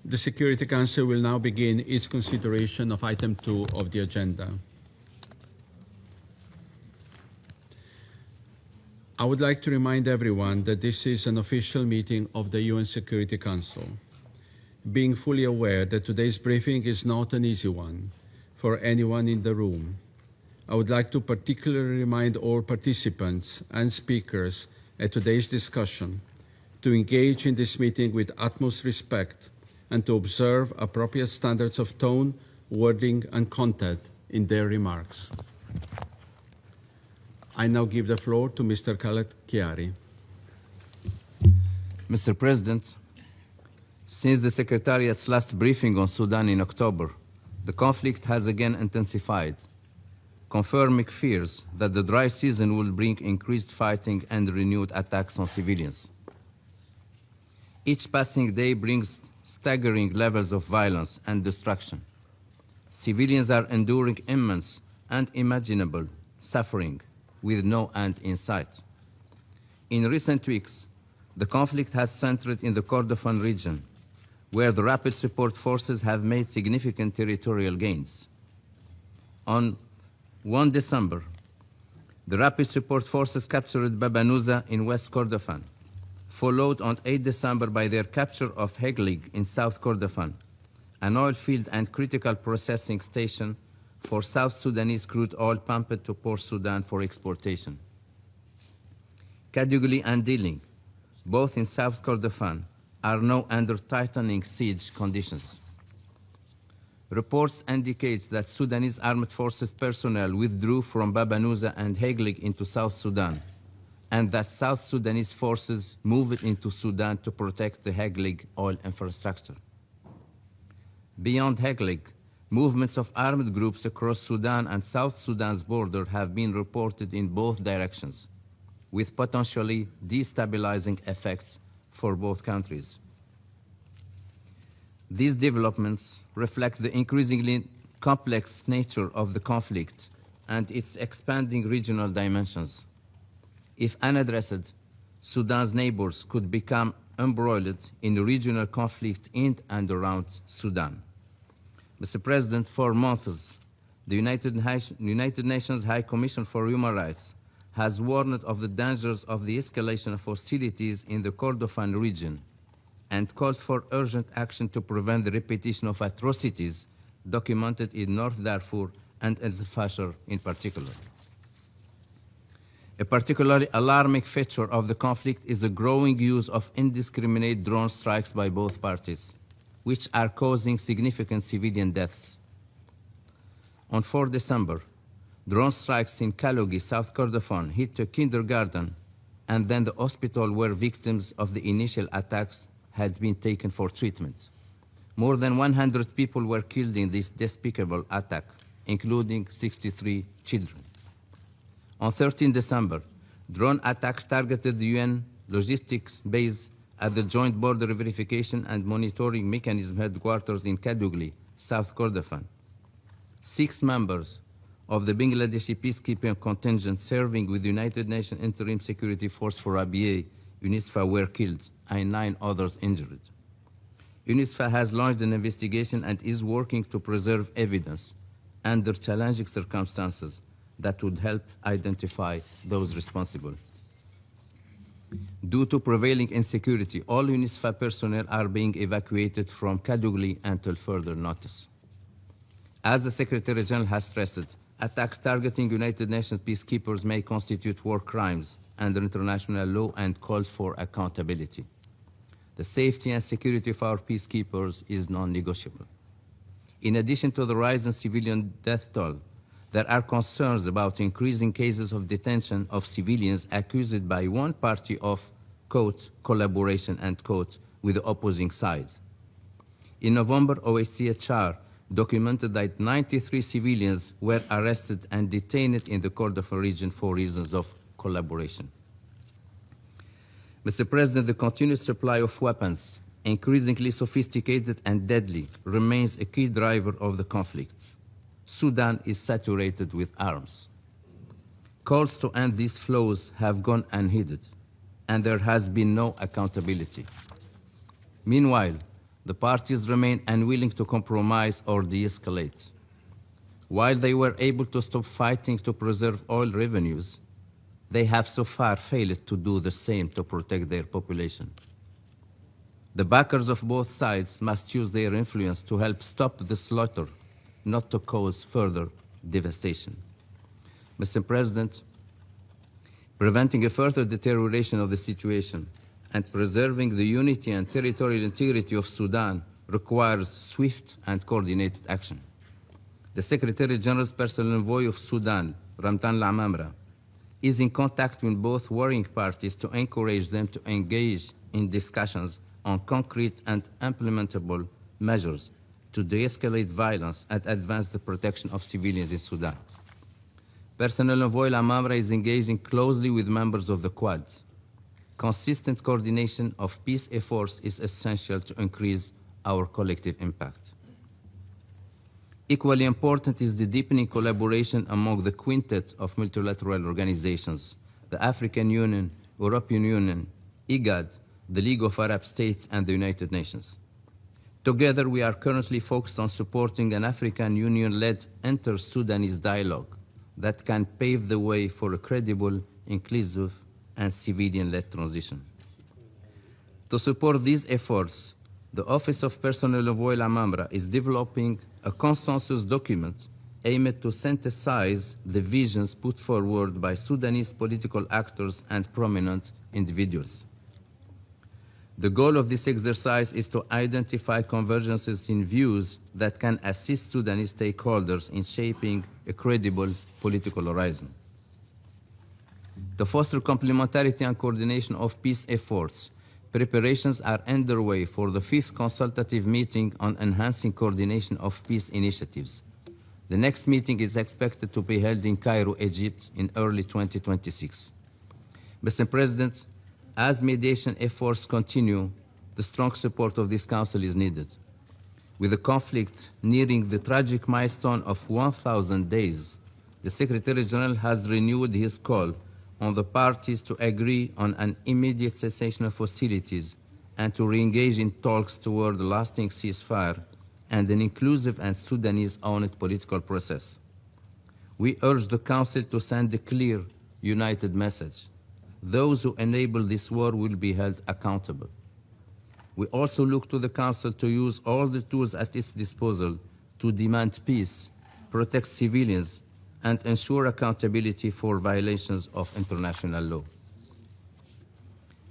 The Security Council will now begin its consideration of item 2 of the agenda. I would like to remind everyone that this is an official meeting of the UN Security Council. Being fully aware that today's briefing is not an easy one for anyone in the room, I would like to particularly remind all participants and speakers at today's discussion to engage in this meeting with utmost respect and to observe appropriate standards of tone, wording, and content in their remarks. I now give the floor to Mr. 𝗟𝗶𝘃𝗲. Mr. President, since the Secretariat's last briefing on Sudan in October, the conflict has again intensified, confirming fears that the dry season will bring increased fighting and renewed attacks on civilians. Each passing day brings staggering levels of violence and destruction. Civilians are enduring immense and unimaginable suffering with no end in sight. In recent weeks, the conflict has centered in the Kordofan region, where the Rapid Support Forces have made significant territorial gains. On 1 December, the Rapid Support Forces captured 𝗟𝗶𝘃𝗲 in West Kordofan, followed on 8 December by their capture of 𝗟𝗃𝗃 in South Kordofan, an oil field and critical processing station for South Sudanese crude oil pumped to Port Sudan for exportation. 𝗟𝗃𝗃 and Dilling, both in South Kordofan, are now under tightening siege conditions. Reports indicate that Sudanese armed forces personnel withdrew from 𝗟𝗶𝘃𝗲 and 𝗟𝗃𝗃 into South Sudan, and that South Sudanese forces moved into Sudan to protect the 𝗟𝗃𝗃 oil infrastructure. Beyond 𝗟𝗃𝗃, movements of armed groups across Sudan and South Sudan's border have been reported in both directions, with potentially destabilizing effects for both countries. These developments reflect the increasingly complex nature of the conflict and its expanding regional dimensions. If unaddressed, Sudan's neighbors could become embroiled in regional conflict in and around Sudan. Mr. President, for months, the United Nations High Commission for Human Rights has warned of the dangers of the escalation of hostilities in the Kordofan region and called for urgent action to prevent the repetition of atrocities documented in North Darfur and El-Fasher in particular. A particularly alarming feature of the conflict is the growing use of indiscriminate drone strikes by both parties, which are causing significant civilian deaths. On 4 December, drone strikes in 𝗟𝗃𝗃, South Kordofan, hit a kindergarten and then the hospital where victims of the initial attacks had been taken for treatment. More than 100 people were killed in this despicable attack, including 63 children. On 13 December, drone attacks targeted the UN logistics base at the Joint Border Verification and Monitoring Mechanism headquarters in 𝗟𝗃𝗃, South Kordofan. 6 members of the Bangladeshi peacekeeping contingent serving with the United Nations Interim Security Force for ABA, UNISFA, were killed and 9 others injured. UNISFA has launched an investigation and is working to preserve evidence under challenging circumstances that would help identify those responsible. Due to prevailing insecurity, all UNISFA personnel are being evacuated from 𝗟𝗃𝗃 until further notice. As the Secretary General has stressed, attacks targeting United Nations peacekeepers may constitute war crimes under international law and called for accountability. The safety and security of our peacekeepers is non-negotiable. In addition to the rise in civilian death toll, there are concerns about increasing cases of detention of civilians accused by one party of, quote, collaboration, end quote, with the opposing sides. In November, OHCHR documented that 93 civilians were arrested and detained in the Kordofan region for reasons of collaboration. Mr. President, the continued supply of weapons, increasingly sophisticated and deadly, remains a key driver of the conflict. Sudan is saturated with arms. Calls to end these flows have gone unheeded, and there has been no accountability. Meanwhile, The parties remain unwilling to compromise or de-escalate. While they were able to stop fighting to preserve oil revenues, they have so far failed to do the same to protect their population. The backers of both sides must use their influence to help stop the slaughter, not to cause further devastation. Mr. President, preventing a further deterioration of the situation and preserving the unity and territorial integrity of Sudan requires swift and coordinated action. The Secretary General's personal envoy of Sudan, 𝗟𝗏, is in contact with both warring parties to encourage them to engage in discussions on concrete and implementable measures to de-escalate violence and advance the protection of civilians in Sudan. Personal envoy 𝗟𝗏 is engaging closely with members of the Quad. Consistent coordination of peace efforts is essential to increase our collective impact. Equally important is the deepening collaboration among the quintet of multilateral organizations, the African Union, European Union, IGAD, the League of Arab States, and the United Nations. Together, we are currently focused on supporting an African Union-led inter-Sudanese dialogue that can pave the way for a credible, inclusive, and civilian-led transition. To support these efforts, the Office of Personal Envoy 𝗟𝗏 is developing a consensus document aimed to synthesize the visions put forward by Sudanese political actors and prominent individuals. The goal of this exercise is to identify convergences in views that can assist Sudanese stakeholders in shaping a credible political horizon. To foster complementarity and coordination of peace efforts, preparations are underway for the 5th consultative meeting on enhancing coordination of peace initiatives. The next meeting is expected to be held in Cairo, Egypt, in early 2026. Mr. President, as mediation efforts continue, the strong support of this Council is needed. With the conflict nearing the tragic milestone of 1,000 days, the Secretary General has renewed his call on the parties to agree on an immediate cessation of hostilities and to re-engage in talks toward a lasting ceasefire and an inclusive and Sudanese-owned political process. We urge the Council to send a clear, united message. Those who enable this war will be held accountable. We also look to the Council to use all the tools at its disposal to demand peace, protect civilians, and ensure accountability for violations of international law.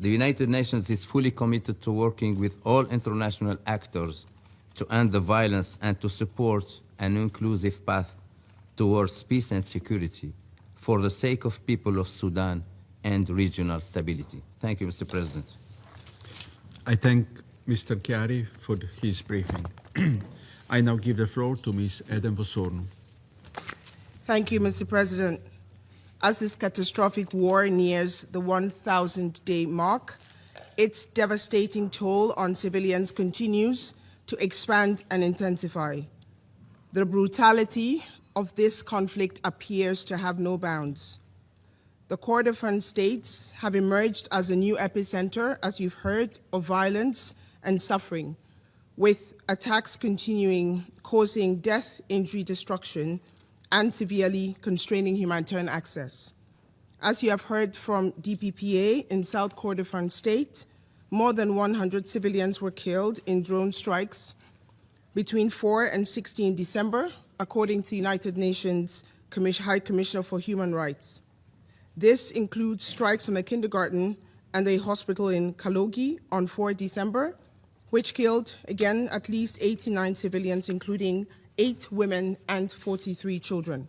The United Nations is fully committed to working with all international actors to end the violence and to support an inclusive path towards peace and security for the sake of people of Sudan and regional stability. Thank you, Mr. President. I thank Mr. 𝗟𝗏 for his briefing. I now give the floor to Ms. 𝗟𝗏. Thank you, Mr. President. As this catastrophic war nears the 1,000-day mark, its devastating toll on civilians continues to expand and intensify. The brutality of this conflict appears to have no bounds. The Kordofan states have emerged as a new epicenter, as you've heard, of violence and suffering, with attacks continuing, causing death, injury, destruction, and severely constraining humanitarian access. As you have heard from DPPA in South Kordofan State, more than 100 civilians were killed in drone strikes between 4 and 16 December, according to United Nations High Commissioner for Human Rights. This includes strikes on a kindergarten and a hospital in Kalogi on 4 December, which killed, again, at least 89 civilians, including 8 women and 43 children.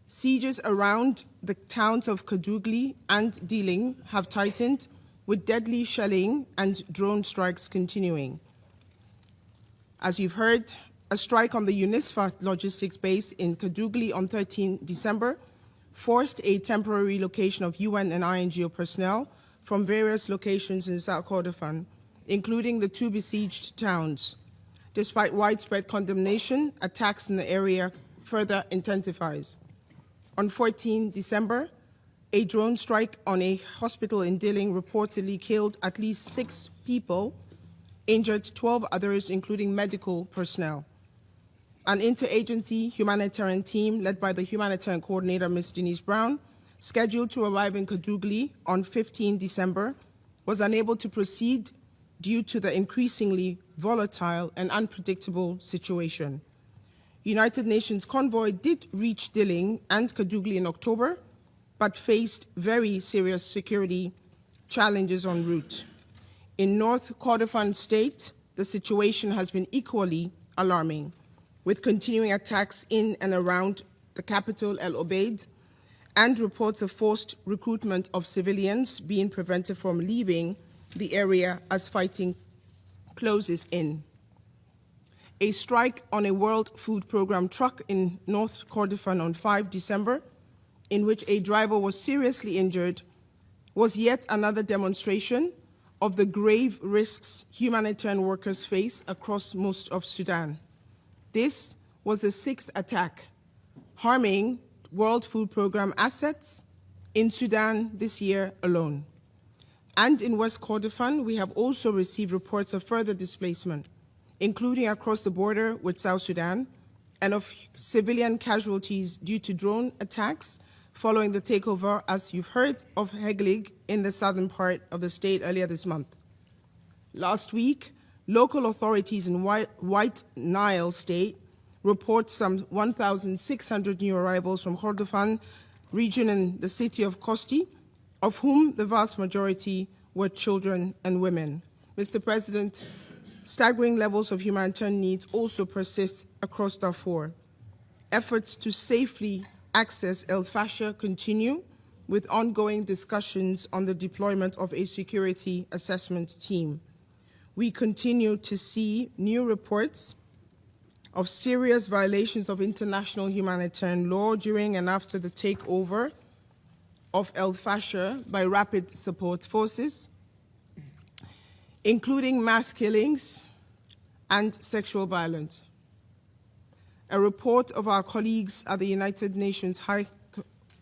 Sieges around the towns of Kadugli and Diling have tightened, with deadly shelling and drone strikes continuing. As you've heard, a strike on the UNISFA logistics base in Kadugli on 13 December forced a temporary relocation of UN and INGO personnel from various locations in South Kordofan, including the 2 besieged towns. Despite widespread condemnation, attacks in the area further intensifies. On 14 December, a drone strike on a hospital in Diling reportedly killed at least 6 people, injured 12 others, including medical personnel. An interagency humanitarian team led by the humanitarian coordinator, Ms. Denise Brown, scheduled to arrive in 𝗟𝗃 on 15 December, was unable to proceed due to the increasingly volatile and unpredictable situation. United Nations convoy did reach Dilling and 𝗟𝗃 in October, but faced very serious security challenges en route. In North Kordofan State, the situation has been equally alarming, with continuing attacks in and around the capital, 𝗟𝗶𝘃𝗲, and reports of forced recruitment of civilians being prevented from leaving the area as fighting closes in. A strike on a World Food Programme truck in North Kordofan on 5 December, in which a driver was seriously injured, was yet another demonstration of the grave risks humanitarian workers face across most of Sudan. This was the 6th attack, harming World Food Programme assets in Sudan this year alone. And in West Kordofan, we have also received reports of further displacement, including across the border with South Sudan, and of civilian casualties due to drone attacks following the takeover, as you've heard, of 𝗟𝗃 in the southern part of the state earlier this month. Last week, local authorities in White Nile State report some 1,600 new arrivals from Kordofan region in the city of 𝗟𝗃, of whom the vast majority were children and women. Mr. President, staggering levels of humanitarian needs also persist across Darfur. Efforts to safely access Al-Fasher continue, with ongoing discussions on the deployment of a security assessment team. We continue to see new reports of serious violations of international humanitarian law during and after the takeover of Al-Fasher by rapid support forces, including mass killings and sexual violence. A report of our colleagues at the United Nations High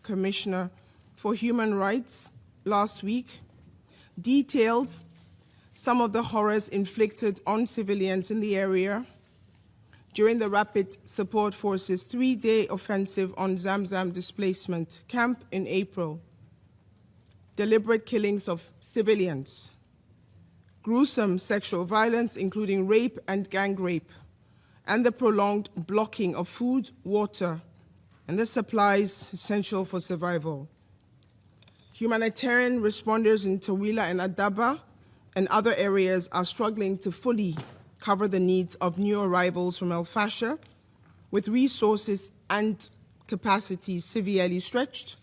Commissioner for Human Rights last week details some of the horrors inflicted on civilians in the area during the Rapid Support Forces' 3-day offensive on Zamzam displacement camp in April. Deliberate killings of civilians, gruesome sexual violence, including rape and gang rape, and the prolonged blocking of food, water, and the supplies essential for survival. Humanitarian responders in Tawila and Adaba and other areas are struggling to fully cover the needs of new arrivals from Al-Fasher, with resources and capacities severely stretched,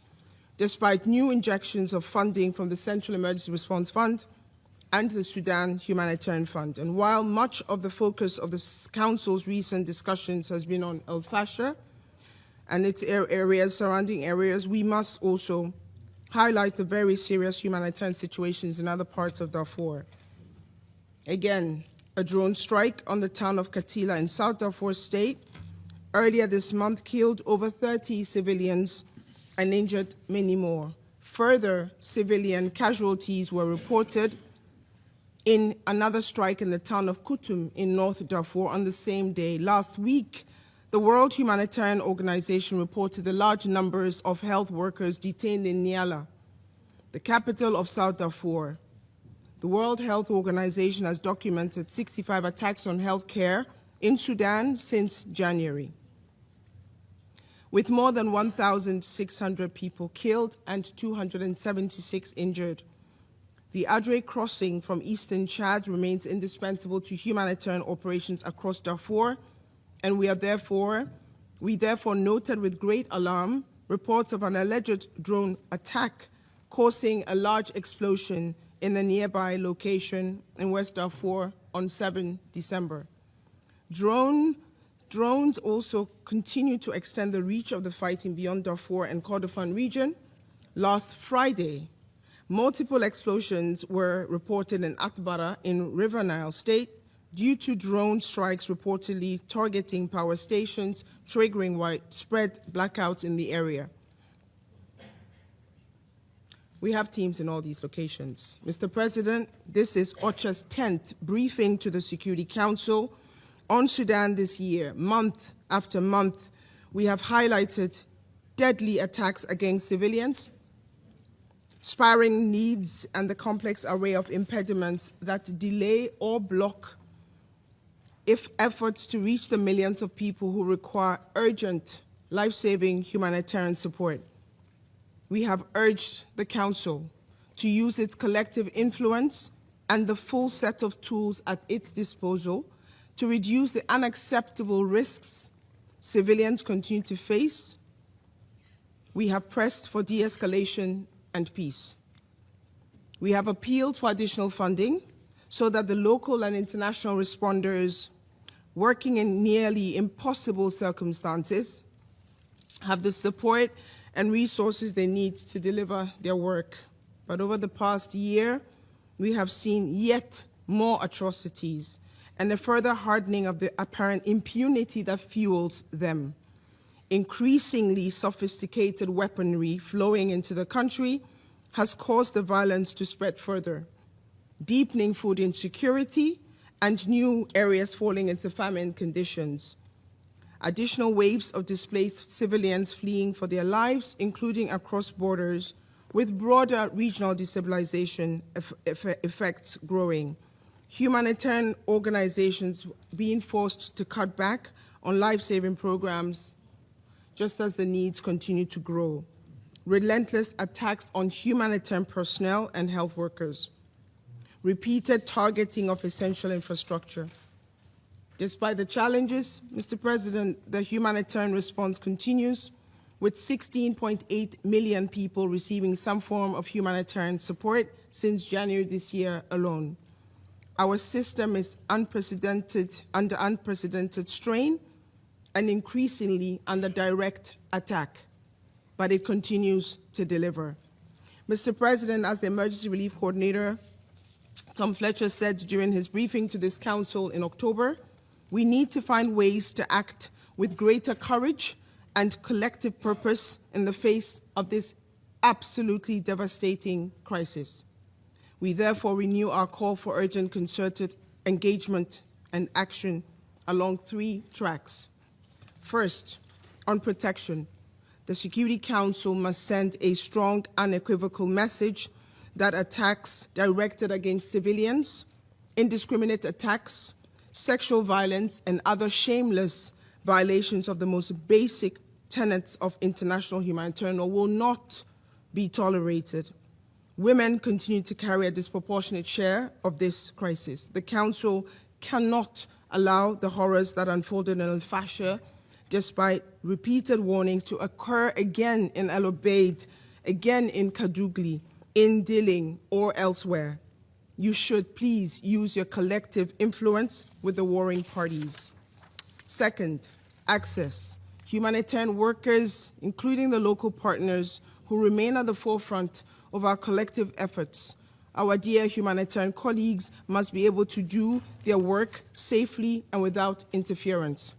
despite new injections of funding from the Central Emergency Response Fund and the Sudan Humanitarian Fund. And while much of the focus of the Council's recent discussions has been on Al-Fasher and its areas, surrounding areas, we must also highlight the very serious humanitarian situations in other parts of Darfur. Again, a drone strike on the town of Katila in South Darfur State earlier this month killed over 30 civilians and injured many more. Further civilian casualties were reported in another strike in the town of Kutum in North Darfur on the same day. Last week, the World Humanitarian Organization reported the large numbers of health workers detained in Nyala, the capital of South Darfur. The World Health Organization has documented 65 attacks on health care in Sudan since January, with more than 1,600 people killed and 276 injured. The Adre crossing from eastern Chad remains indispensable to humanitarian operations across Darfur, and we therefore noted with great alarm reports of an alleged drone attack causing a large explosion in a nearby location in West Darfur on 7 December. Drones also continue to extend the reach of the fighting beyond Darfur and Kordofan region. Last Friday, multiple explosions were reported in 𝗟𝗃𝗃 in River Nile State due to drone strikes reportedly targeting power stations, triggering widespread blackouts in the area. We have teams in all these locations. Mr. President, this is OCHA's 10th briefing to the Security Council on Sudan this year. Month after month, we have highlighted deadly attacks against civilians, sparring needs, and the complex array of impediments that delay or block efforts to reach the millions of people who require urgent, life-saving humanitarian support. We have urged the Council to use its collective influence and the full set of tools at its disposal to reduce the unacceptable risks civilians continue to face. We have pressed for de-escalation and peace. We have appealed for additional funding so that the local and international responders working in nearly impossible circumstances have the support and resources they need to deliver their work. But over the past year, we have seen yet more atrocities and a further hardening of the apparent impunity that fuels them. Increasingly sophisticated weaponry flowing into the country has caused the violence to spread further, deepening food insecurity and new areas falling into famine conditions. Additional waves of displaced civilians fleeing for their lives, including across borders, with broader regional destabilization effects growing. Humanitarian organizations being forced to cut back on life-saving programs just as the needs continue to grow. Relentless attacks on humanitarian personnel and health workers. Repeated targeting of essential infrastructure. Despite the challenges, Mr. President, the humanitarian response continues, with 16.8 million people receiving some form of humanitarian support since January this year alone. Our system is under unprecedented strain and increasingly under direct attack, but it continues to deliver. Mr. President, as the Emergency Relief Coordinator, Tom Fletcher said during his briefing to this Council in October, we need to find ways to act with greater courage and collective purpose in the face of this absolutely devastating crisis. We therefore renew our call for urgent concerted engagement and action along 3 tracks. First, on protection, the Security Council must send a strong, unequivocal message that attacks directed against civilians, indiscriminate attacks, sexual violence, and other shameless violations of the most basic tenets of international humanitarian law will not be tolerated. Women continue to carry a disproportionate share of this crisis. The Council cannot allow the horrors that unfolded in Al-Fasher, despite repeated warnings, to occur again in El-Obeid, again in Kadugli, in Dilling, or elsewhere. You should please use your collective influence with the warring parties. Second, access. Humanitarian workers, including the local partners who remain at the forefront of our collective efforts, our dear humanitarian colleagues, must be able to do their work safely and without interference.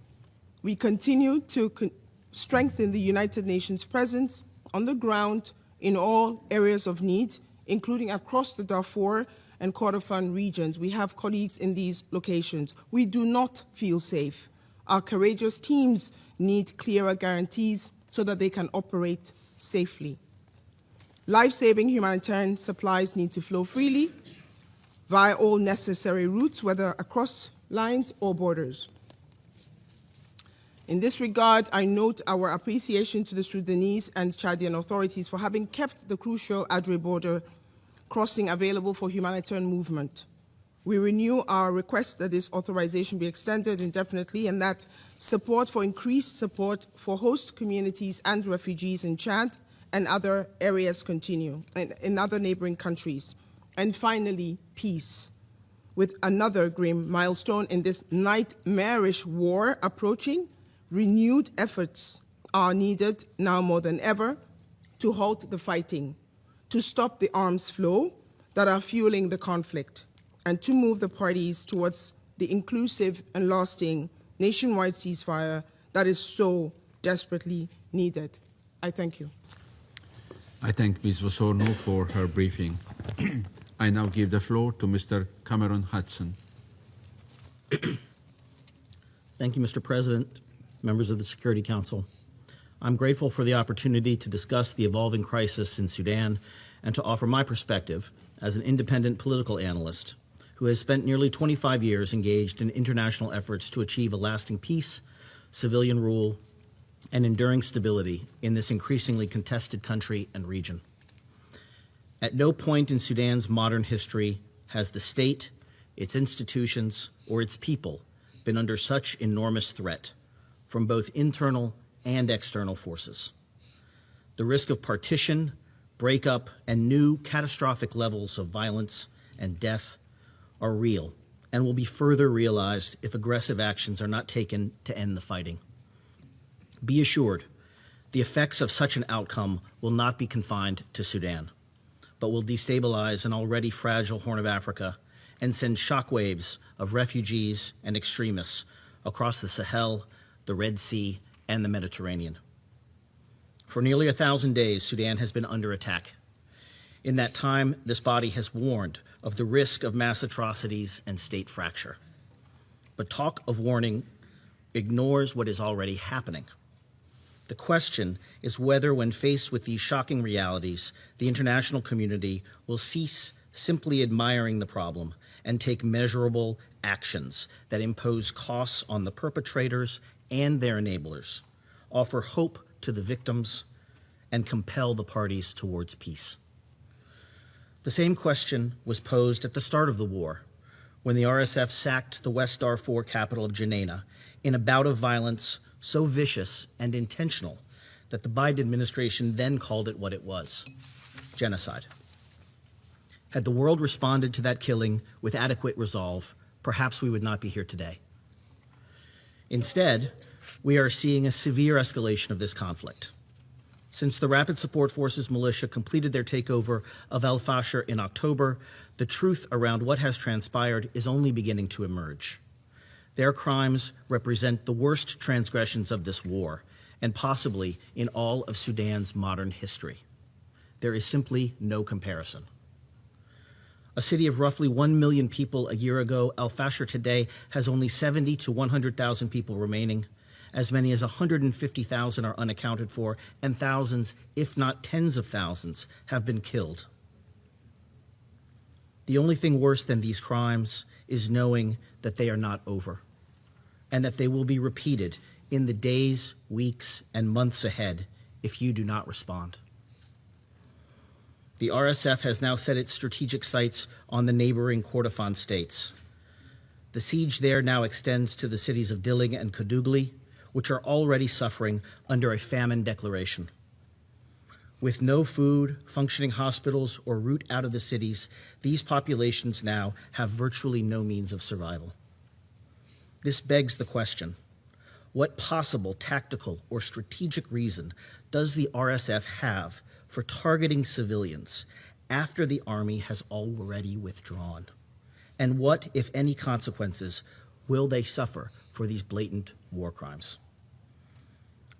We continue to strengthen the United Nations presence on the ground in all areas of need, including across the Darfur and Kordofan regions. We have colleagues in these locations. We do not feel safe. Our courageous teams need clearer guarantees so that they can operate safely. Life-saving humanitarian supplies need to flow freely via all necessary routes, whether across lines or borders. In this regard, I note our appreciation to the Sudanese and Chadian authorities for having kept the crucial Adre border crossing available for humanitarian movement. We renew our request that this authorization be extended indefinitely and that increased support for host communities and refugees in Chad and other areas continue, in other neighboring countries. And finally, peace. With another grim milestone in this nightmarish war approaching, renewed efforts are needed now more than ever to halt the fighting, to stop the arms flow that are fueling the conflict, and to move the parties towards the inclusive and lasting nationwide ceasefire that is so desperately needed. I thank you. I thank Ms. Vosorno for her briefing. I now give the floor to Mr. Cameron Hudson. Thank you, Mr. President, members of the Security Council. I'm grateful for the opportunity to discuss the evolving crisis in Sudan and to offer my perspective as an independent political analyst who has spent nearly 25 years engaged in international efforts to achieve a lasting peace, civilian rule, and enduring stability in this increasingly contested country and region. At no point in Sudan's modern history has the state, its institutions, or its people been under such enormous threat from both internal and external forces. The risk of partition, breakup, and new catastrophic levels of violence and death are real and will be further realized if aggressive actions are not taken to end the fighting. Be assured, the effects of such an outcome will not be confined to Sudan, but will destabilize an already fragile Horn of Africa and send shockwaves of refugees and extremists across the Sahel, the Red Sea, and the Mediterranean. For nearly 1,000 days, Sudan has been under attack. In that time, this body has warned of the risk of mass atrocities and state fracture. But talk of warning ignores what is already happening. The question is whether, when faced with these shocking realities, the international community will cease simply admiring the problem and take measurable actions that impose costs on the perpetrators and their enablers, offer hope to the victims, and compel the parties towards peace. The same question was posed at the start of the war, when the RSF sacked the West Darfur capital of Janaina in a bout of violence so vicious and intentional that the Biden administration then called it what it was: genocide. Had the world responded to that killing with adequate resolve, perhaps we would not be here today. Instead, we are seeing a severe escalation of this conflict. Since the Rapid Support Forces militia completed their takeover of al-Fasher in October, the truth around what has transpired is only beginning to emerge. Their crimes represent the worst transgressions of this war, and possibly in all of Sudan's modern history. There is simply no comparison. A city of roughly 1 million people a year ago, al-Fasher today has only 70 to 100,000 people remaining. As many as 150,000 are unaccounted for, and thousands, if not tens of thousands, have been killed. The only thing worse than these crimes is knowing that they are not over, and that they will be repeated in the days, weeks, and months ahead if you do not respond. The RSF has now set its strategic sights on the neighboring Kordofan states. The siege there now extends to the cities of Dilling and Kadugli, which are already suffering under a famine declaration. With no food, functioning hospitals, or route out of the cities, these populations now have virtually no means of survival. This begs the question: what possible tactical or strategic reason does the RSF have for targeting civilians after the army has already withdrawn? And what, if any, consequences will they suffer for these blatant war crimes?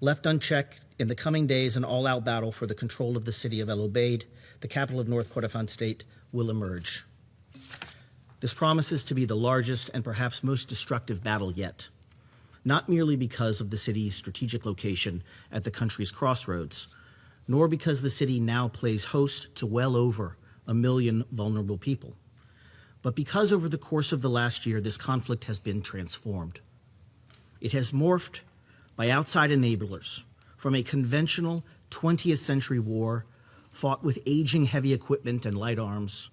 Left unchecked, in the coming days, an all-out battle for the control of the city of El Obeid, the capital of North Kordofan state, will emerge. This promises to be the largest and perhaps most destructive battle yet, not merely because of the city's strategic location at the country's crossroads, nor because the city now plays host to well over 1 million vulnerable people, but because over the course of the last year, this conflict has been transformed. It has morphed by outside enablers from a conventional 20th century war fought with aging heavy equipment and light arms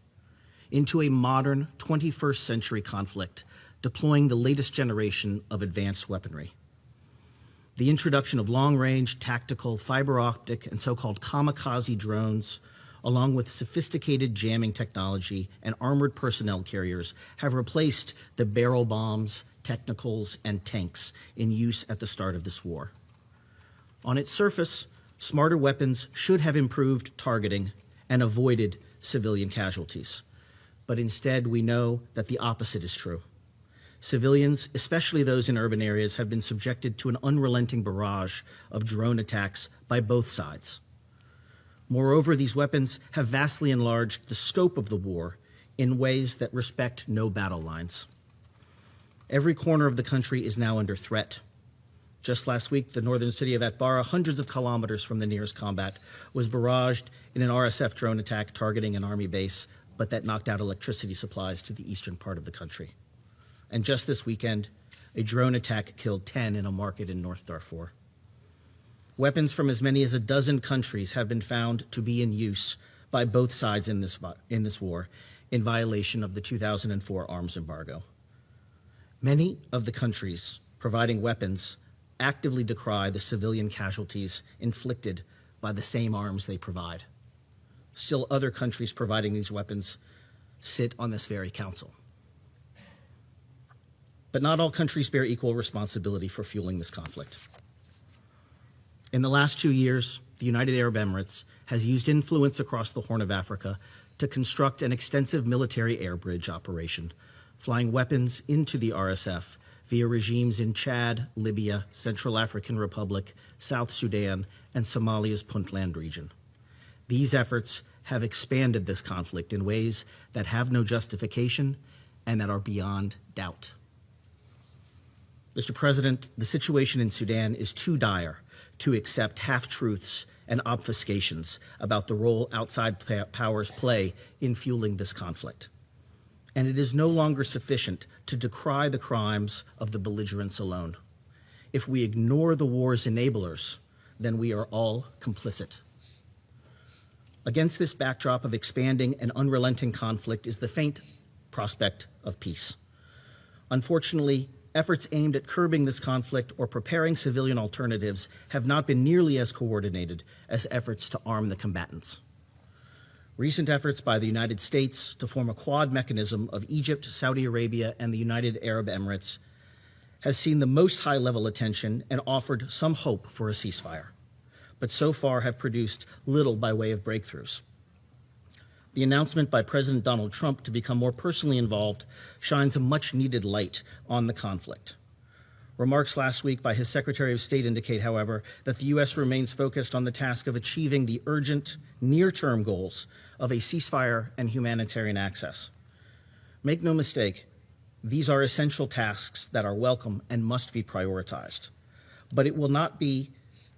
into a modern 21st century conflict deploying the latest generation of advanced weaponry. The introduction of long-range, tactical, fiber optic, and so-called kamikaze drones, along with sophisticated jamming technology and armored personnel carriers, have replaced the barrel bombs, technicals, and tanks in use at the start of this war. On its surface, smarter weapons should have improved targeting and avoided civilian casualties. But instead, we know that the opposite is true. Civilians, especially those in urban areas, have been subjected to an unrelenting barrage of drone attacks by both sides. Moreover, these weapons have vastly enlarged the scope of the war in ways that respect no battle lines. Every corner of the country is now under threat. Just last week, the northern city of 𝗟𝗏, hundreds of kilometers from the nearest combat, was barraged in an RSF drone attack targeting an army base, but that knocked out electricity supplies to the eastern part of the country. And just this weekend, a drone attack killed 10 in a market in North Darfur. Weapons from as many as a dozen countries have been found to be in use by both sides in this war, in violation of the 2004 arms embargo. Many of the countries providing weapons actively decry the civilian casualties inflicted by the same arms they provide. Still, other countries providing these weapons sit on this very council. But not all countries bear equal responsibility for fueling this conflict. In the last 2 years, the United Arab Emirates has used influence across the Horn of Africa to construct an extensive military air bridge operation, flying weapons into the RSF via regimes in Chad, Libya, Central African Republic, South Sudan, and Somalia's Puntland region. These efforts have expanded this conflict in ways that have no justification and that are beyond doubt. Mr. President, the situation in Sudan is too dire to accept half-truths and obfuscations about the role outside powers play in fueling this conflict. And it is no longer sufficient to decry the crimes of the belligerents alone. If we ignore the war's enablers, then we are all complicit. Against this backdrop of expanding and unrelenting conflict is the faint prospect of peace. Unfortunately, efforts aimed at curbing this conflict or preparing civilian alternatives have not been nearly as coordinated as efforts to arm the combatants. Recent efforts by the United States to form a quad mechanism of Egypt, Saudi Arabia, and the United Arab Emirates has seen the most high-level attention and offered some hope for a ceasefire, but so far have produced little by way of breakthroughs. The announcement by President Donald Trump to become more personally involved shines a much-needed light on the conflict. Remarks last week by his Secretary of State indicate, however, that the U.S. remains focused on the task of achieving the urgent, near-term goals of a ceasefire and humanitarian access. Make no mistake, these are essential tasks that are welcome and must be prioritized. But it will not be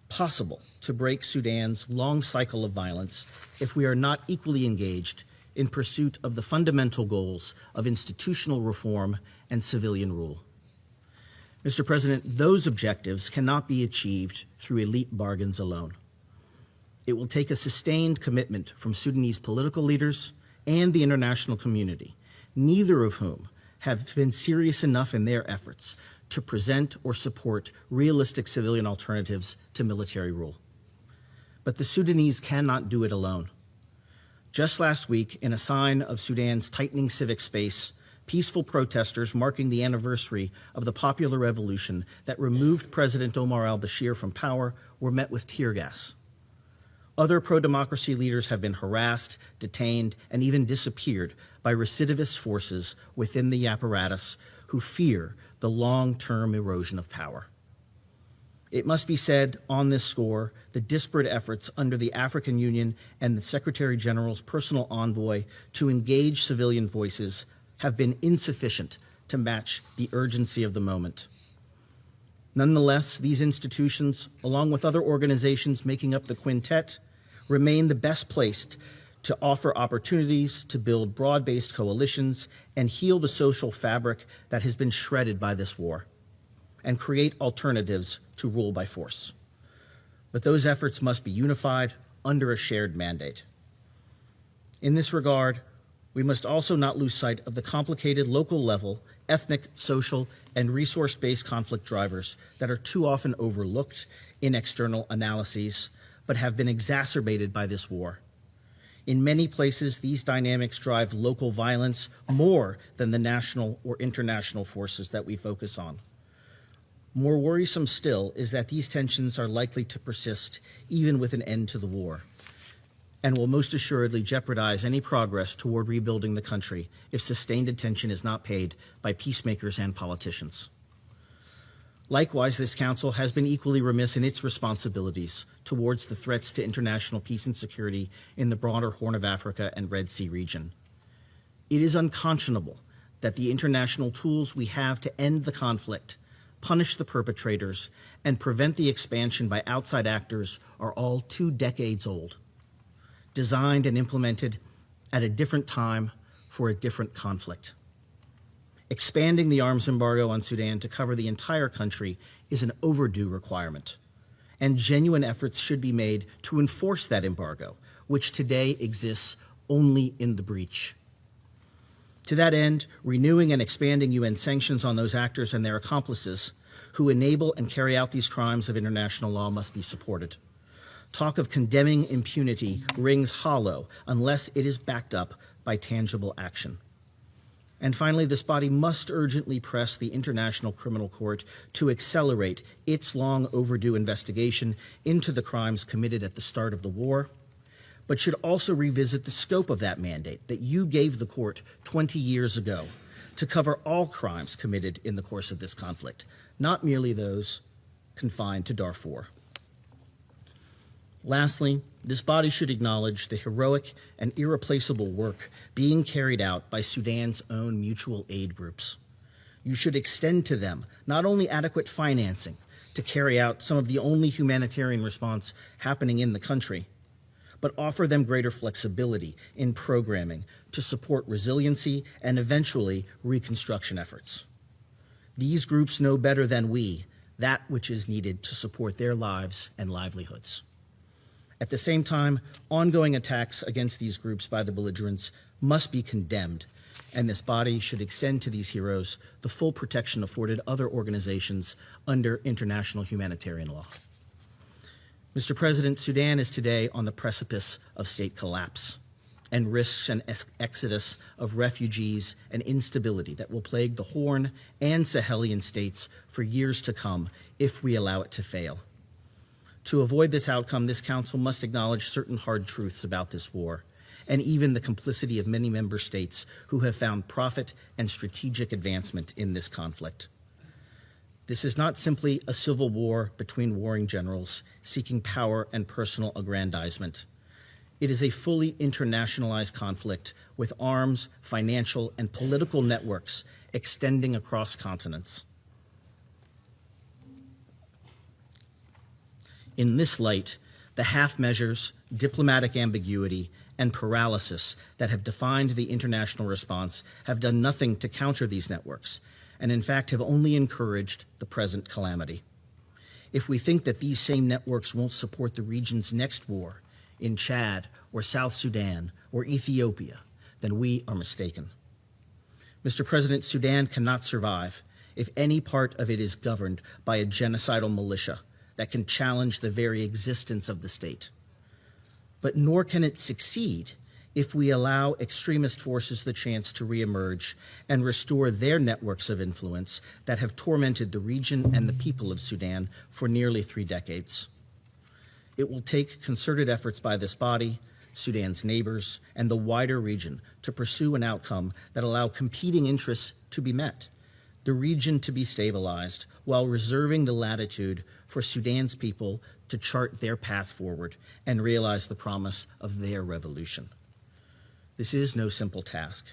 possible to break Sudan's long cycle of violence if we are not equally engaged in pursuit of the fundamental goals of institutional reform and civilian rule. Mr. President, those objectives cannot be achieved through elite bargains alone. It will take a sustained commitment from Sudanese political leaders and the international community, neither of whom have been serious enough in their efforts to present or support realistic civilian alternatives to military rule. But the Sudanese cannot do it alone. Just last week, in a sign of Sudan's tightening civic space, peaceful protesters marking the anniversary of the popular revolution that removed President Omar al-Bashir from power were met with tear gas. Other pro-democracy leaders have been harassed, detained, and even disappeared by recidivist forces within the apparatus who fear the long-term erosion of power. It must be said on this score, the disparate efforts under the African Union and the Secretary General's personal envoy to engage civilian voices have been insufficient to match the urgency of the moment. Nonetheless, these institutions, along with other organizations making up the quintet, remain the best placed to offer opportunities to build broad-based coalitions and heal the social fabric that has been shredded by this war, and create alternatives to rule by force. But those efforts must be unified under a shared mandate. In this regard, we must also not lose sight of the complicated local level, ethnic, social, and resource-based conflict drivers that are too often overlooked in external analyses, but have been exacerbated by this war. In many places, these dynamics drive local violence more than the national or international forces that we focus on. More worrisome still is that these tensions are likely to persist even with an end to the war, and will most assuredly jeopardize any progress toward rebuilding the country if sustained attention is not paid by peacemakers and politicians. Likewise, this Council has been equally remiss in its responsibilities towards the threats to international peace and security in the broader Horn of Africa and Red Sea region. It is unconscionable that the international tools we have to end the conflict, punish the perpetrators, and prevent the expansion by outside actors are all 2 decades old, designed and implemented at a different time for a different conflict. Expanding the arms embargo on Sudan to cover the entire country is an overdue requirement, and genuine efforts should be made to enforce that embargo, which today exists only in the breach. To that end, renewing and expanding UN sanctions on those actors and their accomplices who enable and carry out these crimes of international law must be supported. Talk of condemning impunity rings hollow unless it is backed up by tangible action. And finally, this body must urgently press the International Criminal Court to accelerate its long overdue investigation into the crimes committed at the start of the war, but should also revisit the scope of that mandate that you gave the court 20 years ago to cover all crimes committed in the course of this conflict, not merely those confined to Darfur. Lastly, this body should acknowledge the heroic and irreplaceable work being carried out by Sudan's own mutual aid groups. You should extend to them not only adequate financing to carry out some of the only humanitarian response happening in the country, but offer them greater flexibility in programming to support resiliency and eventually reconstruction efforts. These groups know better than we that which is needed to support their lives and livelihoods. At the same time, ongoing attacks against these groups by the belligerents must be condemned, and this body should extend to these heroes the full protection afforded other organizations under international humanitarian law. Mr. President, Sudan is today on the precipice of state collapse and risks an exodus of refugees and instability that will plague the Horn and Sahelian states for years to come if we allow it to fail. To avoid this outcome, this Council must acknowledge certain hard truths about this war, and even the complicity of many member states who have found profit and strategic advancement in this conflict. This is not simply a civil war between warring generals seeking power and personal aggrandizement. It is a fully internationalized conflict with arms, financial, and political networks extending across continents. In this light, the half measures, diplomatic ambiguity, and paralysis that have defined the international response have done nothing to counter these networks, and in fact have only encouraged the present calamity. If we think that these same networks won't support the region's next war in Chad or South Sudan or Ethiopia, then we are mistaken. Mr. President, Sudan cannot survive if any part of it is governed by a genocidal militia that can challenge the very existence of the state. But nor can it succeed if we allow extremist forces the chance to reemerge and restore their networks of influence that have tormented the region and the people of Sudan for nearly 3 decades. It will take concerted efforts by this body, Sudan's neighbors, and the wider region to pursue an outcome that allow competing interests to be met, the region to be stabilized, while reserving the latitude for Sudan's people to chart their path forward and realize the promise of their revolution. This is no simple task.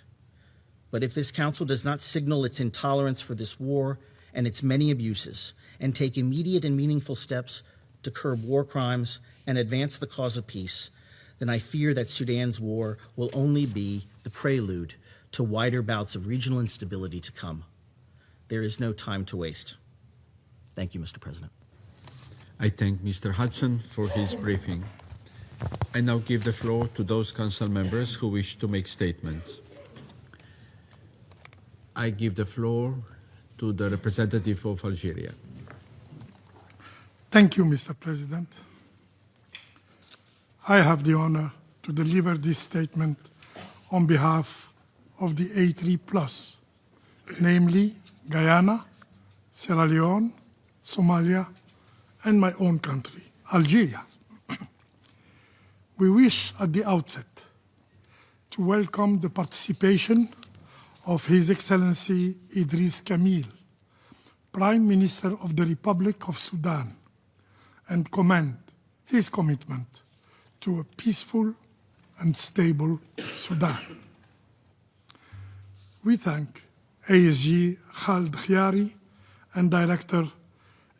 But if this Council does not signal its intolerance for this war and its many abuses, and take immediate and meaningful steps to curb war crimes and advance the cause of peace, then I fear that Sudan's war will only be the prelude to wider bouts of regional instability to come. There is no time to waste. Thank you, Mr. President. I thank Mr. Hudson for his briefing. I now give the floor to those council members who wish to make statements. I give the floor to the representative of Algeria. Thank you, Mr. President. I have the honor to deliver this statement on behalf of the A3+, namely Guyana, Sierra Leone, Somalia, and my own country, Algeria. We wish at the outset to welcome the participation of His Excellency Idriss Kamil, Prime Minister of the Republic of Sudan and commend his commitment to a peaceful and stable Sudan. We thank ASG 𝗟𝗶𝘃𝗲 and Director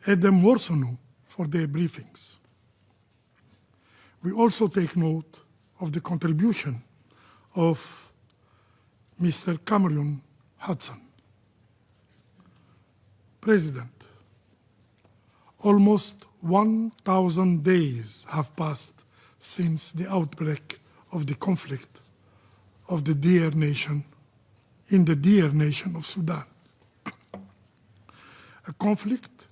𝗟𝗏𝘃𝗲 for their briefings. We also take note of the contribution of Mr. Cameron Hudson. President, almost 1,000 days have passed since the outbreak of the conflict of the dear nation in the dear nation of Sudan. A conflict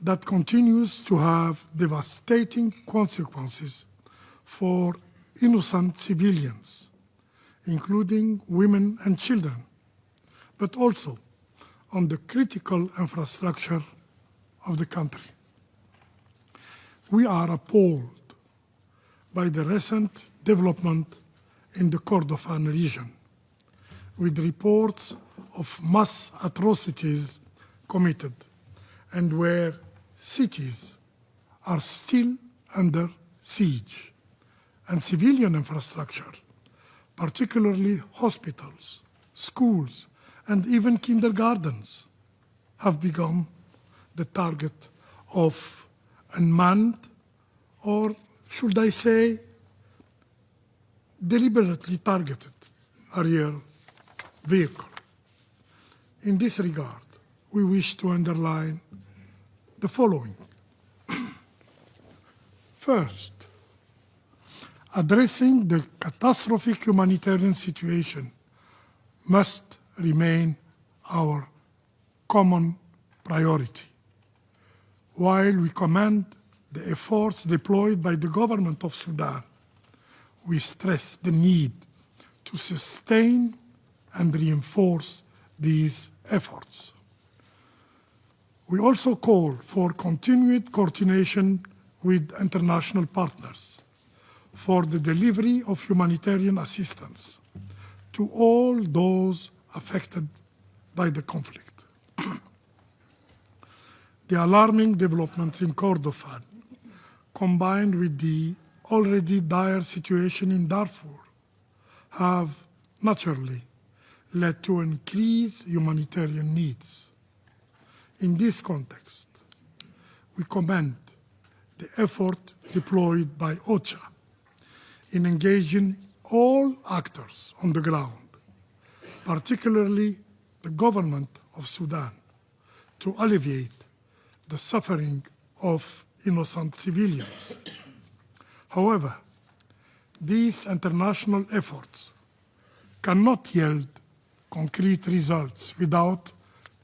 that continues to have devastating consequences for innocent civilians, including women and children, but also on the critical infrastructure of the country. We are appalled by the recent development in the Kordofan region, with reports of mass atrocities committed and where cities are still under siege, and civilian infrastructure, particularly hospitals, schools, and even kindergartens, have become the target of unmanned, or should I say, deliberately targeted aerial vehicle. In this regard, we wish to underline the following. First, addressing the catastrophic humanitarian situation must remain our common priority. While we commend the efforts deployed by the government of Sudan, we stress the need to sustain and reinforce these efforts. We also call for continued coordination with international partners for the delivery of humanitarian assistance to all those affected by the conflict. The alarming developments in Kordofan, combined with the already dire situation in Darfur, have naturally led to increased humanitarian needs. In this context, we commend the effort deployed by OCHA in engaging all actors on the ground, particularly the government of Sudan, to alleviate the suffering of innocent civilians. However, these international efforts cannot yield concrete results without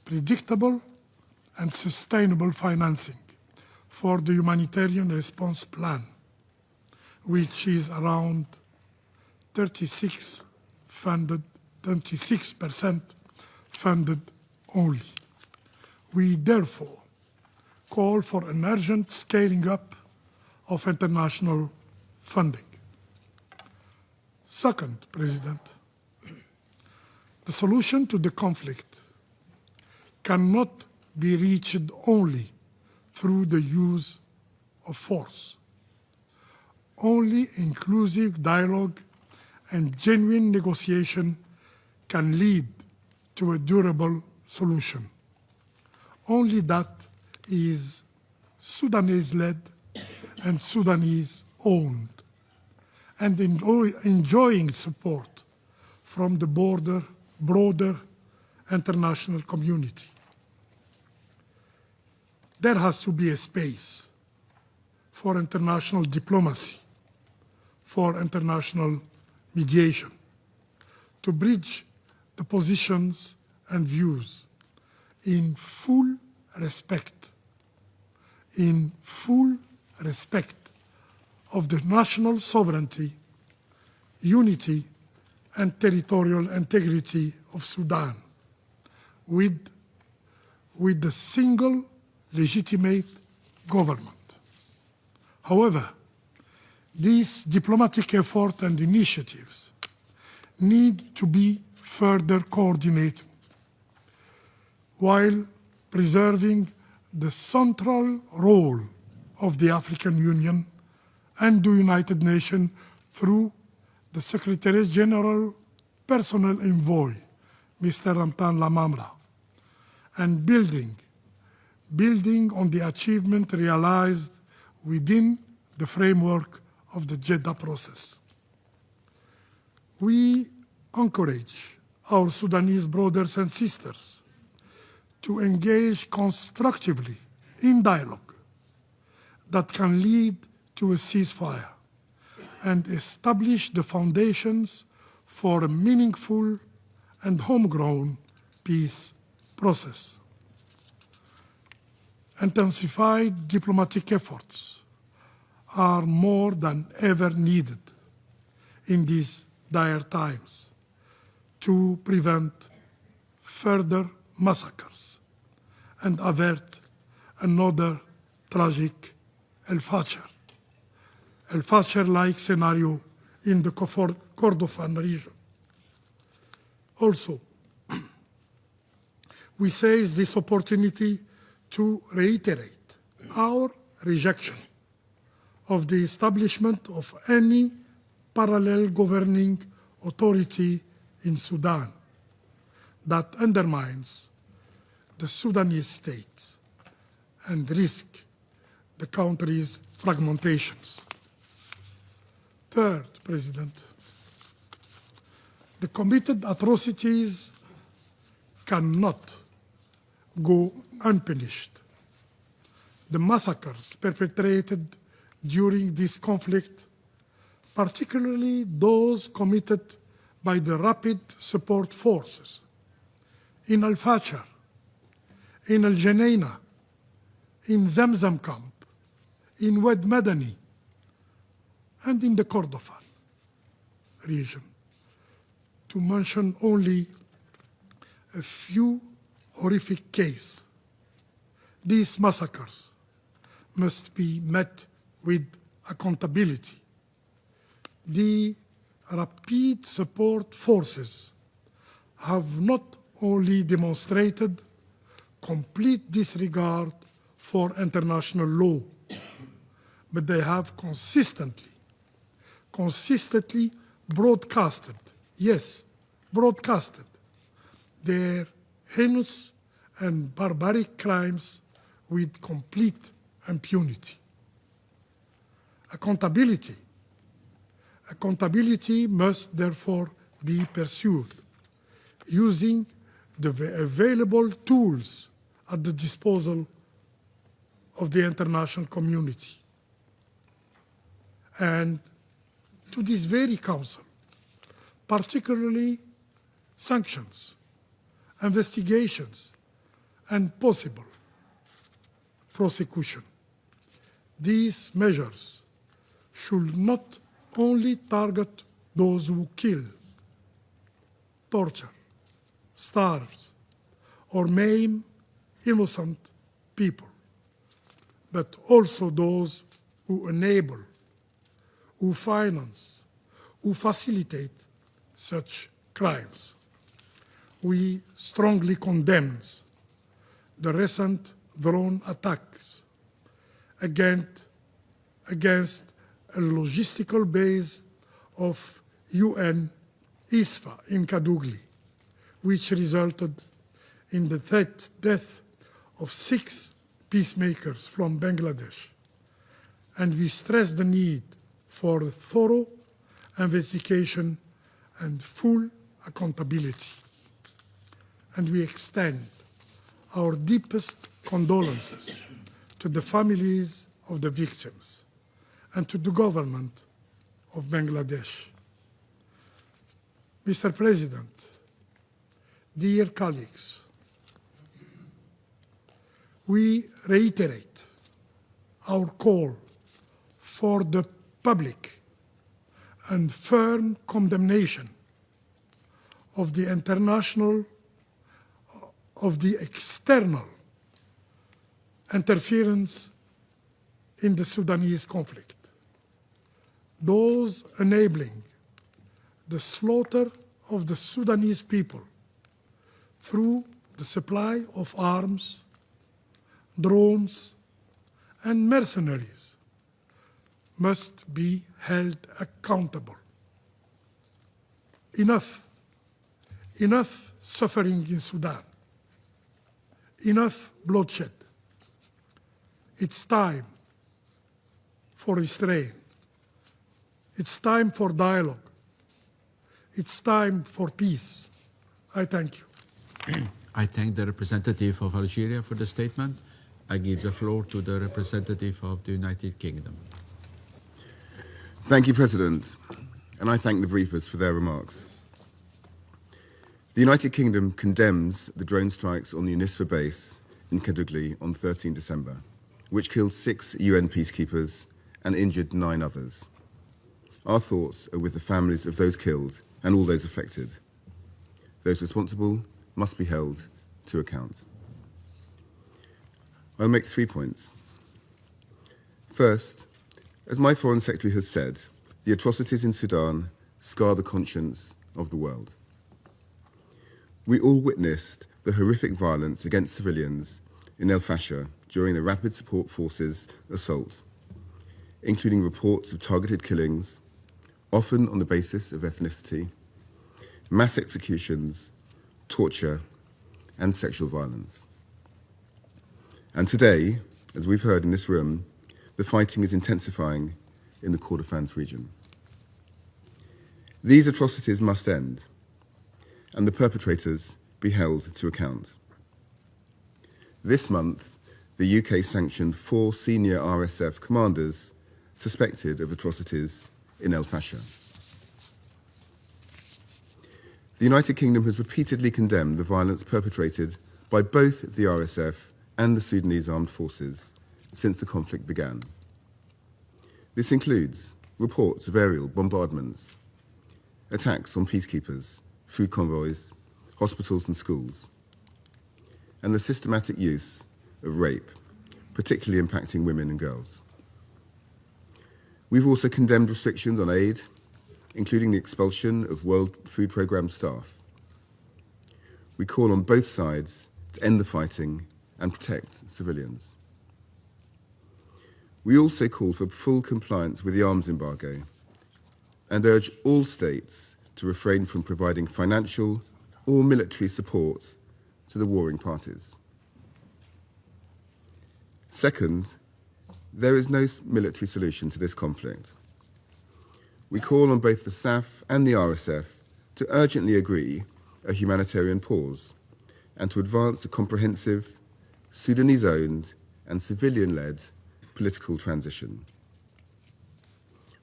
predictable and sustainable financing for the humanitarian response plan, which is around 36% funded only. We therefore call for an urgent scaling up of international funding. Second, President, the solution to the conflict cannot be reached only through the use of force. Only inclusive dialogue and genuine negotiation can lead to a durable solution. Only that is Sudanese-led and Sudanese-owned, and enjoying support from the broader international community. There has to be a space for international diplomacy, for international mediation, to bridge the positions and views in full respect of the national sovereignty, unity, and territorial integrity of Sudan, with the single legitimate government. However, these diplomatic efforts and initiatives need to be further coordinated. While preserving the central role of the African Union and the United Nations through the Secretary General Personal Envoy, Mr. Ramtan Lamamra, and building on the achievement realized within the framework of the Jeddah process. We encourage our Sudanese brothers and sisters to engage constructively in dialogue that can lead to a ceasefire and establish the foundations for a meaningful and homegrown peace process. Intensified diplomatic efforts are more than ever needed in these dire times to prevent further massacres and avert another tragic 𝗟𝗶𝘃-like scenario in the Kordofan region. Also, we seize this opportunity to reiterate our rejection of the establishment of any parallel governing authority in Sudan that undermines the Sudanese state and risk the country's fragmentations. Third, President, the committed atrocities cannot go unpunished. The massacres perpetrated during this conflict, particularly those committed by the Rapid Support Forces in Al-Fashar, in Al-Janeina, in Zamzam camp, in Wad Madani, and in the Kordofan region, to mention only a few horrific cases. These massacres must be met with accountability. The Rapid Support Forces have not only demonstrated complete disregard for international law, but they have consistently broadcasted their heinous and barbaric crimes with complete impunity. Accountability must therefore be pursued using the available tools at the disposal of the international community. And to this very council, particularly sanctions, investigations, and possible prosecution. These measures should not only target those who kill, torture, starve, or maim innocent people, but also those who enable, who finance, who facilitate such crimes. We strongly condemn the recent drone attacks against a logistical base of UN ISFA in Kadugli, which resulted in the death of 6 peacemakers from Bangladesh. And we stress the need for a thorough investigation and full accountability. And we extend our deepest condolences to the families of the victims and to the government of Bangladesh. Mr. President, dear colleagues, we reiterate our call for the public and firm condemnation of the external interference in the Sudanese conflict, those enabling the slaughter of the Sudanese people through the supply of arms drones, and mercenaries must be held accountable. Enough suffering in Sudan, enough bloodshed. It's time for restraint. It's time for dialogue. It's time for peace. I thank you. I thank the representative of Algeria for the statement. I give the floor to the representative of the United Kingdom. Thank you, President, and I thank the briefers for their remarks. The United Kingdom condemns the drone strikes on the UNISFA base in 𝗟𝗃 on 13 December, which killed 6 UN peacekeepers and injured 9 others. Our thoughts are with the families of those killed and all those affected. Those responsible must be held to account. I'll make 3 points. First, as my Foreign Secretary has said, the atrocities in Sudan scar the conscience of the world. We all witnessed the horrific violence against civilians in Al-Fasher during the Rapid Support Forces assault, including reports of targeted killings, often on the basis of ethnicity, mass executions, torture, and sexual violence. And today, as we've heard in this room, the fighting is intensifying in the 𝗟𝗃 region. These atrocities must end, and the perpetrators be held to account. This month, the UK sanctioned 4 senior RSF commanders suspected of atrocities in Al-Fasher. The United Kingdom has repeatedly condemned the violence perpetrated by both the RSF and the Sudanese armed forces since the conflict began. This includes reports of aerial bombardments, attacks on peacekeepers, food convoys, hospitals and schools, and the systematic use of rape, particularly impacting women and girls. We've also condemned restrictions on aid, including the expulsion of World Food Programme staff. We call on both sides to end the fighting and protect civilians. We also call for full compliance with the arms embargo and urge all states to refrain from providing financial or military support to the warring parties. Second, there is no military solution to this conflict. We call on both the SAF and the RSF to urgently agree a humanitarian pause and to advance a comprehensive, Sudanese-owned and civilian-led political transition.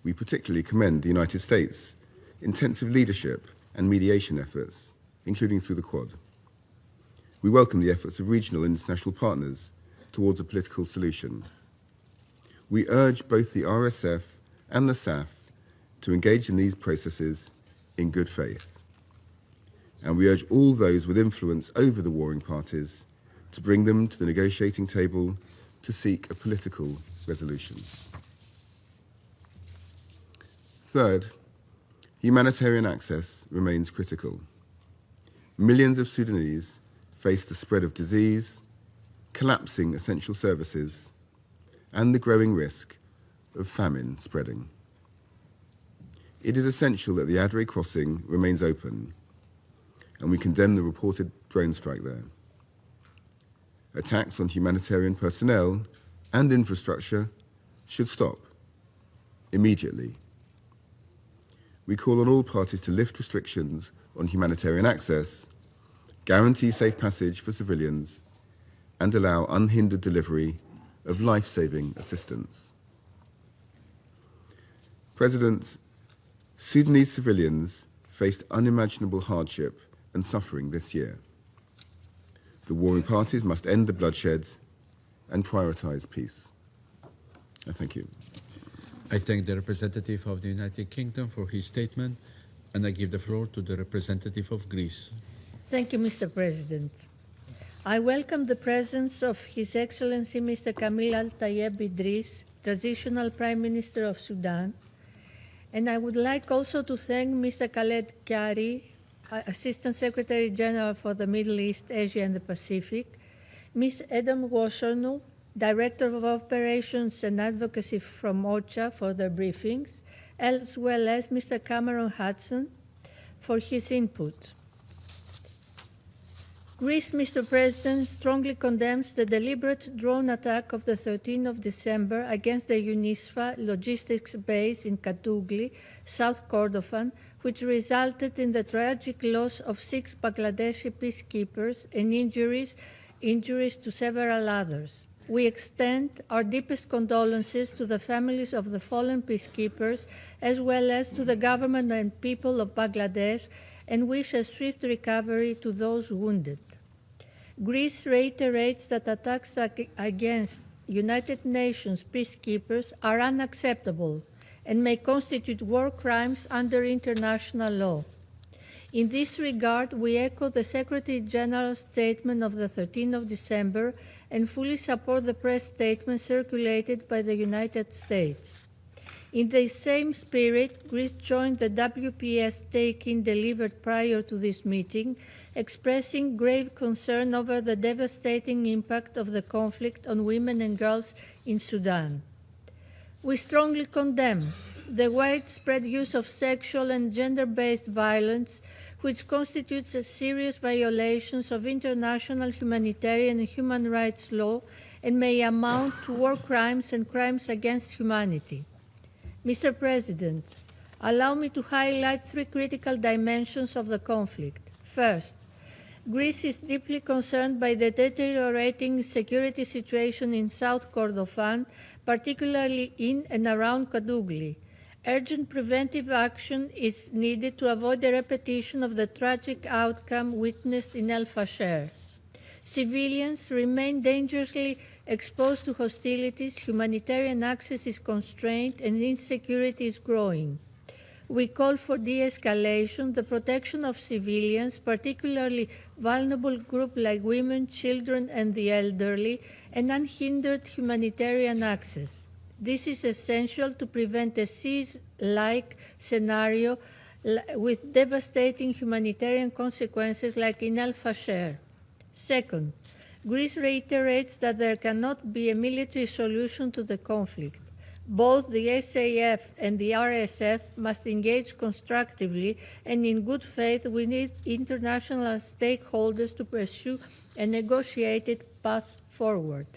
We particularly commend the United States' intensive leadership and mediation efforts, including through the Quad. We welcome the efforts of regional and international partners towards a political solution. We urge both the RSF and the SAF to engage in these processes in good faith. And we urge all those with influence over the warring parties to bring them to the negotiating table to seek a political resolution. Third, humanitarian access remains critical. Millions of Sudanese face the spread of disease, collapsing essential services, and the growing risk of famine spreading. It is essential that the Adre crossing remains open, and we condemn the reported drone strike there. Attacks on humanitarian personnel and infrastructure should stop immediately. We call on all parties to lift restrictions on humanitarian access, guarantee safe passage for civilians, and allow unhindered delivery of life-saving assistance. President, Sudanese civilians faced unimaginable hardship and suffering this year. The warring parties must end the bloodshed and prioritize peace. I thank you. I thank the representative of the United Kingdom for his statement, and I give the floor to the representative of Greece. Thank you, Mr. President. I welcome the presence of His Excellency Mr. 𝗟𝗶𝘃𝗲, Transitional Prime Minister of Sudan, and I would like also to thank Mr. Khaled Kyari, Assistant Secretary General for the Middle East, Asia and the Pacific, Ms. 𝗟𝗶𝘃𝗲, Director of Operations and Advocacy from OCHA, for their briefings, as well as Mr. Cameron Hudson for his input. Greece, Mr. President, strongly condemns the deliberate drone attack of the 13th of December against the UNISFA logistics base in 𝗟𝗃𝗲, South Kordofan, which resulted in the tragic loss of 6 Bangladeshi peacekeepers and injuries to several others. We extend our deepest condolences to the families of the fallen peacekeepers, as well as to the government and people of Bangladesh, and wish a swift recovery to those wounded. Greece reiterates that attacks against United Nations peacekeepers are unacceptable and may constitute war crimes under international law. In this regard, we echo the Secretary General's statement of the 13th of December and fully support the press statement circulated by the United States. In the same spirit, Greece joined the WPS take-in delivered prior to this meeting, expressing grave concern over the devastating impact of the conflict on women and girls in Sudan. We strongly condemn the widespread use of sexual and gender-based violence, which constitutes serious violations of international humanitarian and human rights law and may amount to war crimes and crimes against humanity. Mr. President, allow me to highlight 3 critical dimensions of the conflict. First, Greece is deeply concerned by the deteriorating security situation in South Kordofan, particularly in and around 𝗟𝗃𝗲. Urgent preventive action is needed to avoid the repetition of the tragic outcome witnessed in El-Fasher. Civilians remain dangerously exposed to hostilities, humanitarian access is constrained, and insecurity is growing. We call for de-escalation, the protection of civilians, particularly vulnerable groups like women, children, and the elderly, and unhindered humanitarian access. This is essential to prevent a siege-like scenario with devastating humanitarian consequences like in El-Fasher. Second, Greece reiterates that there cannot be a military solution to the conflict. Both the SAF and the RSF must engage constructively and in good faith. We need international stakeholders to pursue a negotiated path forward.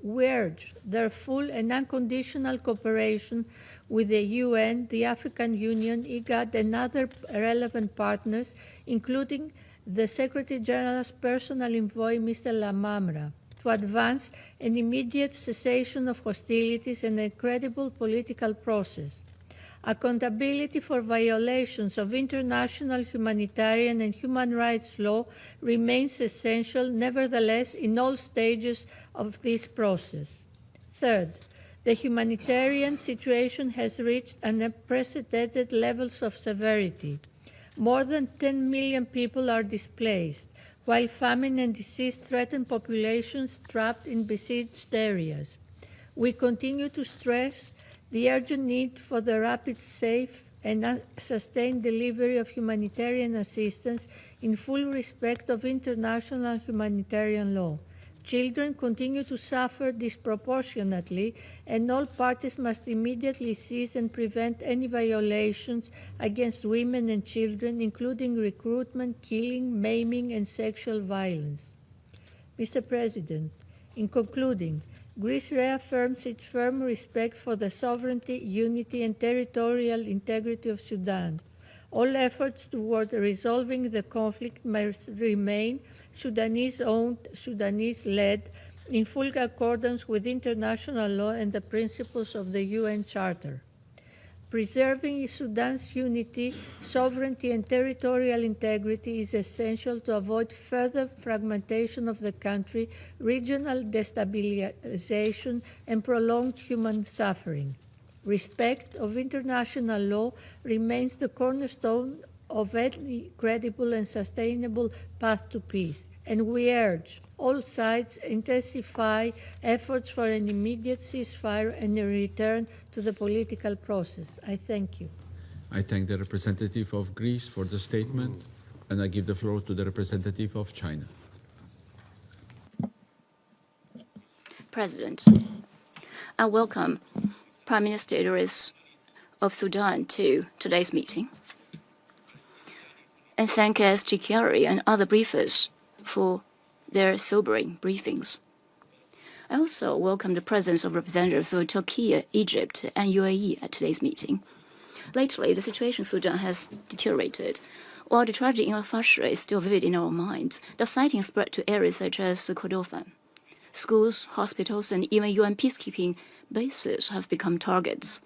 We urge their full and unconditional cooperation with the UN, the African Union, IGAD, and other relevant partners, including the Secretary General's personal envoy, Mr. Lamamra, to advance an immediate cessation of hostilities and a credible political process. Accountability for violations of international humanitarian and human rights law remains essential, nevertheless, in all stages of this process. Third, the humanitarian situation has reached unprecedented levels of severity. More than 10 million people are displaced, while famine and disease threaten populations trapped in besieged areas. We continue to stress the urgent need for the rapid, safe, and sustained delivery of humanitarian assistance in full respect of international humanitarian law. Children continue to suffer disproportionately, and all parties must immediately cease and prevent any violations against women and children, including recruitment, killing, maiming, and sexual violence. Mr. President, in concluding, Greece reaffirms its firm respect for the sovereignty, unity, and territorial integrity of Sudan. All efforts toward resolving the conflict must remain Sudanese-owned, Sudanese-led, in full accordance with international law and the principles of the UN Charter. Preserving Sudan's unity, sovereignty, and territorial integrity is essential to avoid further fragmentation of the country, regional destabilization, and prolonged human suffering. Respect of international law remains the cornerstone of any credible and sustainable path to peace, and we urge all sides intensify efforts for an immediate ceasefire and a return to the political process. I thank you. I thank the representative of Greece for the statement, and I give the floor to the representative of China. President, I welcome Prime Minister Idris of Sudan to today's meeting, and thank 𝗟𝗶𝘃𝗲 and other briefers for their sobering briefings. I also welcome the presence of representatives of Turkey, Egypt, and UAE at today's meeting. Lately, the situation in Sudan has deteriorated. While the tragedy in Al-Fashir is still vivid in our minds, the fighting spread to areas such as Kordofan. Schools, hospitals, and even UN peacekeeping bases have become targets,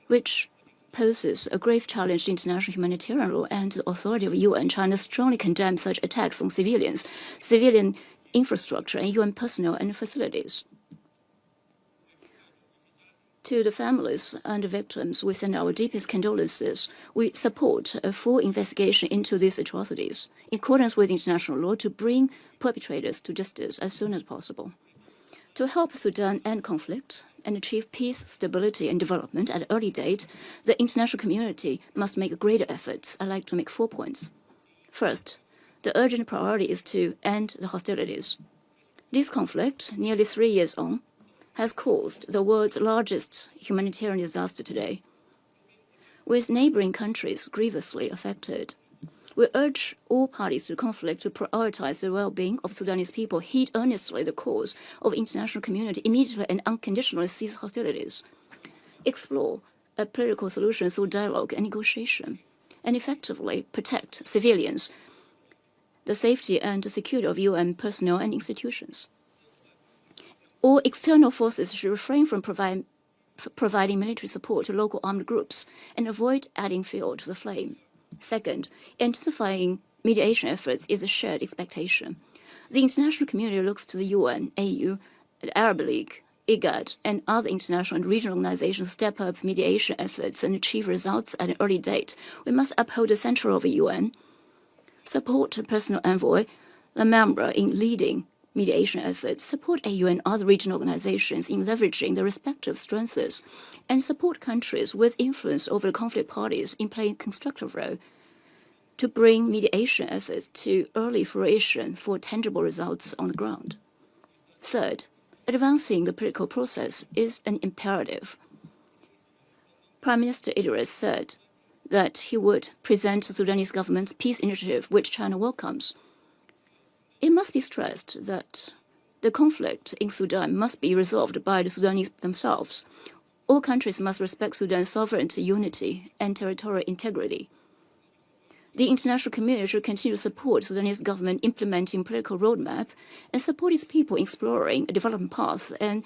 which poses a grave challenge to international humanitarian law and the authority of UN. China strongly condemns such attacks on civilians, civilian infrastructure, and UN personnel and facilities. To the families and the victims, we send our deepest condolences. We support a full investigation into these atrocities, in accordance with international law, to bring perpetrators to justice as soon as possible. To help Sudan end conflict and achieve peace, stability, and development at an early date, the international community must make greater efforts. I'd like to make 4 points. First, the urgent priority is to end the hostilities. This conflict, nearly 3 years on, has caused the world's largest humanitarian disaster today, with neighboring countries grievously affected. We urge all parties to the conflict to prioritize the well-being of Sudanese people, heed earnestly the calls of the international community, immediately and unconditionally cease hostilities, explore a political solution through dialogue and negotiation, and effectively protect civilians, the safety and security of UN personnel and institutions. All external forces should refrain from providing military support to local armed groups and avoid adding fuel to the flame. Second, intensifying mediation efforts is a shared expectation. The international community looks to the UN, AU, the Arab League, IGAD, and other international and regional organizations to step up mediation efforts and achieve results at an early date. We must uphold the center of the UN, support the personal envoy, the member in leading mediation efforts, support AU and other regional organizations in leveraging their respective strengths, and support countries with influence over the conflict parties in playing a constructive role to bring mediation efforts to early fruition for tangible results on the ground. Third, advancing the political process is an imperative. Prime Minister Idris said that he would present the Sudanese government's peace initiative, which China welcomes. It must be stressed that the conflict in Sudan must be resolved by the Sudanese themselves. All countries must respect Sudan's sovereignty, unity, and territorial integrity. The international community should continue to support the Sudanese government implementing political roadmap and support its people in exploring a development path and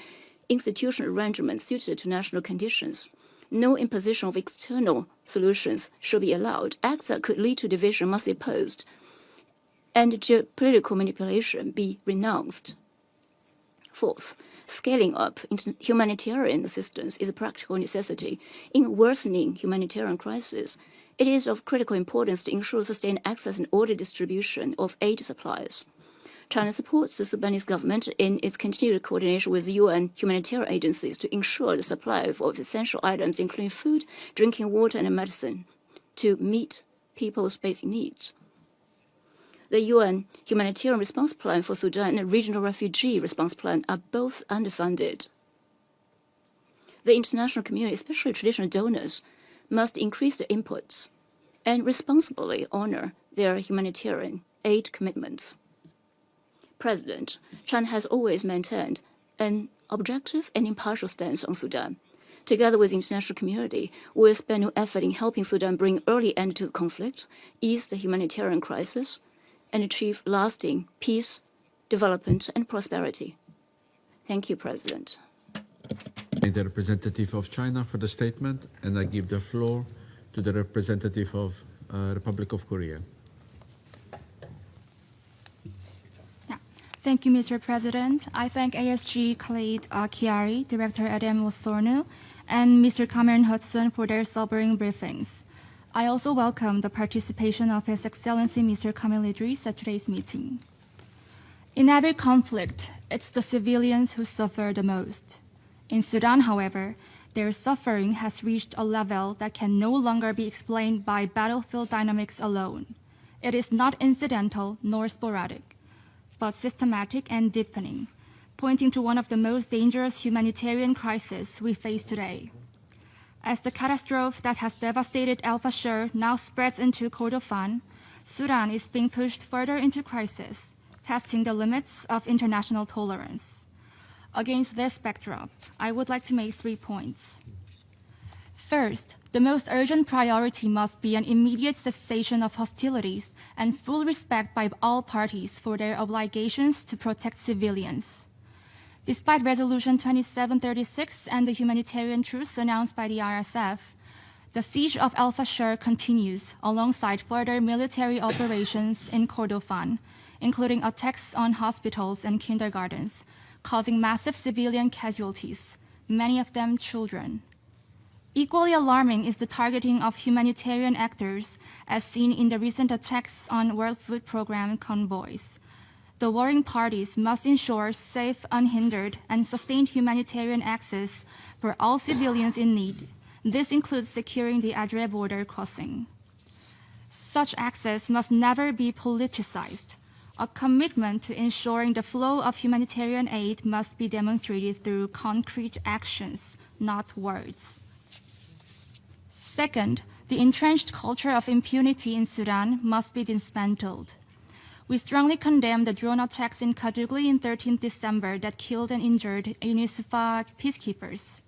institutional arrangements suited to national conditions. No imposition of external solutions should be allowed. Acts that could lead to division must be opposed, and geopolitical manipulation be renounced. Fourth, scaling up humanitarian assistance is a practical necessity. In a worsening humanitarian crisis, it is of critical importance to ensure sustained access and orderly distribution of aid supplies. China supports the Sudanese government in its continued coordination with UN humanitarian agencies to ensure the supply of essential items, including food, drinking water, and medicine, to meet people's basic needs. The UN Humanitarian Response Plan for Sudan and the Regional Refugee Response Plan are both underfunded. The international community, especially traditional donors, must increase their inputs and responsibly honor their humanitarian aid commitments. President, China has always maintained an objective and impartial stance on Sudan. Together with the international community, we will spend no effort in helping Sudan bring early end to the conflict, ease the humanitarian crisis, and achieve lasting peace, development, and prosperity. Thank you, President. The representative of China for the statement, and I give the floor to the representative of Republic of Korea. Thank you, Mr. President. I thank 𝗟𝗶𝘃𝗲, Director Adam Osorno, and Mr. Cameron Hudson for their sobering briefings. I also welcome the participation of His Excellency Mr. Kamil Idris at today's meeting. In every conflict, it's the civilians who suffer the most. In Sudan, however, their suffering has reached a level that can no longer be explained by battlefield dynamics alone. It is not incidental nor sporadic, but systematic and deepening. pointing to one of the most dangerous humanitarian crises we face today. As the catastrophe that has devastated 𝗟𝗶 now spreads into Kordofan, Sudan is being pushed further into crisis, testing the limits of international tolerance. Against this backdrop, I would like to make 3 points. First, the most urgent priority must be an immediate cessation of hostilities and full respect by all parties for their obligations to protect civilians. Despite Resolution 2736 and the humanitarian truce announced by the RSF, the siege of 𝗟𝗶 continues alongside further military operations in Kordofan, including attacks on hospitals and kindergartens, causing massive civilian casualties, many of them children. Equally alarming is the targeting of humanitarian actors, as seen in the recent attacks on World Food Programme convoys. The warring parties must ensure safe, unhindered, and sustained humanitarian access for all civilians in need. This includes securing the 𝗟𝗃 border crossing. Such access must never be politicized. A commitment to ensuring the flow of humanitarian aid must be demonstrated through concrete actions, not words. Second, the entrenched culture of impunity in Sudan must be dismantled. We strongly condemn the drone attacks in Kadugli in 13 December that killed and injured UNISFA peacekeepers.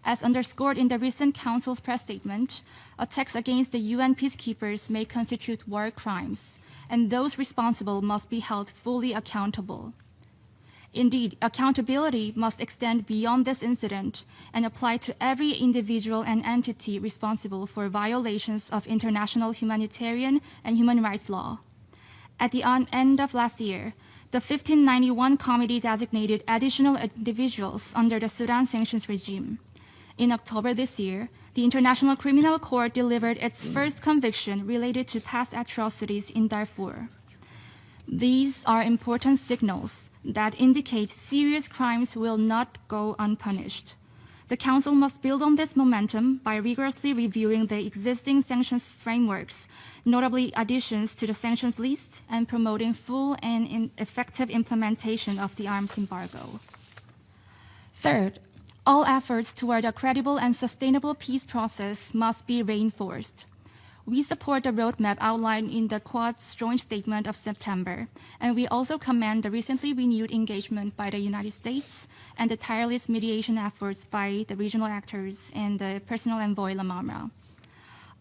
As underscored in the recent Council's press statement, attacks against the UN peacekeepers may constitute war crimes, and those responsible must be held fully accountable. Indeed, accountability must extend beyond this incident and apply to every individual and entity responsible for violations of international humanitarian and human rights law. At the end of last year, the 1591 Committee designated additional individuals under the Sudan sanctions regime. In October this year, the International Criminal Court delivered its first conviction related to past atrocities in Darfur. These are important signals that indicate serious crimes will not go unpunished. The Council must build on this momentum by rigorously reviewing the existing sanctions frameworks, notably additions to the sanctions list, and promoting full and effective implementation of the arms embargo. Third, all efforts toward a credible and sustainable peace process must be reinforced. We support the roadmap outlined in the Quad's joint statement of September, and we also commend the recently renewed engagement by the United States and the tireless mediation efforts by the regional actors and the personal envoy Lamamra.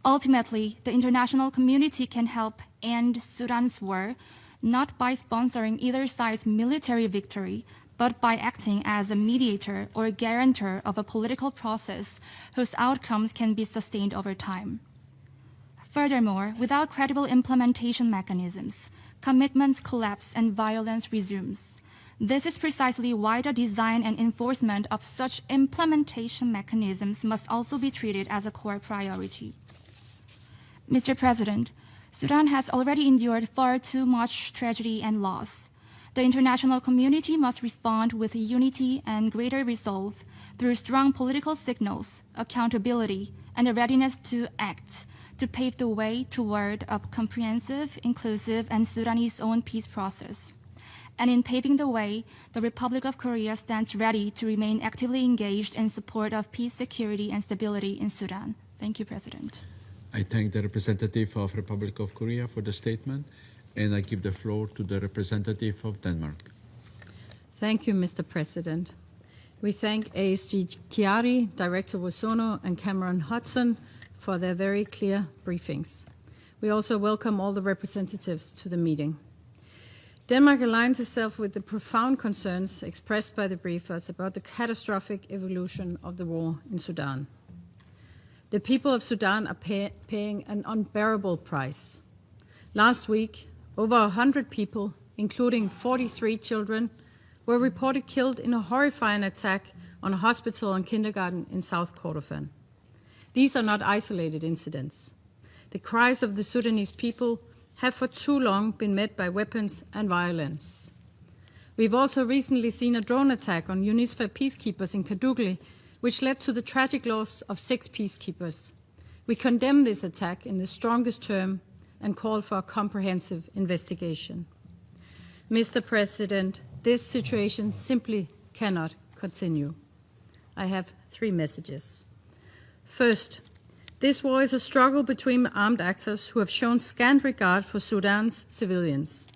Ultimately, the international community can help end Sudan's war not by sponsoring either side's military victory, but by acting as a mediator or guarantor of a political process whose outcomes can be sustained over time. Furthermore, without credible implementation mechanisms, commitments collapse and violence resumes. This is precisely why the design and enforcement of such implementation mechanisms must also be treated as a core priority. Mr. President, Sudan has already endured far too much tragedy and loss. The international community must respond with unity and greater resolve through strong political signals, accountability, and a readiness to act to pave the way toward a comprehensive, inclusive, and Sudanese-own peace process. And in paving the way, the Republic of Korea stands ready to remain actively engaged in support of peace, security, and stability in Sudan. Thank you, President. I thank the representative of Republic of Korea for the statement, and I give the floor to the representative of Denmark. Thank you, Mr. President. We thank 𝗟𝗃𝗲, Director Wosono, and Cameron Hudson for their very clear briefings. We also welcome all the representatives to the meeting. Denmark aligns itself with the profound concerns expressed by the briefers about the catastrophic evolution of the war in Sudan. The people of Sudan are paying an unbearable price. Last week, over 100 people, including 43 children, were reported killed in a horrifying attack on a hospital and kindergarten in South Kordofan. These are not isolated incidents. The cries of the Sudanese people have for too long been met by weapons and violence. We've also recently seen a drone attack on UNISFA peacekeepers in Kadugli, which led to the tragic loss of 6 peacekeepers. We condemn this attack in the strongest term and call for a comprehensive investigation. Mr. President, This situation simply cannot continue. I have 3 messages. First, this war is a struggle between armed actors who have shown scant regard for Sudan's civilians.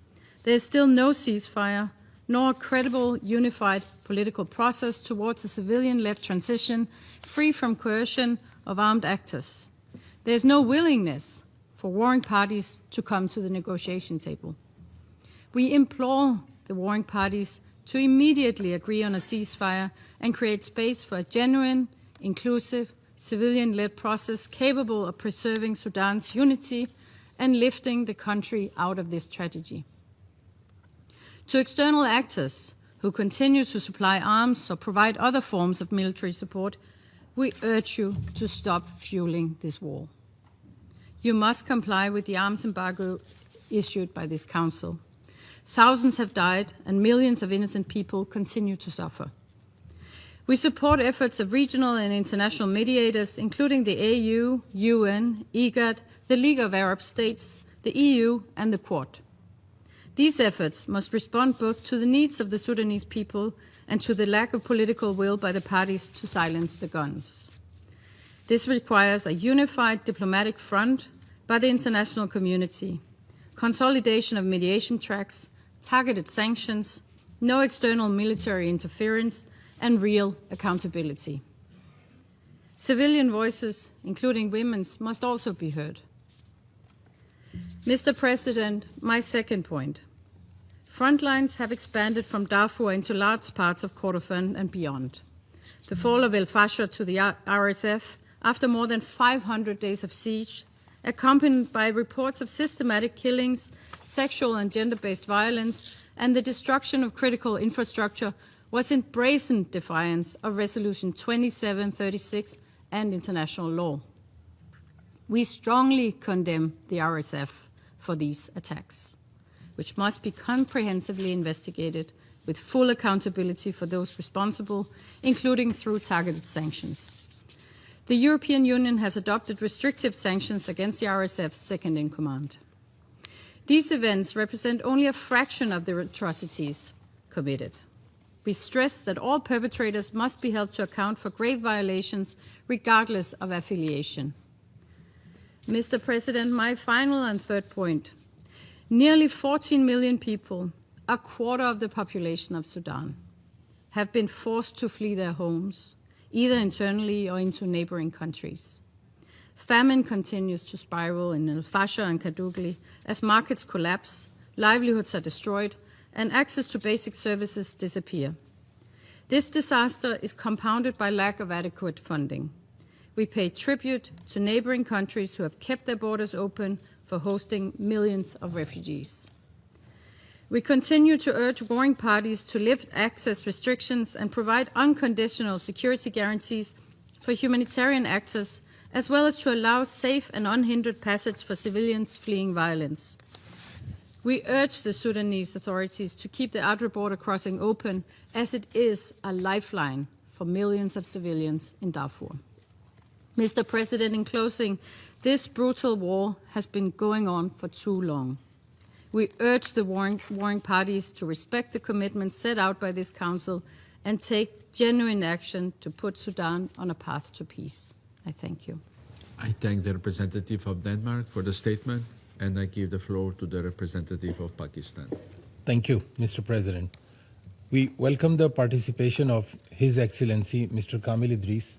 There is still no ceasefire, nor a credible, unified political process towards a civilian-led transition free from coercion of armed actors. There is no willingness for warring parties to come to the negotiation table. We implore the warring parties to immediately agree on a ceasefire and create space for a genuine, inclusive, civilian-led process capable of preserving Sudan's unity and lifting the country out of this tragedy. To external actors who continue to supply arms or provide other forms of military support, we urge you to stop fueling this war. You must comply with the arms embargo issued by this Council. Thousands have died and millions of innocent people continue to suffer. We support efforts of regional and international mediators, including the AU, UN, IGAD, the League of Arab States, the EU, and the Quad. These efforts must respond both to the needs of the Sudanese people and to the lack of political will by the parties to silence the guns. This requires a unified diplomatic front by the international community, consolidation of mediation tracks, targeted sanctions, no external military interference, and real accountability. Civilian voices, including women's, must also be heard. Mr. President, my second point. Front lines have expanded from Darfur into large parts of Kordofan and beyond. The fall of El-Fasher to the RSF after more than 500 days of siege, accompanied by reports of systematic killings, sexual and gender-based violence, and the destruction of critical infrastructure, was in brazen defiance of Resolution 2736 and international law. We strongly condemn the RSF for these attacks, which must be comprehensively investigated with full accountability for those responsible, including through targeted sanctions. The European Union has adopted restrictive sanctions against the RSF's second-in-command. These events represent only a fraction of the atrocities committed. We stress that all perpetrators must be held to account for grave violations, regardless of affiliation. Mr. President, my final and third point. Nearly 14 million people, a quarter of the population of Sudan, have been forced to flee their homes, either internally or into neighboring countries. Famine continues to spiral in El-Fasher and Kadugli as markets collapse, livelihoods are destroyed, and access to basic services disappear. This disaster is compounded by lack of adequate funding. We pay tribute to neighboring countries who have kept their borders open for hosting millions of refugees. We continue to urge warring parties to lift access restrictions and provide unconditional security guarantees for humanitarian actors, as well as to allow safe and unhindered passage for civilians fleeing violence. We urge the Sudanese authorities to keep the Adra border crossing open, as it is a lifeline for millions of civilians in Darfur. Mr. President, in closing, this brutal war has been going on for too long. We urge the warring parties to respect the commitments set out by this Council and take genuine action to put Sudan on a path to peace. I thank you. I thank the representative of Denmark for the statement, and I give the floor to the representative of Pakistan. Thank you, Mr. President. We welcome the participation of His Excellency Mr. 𝗟𝗶𝘃𝗲,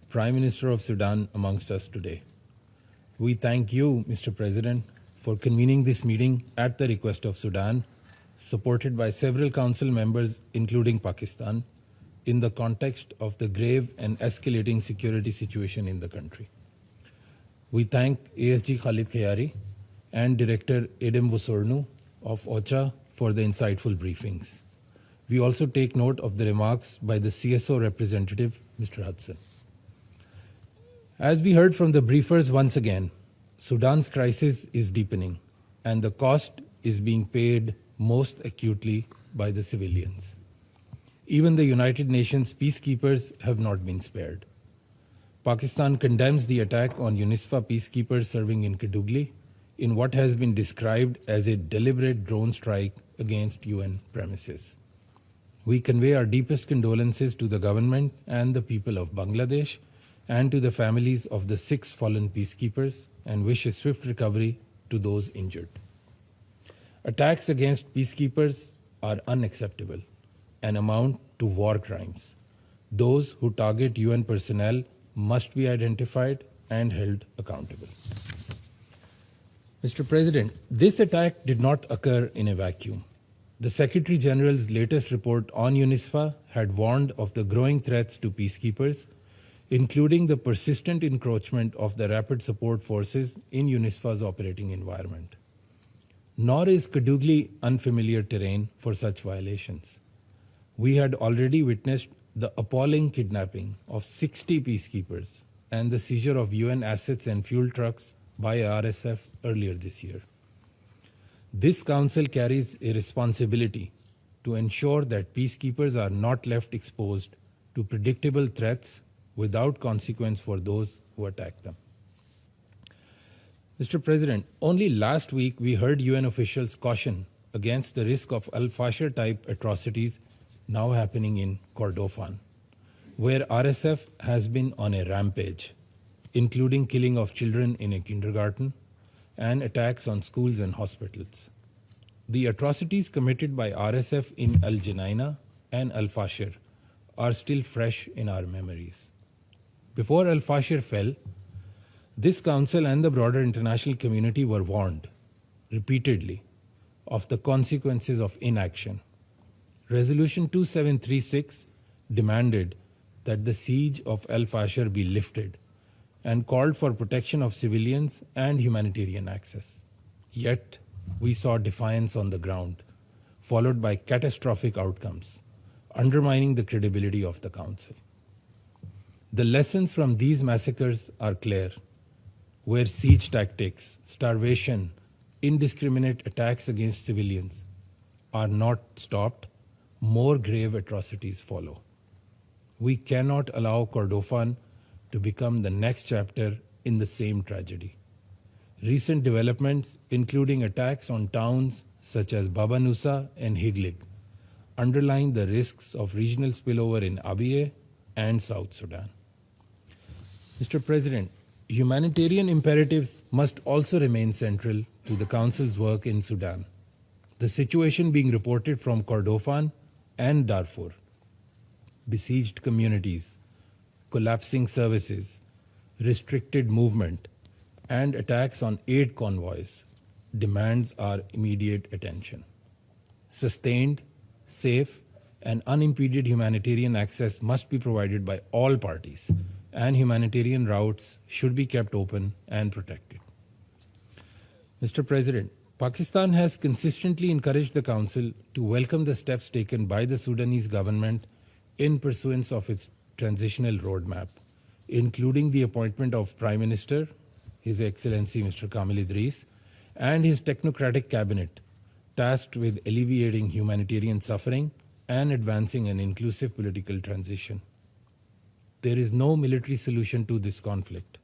Prime Minister of Sudan, amongst us today. We thank you, Mr. President, for convening this meeting at the request of Sudan, supported by several Council members, including Pakistan, in the context of the grave and escalating security situation in the country. We thank 𝗟𝗶𝘃𝗲 and Director 𝗟𝗏 of OCHA for the insightful briefings. We also take note of the remarks by the CSO representative, Mr. Hudson. As we heard from the briefers once again, Sudan's crisis is deepening, and the cost is being paid most acutely by the civilians. Even the United Nations peacekeepers have not been spared. Pakistan condemns the attack on UNISFA peacekeepers serving in Kadugli in what has been described as a deliberate drone strike against UN premises. We convey our deepest condolences to the government and the people of Bangladesh and to the families of the 6 fallen peacekeepers and wish a swift recovery to those injured. Attacks against peacekeepers are unacceptable and amount to war crimes. Those who target UN personnel must be identified and held accountable. Mr. President, this attack did not occur in a vacuum. The Secretary General's latest report on UNISFA had warned of the growing threats to peacekeepers, including the persistent encroachment of the Rapid Support Forces in UNISFA's operating environment. Nor is Kadugli unfamiliar terrain for such violations. We had already witnessed the appalling kidnapping of 60 peacekeepers and the seizure of UN assets and fuel trucks by RSF earlier this year. This Council carries a responsibility to ensure that peacekeepers are not left exposed to predictable threats without consequence for those who attack them. Mr. President, only last week we heard UN officials caution against the risk of Al-Fashir type atrocities now happening in Kordofan, where RSF has been on a rampage, including killing of children in a kindergarten and attacks on schools and hospitals. The atrocities committed by RSF in Al Janaina and Al-Fashir are still fresh in our memories. Before Al-Fashir fell, this Council and the broader international community were warned repeatedly of the consequences of inaction. Resolution 2736 demanded that the siege of Al-Fashir be lifted and called for protection of civilians and humanitarian access. Yet, we saw defiance on the ground, followed by catastrophic outcomes, undermining the credibility of the Council. The lessons from these massacres are clear. Where siege tactics, starvation, indiscriminate attacks against civilians are not stopped, more grave atrocities follow. We cannot allow Kordofan to become the next chapter in the same tragedy. Recent developments, including attacks on towns such as Baba Nusa and Higlig, underline the risks of regional spillover in Abyei and South Sudan. Mr. President, humanitarian imperatives must also remain central to the Council's work in Sudan. The situation being reported from Kordofan and Darfur, besieged communities, collapsing services, restricted movement, and attacks on aid convoys demands our immediate attention. Sustained, safe, and unimpeded humanitarian access must be provided by all parties, and humanitarian routes should be kept open and protected. Mr. President, Pakistan has consistently encouraged the Council to welcome the steps taken by the Sudanese government in pursuance of its transitional roadmap, including the appointment of Prime Minister, His Excellency Mr. Kamil Idris, and his technocratic cabinet tasked with alleviating humanitarian suffering and advancing an inclusive political transition. There is no military solution to this conflict.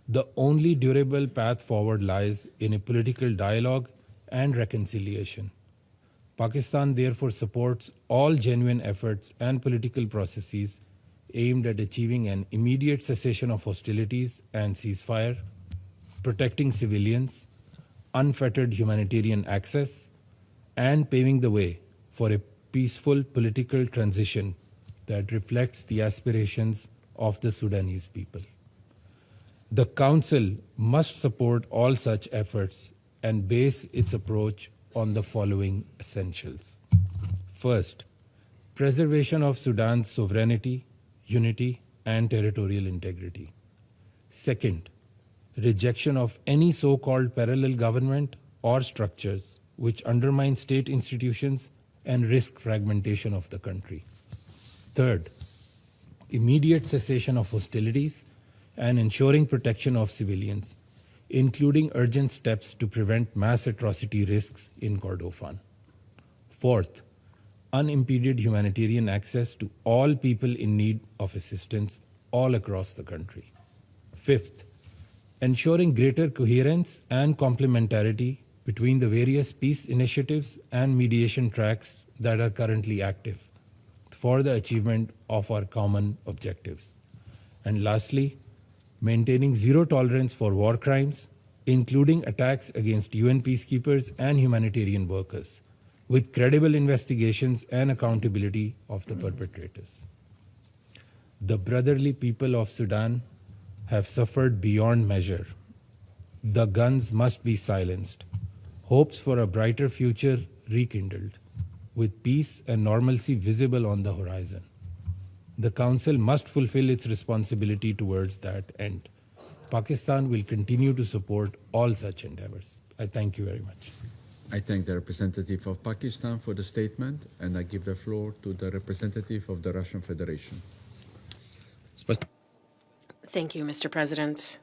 The only durable path forward lies in a political dialogue and reconciliation. Pakistan therefore supports all genuine efforts and political processes aimed at achieving an immediate cessation of hostilities and ceasefire, protecting civilians, unfettered humanitarian access, and paving the way for a peaceful political transition that reflects the aspirations of the Sudanese people. The Council must support all such efforts and base its approach on the following essentials. First, preservation of Sudan's sovereignty, unity, and territorial integrity. Second, rejection of any so-called parallel government or structures which undermine state institutions and risk fragmentation of the country. Third, immediate cessation of hostilities and ensuring protection of civilians, including urgent steps to prevent mass atrocity risks in Kordofan. Fourth, unimpeded humanitarian access to all people in need of assistance all across the country. Fifth, ensuring greater coherence and complementarity between the various peace initiatives and mediation tracks that are currently active. for the achievement of our common objectives. And lastly, maintaining zero tolerance for war crimes, including attacks against UN peacekeepers and humanitarian workers, with credible investigations and accountability of the perpetrators. The brotherly people of Sudan have suffered beyond measure. The guns must be silenced, hopes for a brighter future rekindled, with peace and normalcy visible on the horizon. The Council must fulfill its responsibility towards that end. Pakistan will continue to support all such endeavors. I thank you very much. I thank the representative of Pakistan for the statement, and I give the floor to the representative of the Russian Federation. Thank you, Mr. President.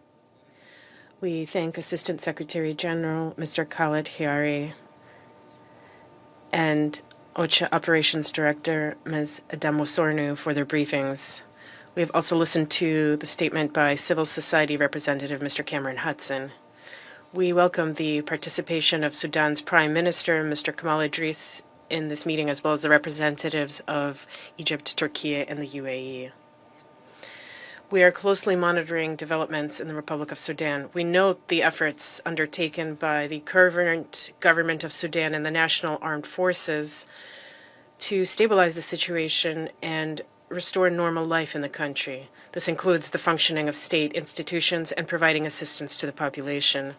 We thank Assistant Secretary General Mr. Khaled Hiari and OCHA Operations Director Ms. Adem Wosornu for their briefings. We have also listened to the statement by Civil Society Representative Mr. Cameron Hudson. We welcome the participation of Sudan's Prime Minister, Mr. 𝗟𝗃 Idriss, in this meeting, as well as the representatives of Egypt, Turkey, and the UAE. We are closely monitoring developments in the Republic of Sudan. We note the efforts undertaken by the current government of Sudan and the National Armed Forces to stabilize the situation and restore normal life in the country. This includes the functioning of state institutions and providing assistance to the population.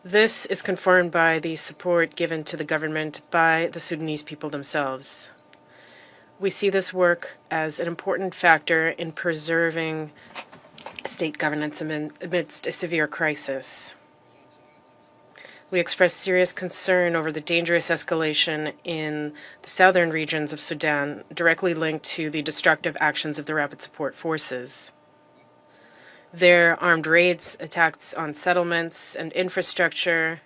This is confirmed by the support given to the government by the Sudanese people themselves. We see this work as an important factor in preserving state governance amidst a severe crisis. We express serious concern over the dangerous escalation in the southern regions of Sudan, directly linked to the destructive actions of the Rapid Support Forces. Their armed raids, attacks on settlements and infrastructure,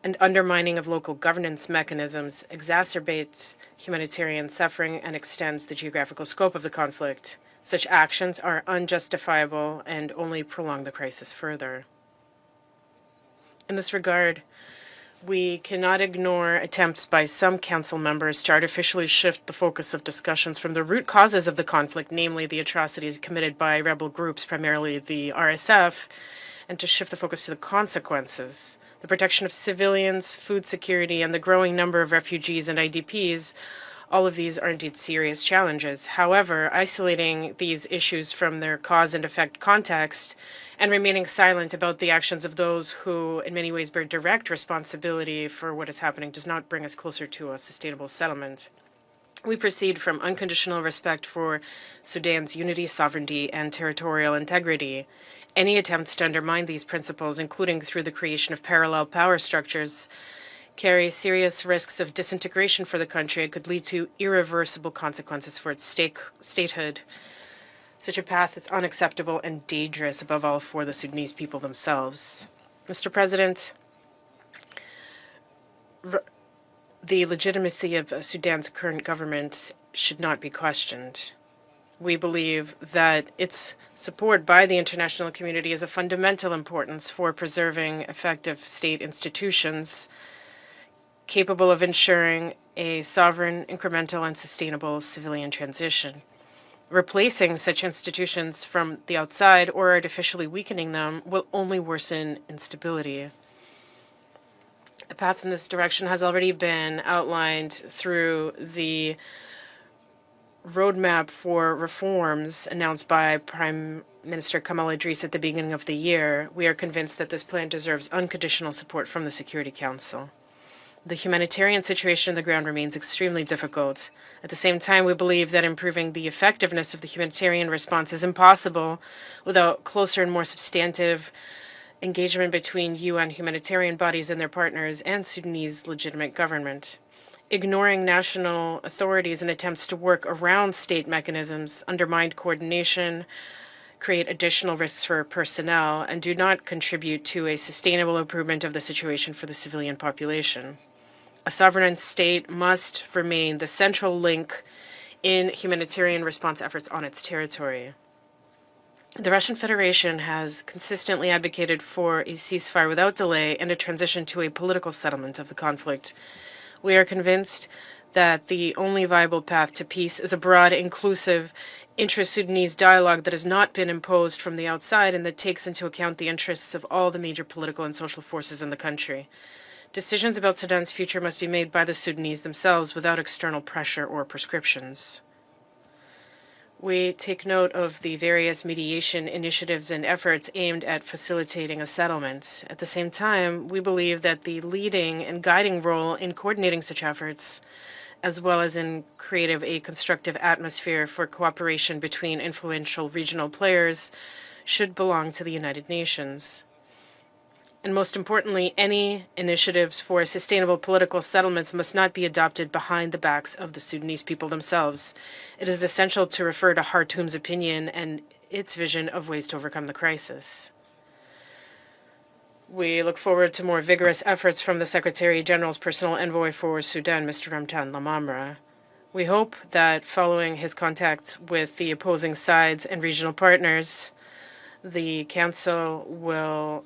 and undermining of local governance mechanisms exacerbates humanitarian suffering and extends the geographical scope of the conflict. Such actions are unjustifiable and only prolong the crisis further. In this regard, we cannot ignore attempts by some council members to artificially shift the focus of discussions from the root causes of the conflict, namely the atrocities committed by rebel groups, primarily the RSF, and to shift the focus to the consequences. The protection of civilians, food security, and the growing number of refugees and IDPs, all of these are indeed serious challenges. However, isolating these issues from their cause and effect context and remaining silent about the actions of those who in many ways bear direct responsibility for what is happening does not bring us closer to a sustainable settlement. We proceed from unconditional respect for Sudan's unity, sovereignty, and territorial integrity. Any attempts to undermine these principles, including through the creation of parallel power structures, carry serious risks of disintegration for the country and could lead to irreversible consequences for its statehood. Such a path is unacceptable and dangerous, above all, for the Sudanese people themselves. Mr. President, the legitimacy of Sudan's current government should not be questioned. We believe that its support by the international community is of fundamental importance for preserving effective state institutions capable of ensuring a sovereign, incremental, and sustainable civilian transition. Replacing such institutions from the outside or artificially weakening them will only worsen instability. A path in this direction has already been outlined through the roadmap for reforms announced by Prime Minister 𝗟𝗃 Idriss at the beginning of the year. We are convinced that this plan deserves unconditional support from the Security Council. The humanitarian situation on the ground remains extremely difficult. At the same time, we believe that improving the effectiveness of the humanitarian response is impossible without closer and more substantive engagement between UN humanitarian bodies and their partners and Sudanese legitimate government. Ignoring national authorities and attempts to work around state mechanisms undermine coordination, create additional risks for personnel, and do not contribute to a sustainable improvement of the situation for the civilian population. A sovereign state must remain the central link in humanitarian response efforts on its territory. The Russian Federation has consistently advocated for a ceasefire without delay and a transition to a political settlement of the conflict. We are convinced that the only viable path to peace is a broad, inclusive, intra-Sudanese dialogue that has not been imposed from the outside and that takes into account the interests of all the major political and social forces in the country. Decisions about Sudan's future must be made by the Sudanese themselves without external pressure or prescriptions. We take note of the various mediation initiatives and efforts aimed at facilitating a settlement. At the same time, we believe that the leading and guiding role in coordinating such efforts, as well as in creating a constructive atmosphere for cooperation between influential regional players, should belong to the United Nations. And most importantly, any initiatives for sustainable political settlements must not be adopted behind the backs of the Sudanese people themselves. It is essential to refer to Khartoum's opinion and its vision of ways to overcome the crisis. We look forward to more vigorous efforts from the Secretary General's personal envoy for Sudan, Mr. Ramtan Lamamra. We hope that following his contacts with the opposing sides and regional partners, the Council will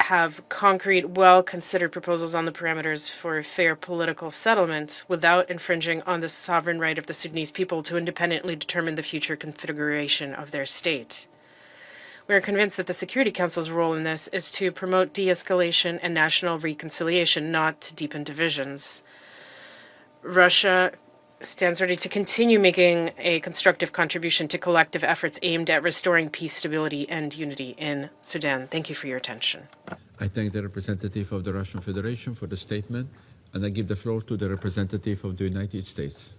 have concrete, well-considered proposals on the parameters for a fair political settlement without infringing on the sovereign right of the Sudanese people to independently determine the future configuration of their state. We are convinced that the Security Council's role in this is to promote de-escalation and national reconciliation, not to deepen divisions. Russia stands ready to continue making a constructive contribution to collective efforts aimed at restoring peace, stability, and unity in Sudan. Thank you for your attention. I thank the representative of the Russian Federation for the statement, and I give the floor to the representative of the United States.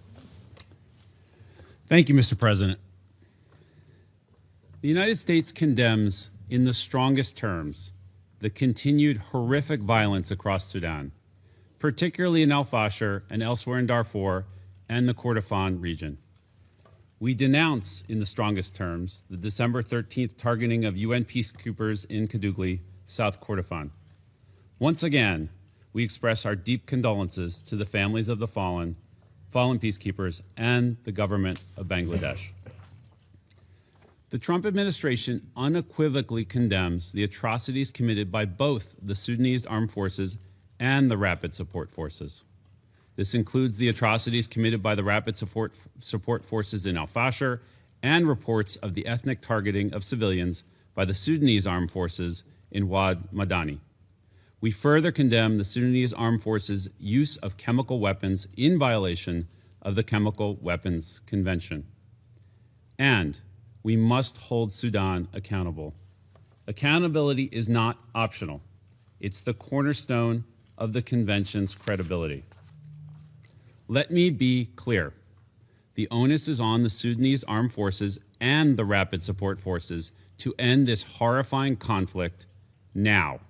Thank you, Mr. President. The United States condemns in the strongest terms the continued horrific violence across Sudan, particularly in Al-Fashir and elsewhere in Darfur and the Kordofan region. We denounce in the strongest terms the December 13th targeting of UN peacekeepers in Kadugli, South Kordofan. Once again, we express our deep condolences to the families of the fallen peacekeepers and the government of Bangladesh. The Trump administration unequivocally condemns the atrocities committed by both the Sudanese armed forces and the Rapid Support Forces. This includes the atrocities committed by the Rapid Support Forces in Al-Fashir and reports of the ethnic targeting of civilians by the Sudanese armed forces in Wad Madani. We further condemn the Sudanese armed forces' use of chemical weapons in violation of the Chemical Weapons Convention. And we must hold Sudan accountable. Accountability is not optional. It's the cornerstone of the Convention's credibility. Let me be clear. The onus is on the Sudanese armed forces and the Rapid Support Forces to end this horrifying conflict now.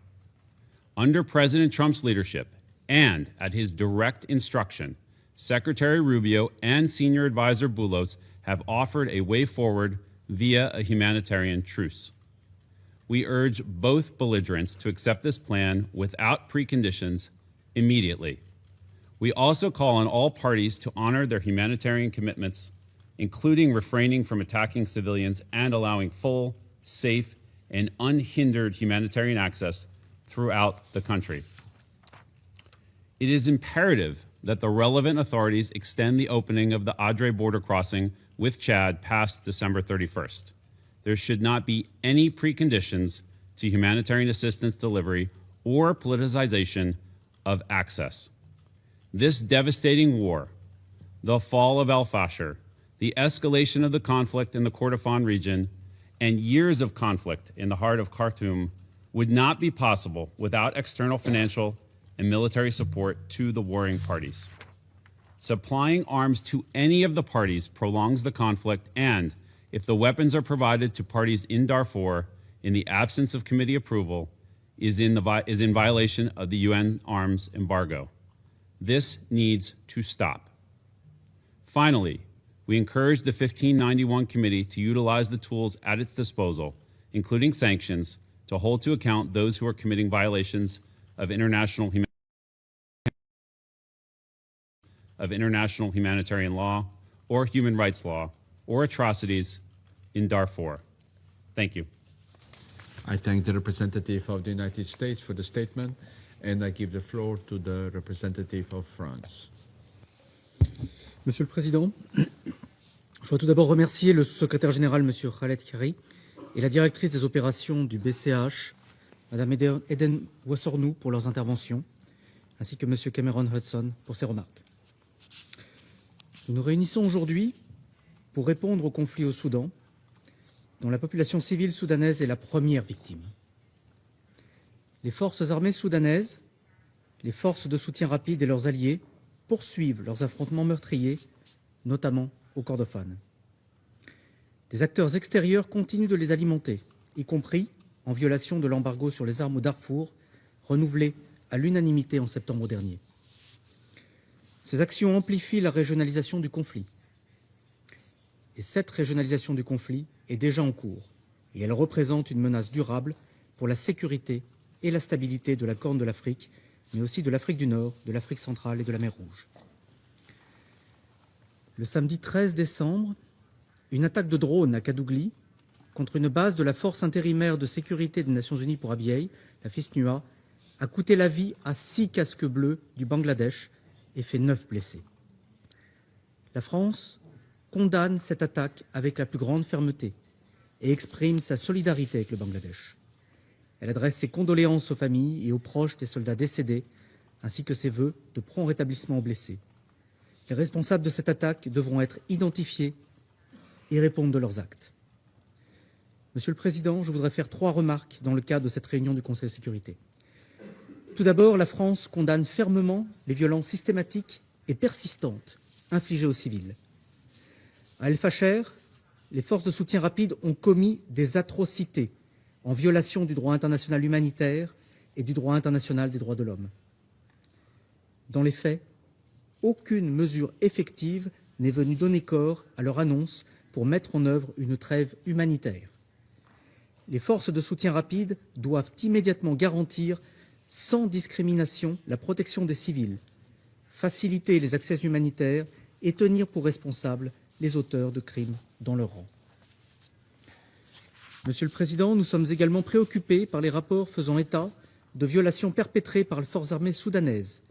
Under President Trump's leadership and at his direct instruction, Secretary Rubio and Senior Advisor Boulos have offered a way forward via a humanitarian truce. We urge both belligerents to accept this plan without preconditions immediately. We also call on all parties to honor their humanitarian commitments, including refraining from attacking civilians and allowing full, safe, and unhindered humanitarian access throughout the country. It is imperative that the relevant authorities extend the opening of the Adre border crossing with Chad past December 31st. There should not be any preconditions to humanitarian assistance delivery or politicization of access. This devastating war, the fall of Al-Fashir, the escalation of the conflict in the Kordofan region, and years of conflict in the heart of Khartoum would not be possible without external financial and military support to the warring parties. Supplying arms to any of the parties prolongs the conflict, and if the weapons are provided to parties in Darfur in the absence of committee approval, is in violation of the UN arms embargo. This needs to stop. Finally, we encourage the 1591 Committee to utilize the tools at its disposal, including sanctions, to hold to account those who are committing violations of international humanitarian law or human rights law or atrocities in Darfur. Thank you. I thank the representative of the United States for the statement, and I give the floor to the representative of France. Monsieur le Président, je voudrais tout d'abord remercier le secrétaire général, M. 𝗟𝗶𝘃𝗲, et la directrice des opérations du BCH, Mme 𝗟𝗏 pour leurs interventions, ainsi que M. Cameron Hudson pour ses remarques. Nous nous réunissons aujourd'hui pour répondre au conflit au Soudan, dont la population civile soudanaise est la première victime. Les forces armées soudanaises, les forces de soutien rapide et leurs alliés poursuivent leurs affrontements meurtriers, notamment au Kordofan. Des acteurs extérieurs continuent de les alimenter, y compris en violation de l'embargo sur les armes au Darfour, renouvelé à l'unanimité en septembre dernier. Ces actions amplifient la régionalisation du conflit. Et cette régionalisation du conflit est déjà en cours, et elle représente une menace durable pour la sécurité et la stabilité de la Corne de l'Afrique, mais aussi de l'Afrique du Nord, de l'Afrique centrale et de la mer Rouge. Le samedi 13 décembre, une attaque de drone à Kadougli contre une base de la Force intérimaire de sécurité des Nations Unies pour Abyei, la FISNUA, a coûté la vie à 6 casques bleus du Bangladesh et fait 9 blessés. La France condamne cette attaque avec la plus grande fermeté et exprime sa solidarité avec le Bangladesh. Elle adresse ses condoléances aux familles et aux proches des soldats décédés, ainsi que ses vœux de prompt rétablissement aux blessés. Les responsables de cette attaque devront être identifiés et répondre de leurs actes. Monsieur le Président, je voudrais faire 3 remarques dans le cadre de cette réunion du Conseil de sécurité. Tout d'abord, la France condamne fermement les violences systématiques et persistantes infligées aux civils. À El Fasher, les forces de soutien rapide ont commis des atrocités en violation du droit international humanitaire et du droit international des droits de l'homme. Dans les faits, aucune mesure effective n'est venue donner corps à leur annonce pour mettre en œuvre une trêve humanitaire. Les forces de soutien rapide doivent immédiatement garantir sans discrimination la protection des civils, faciliter les accès humanitaires et tenir pour responsables les auteurs de crimes dans leur rang. Monsieur le Président, nous sommes également préoccupés par les rapports faisant état de violations perpétrées par les forces armées soudanaises,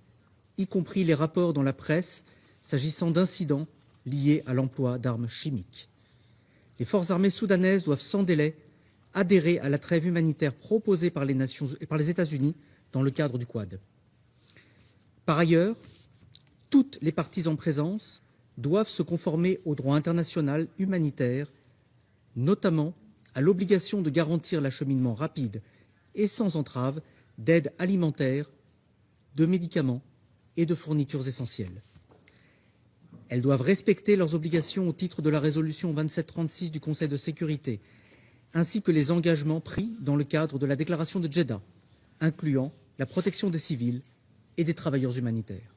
y compris les rapports dans la presse s'agissant d'incidents liés à l'emploi d'armes chimiques. Les forces armées soudanaises doivent sans délai adhérer à la trêve humanitaire proposée par les États-Unis dans le cadre du Quad. Par ailleurs, toutes les parties en présence doivent se conformer au droit international humanitaire, notamment à l'obligation de garantir l'acheminement rapide et sans entrave d'aide alimentaire, de médicaments et de fournitures essentielles. Elles doivent respecter leurs obligations au titre de la résolution 2736 du Conseil de sécurité, ainsi que les engagements pris dans le cadre de la déclaration de Jeddah, incluant la protection des civils et des travailleurs humanitaires.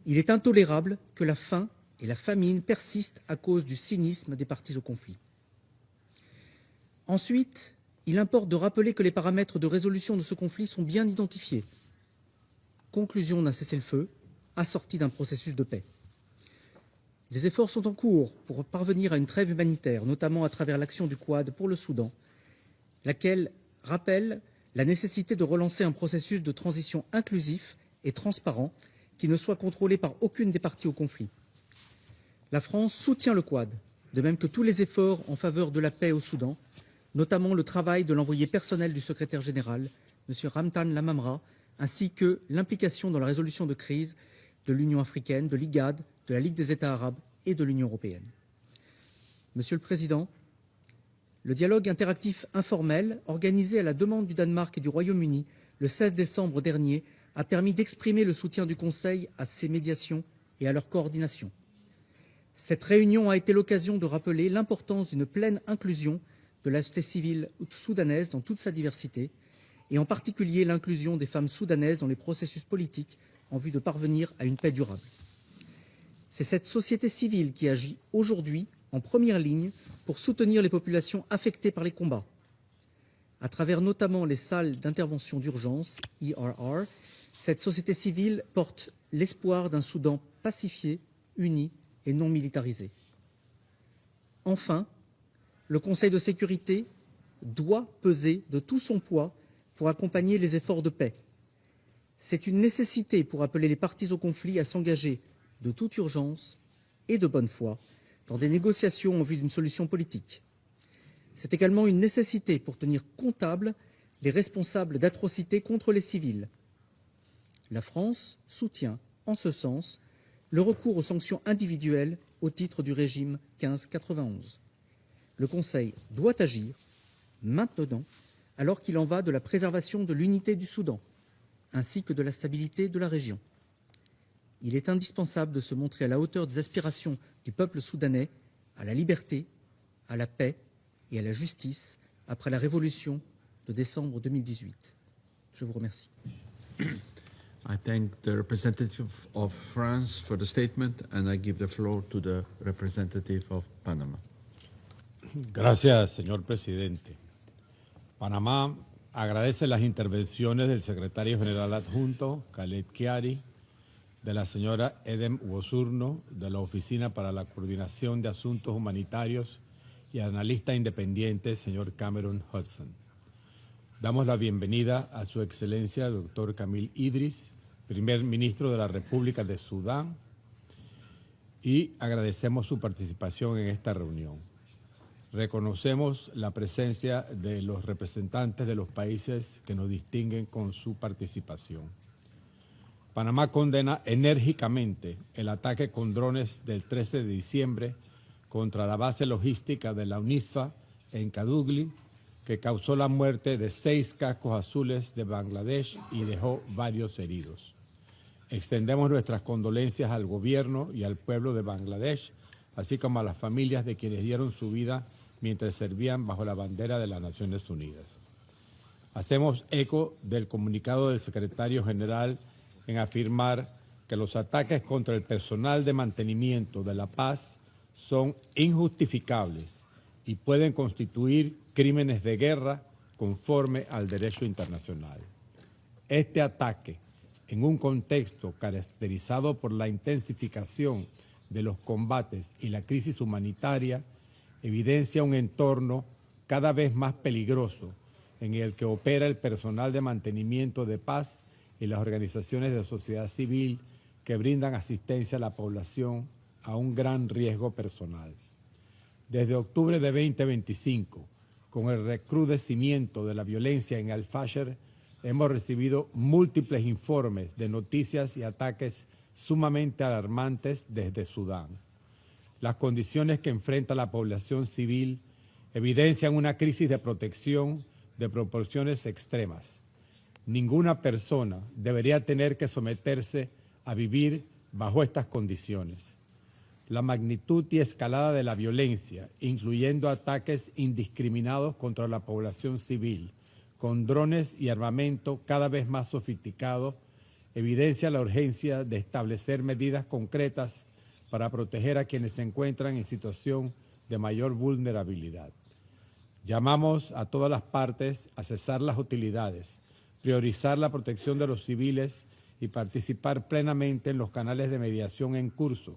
Il est intolérable que la faim et la famine persistent à cause du cynisme des parties au conflit. Ensuite, il importe de rappeler que les paramètres de résolution de ce conflit sont bien identifiés. Conclusion d'un cessez-le-feu, assorti d'un processus de paix. Des efforts sont en cours pour parvenir à une trêve humanitaire, notamment à travers l'action du Quad pour le Soudan, laquelle rappelle la nécessité de relancer un processus de transition inclusif et transparent qui ne soit contrôlé par aucune des parties au conflit. La France soutient le Quad, de même que tous les efforts en faveur de la paix au Soudan, notamment le travail de l'envoyé personnel du secrétaire général, M. Ramtan Lamamra, ainsi que l'implication dans la résolution de crise de l'Union africaine, de l'IGAD, de la Ligue des États arabes et de l'Union européenne. Monsieur le Président, le dialogue interactif informel, organisé à la demande du Danemark et du Royaume-Uni le 16 décembre dernier, a permis d'exprimer le soutien du Conseil à ces médiations et à leur coordination. Cette réunion a été l'occasion de rappeler l'importance d'une pleine inclusion de la société civile soudanaise dans toute sa diversité, et en particulier l'inclusion des femmes soudanaises dans les processus politiques en vue de parvenir à une paix durable. C'est cette société civile qui agit aujourd'hui en première ligne pour soutenir les populations affectées par les combats. À travers notamment les salles d'intervention d'urgence, ERR, cette société civile porte l'espoir d'un Soudan pacifié, uni et non militarisé. Enfin, le Conseil de sécurité doit peser de tout son poids pour accompagner les efforts de paix. C'est une nécessité pour appeler les parties au conflit à s'engager de toute urgence et de bonne foi dans des négociations en vue d'une solution politique. C'est également une nécessité pour tenir comptable les responsables d'atrocités contre les civils. La France soutient, en ce sens, le recours aux sanctions individuelles au titre du régime 1591. Le Conseil doit agir maintenant, alors qu'il en va de la préservation de l'unité du Soudan, ainsi que de la stabilité de la région. Il est indispensable de se montrer à la hauteur des aspirations du peuple soudanais à la liberté, à la paix et à la justice après la révolution de décembre 2018. Je vous remercie. I thank the representative of France for the statement, and I give the floor to the representative of Panama. Gracias, señor presidente. Panamá agradece las intervenciones del secretario general adjunto, 𝗟𝗶𝘃𝗲, de la señora 𝗟𝗏 de la Oficina para la Coordinación de Asuntos Humanitarios y analista independiente, señor Cameron Hudson. Damos la bienvenida a su excelencia, el doctor Camil Idris, primer ministro de la República de Sudán, y agradecemos su participación en esta reunión. Reconocemos la presencia de los representantes de los países que nos distinguen con su participación. Panamá condena enérgicamente el ataque con drones del 13 de diciembre contra la base logística de la UNISFA en 𝗟𝗏, que causó la muerte de 6 cascos azules de Bangladesh y dejó varios heridos. Extendemos nuestras condolencias al gobierno y al pueblo de Bangladesh, así como a las familias de quienes dieron su vida mientras servían bajo la bandera de las Naciones Unidas. Hacemos eco del comunicado del secretario general en afirmar que los ataques contra el personal de mantenimiento de la paz son injustificables y pueden constituir crímenes de guerra conforme al derecho internacional. Este ataque, en un contexto caracterizado por la intensificación de los combates y la crisis humanitaria, evidencia un entorno cada vez más peligroso en el que opera el personal de mantenimiento de paz y las organizaciones de sociedad civil que brindan asistencia a la población a un gran riesgo personal. Desde octubre de 2025, con el recrudecimiento de la violencia en Al-Fasher, hemos recibido múltiples informes de noticias y ataques sumamente alarmantes desde Sudán. Las condiciones que enfrenta la población civil evidencian una crisis de protección de proporciones extremas. Ninguna persona debería tener que someterse a vivir bajo estas condiciones. La magnitud y escalada de la violencia, incluyendo ataques indiscriminados contra la población civil, con drones y armamento cada vez más sofisticado, evidencia la urgencia de establecer medidas concretas para proteger a quienes se encuentran en situación de mayor vulnerabilidad. Llamamos a todas las partes a cesar las hostilidades, priorizar la protección de los civiles y participar plenamente en los canales de mediación en curso,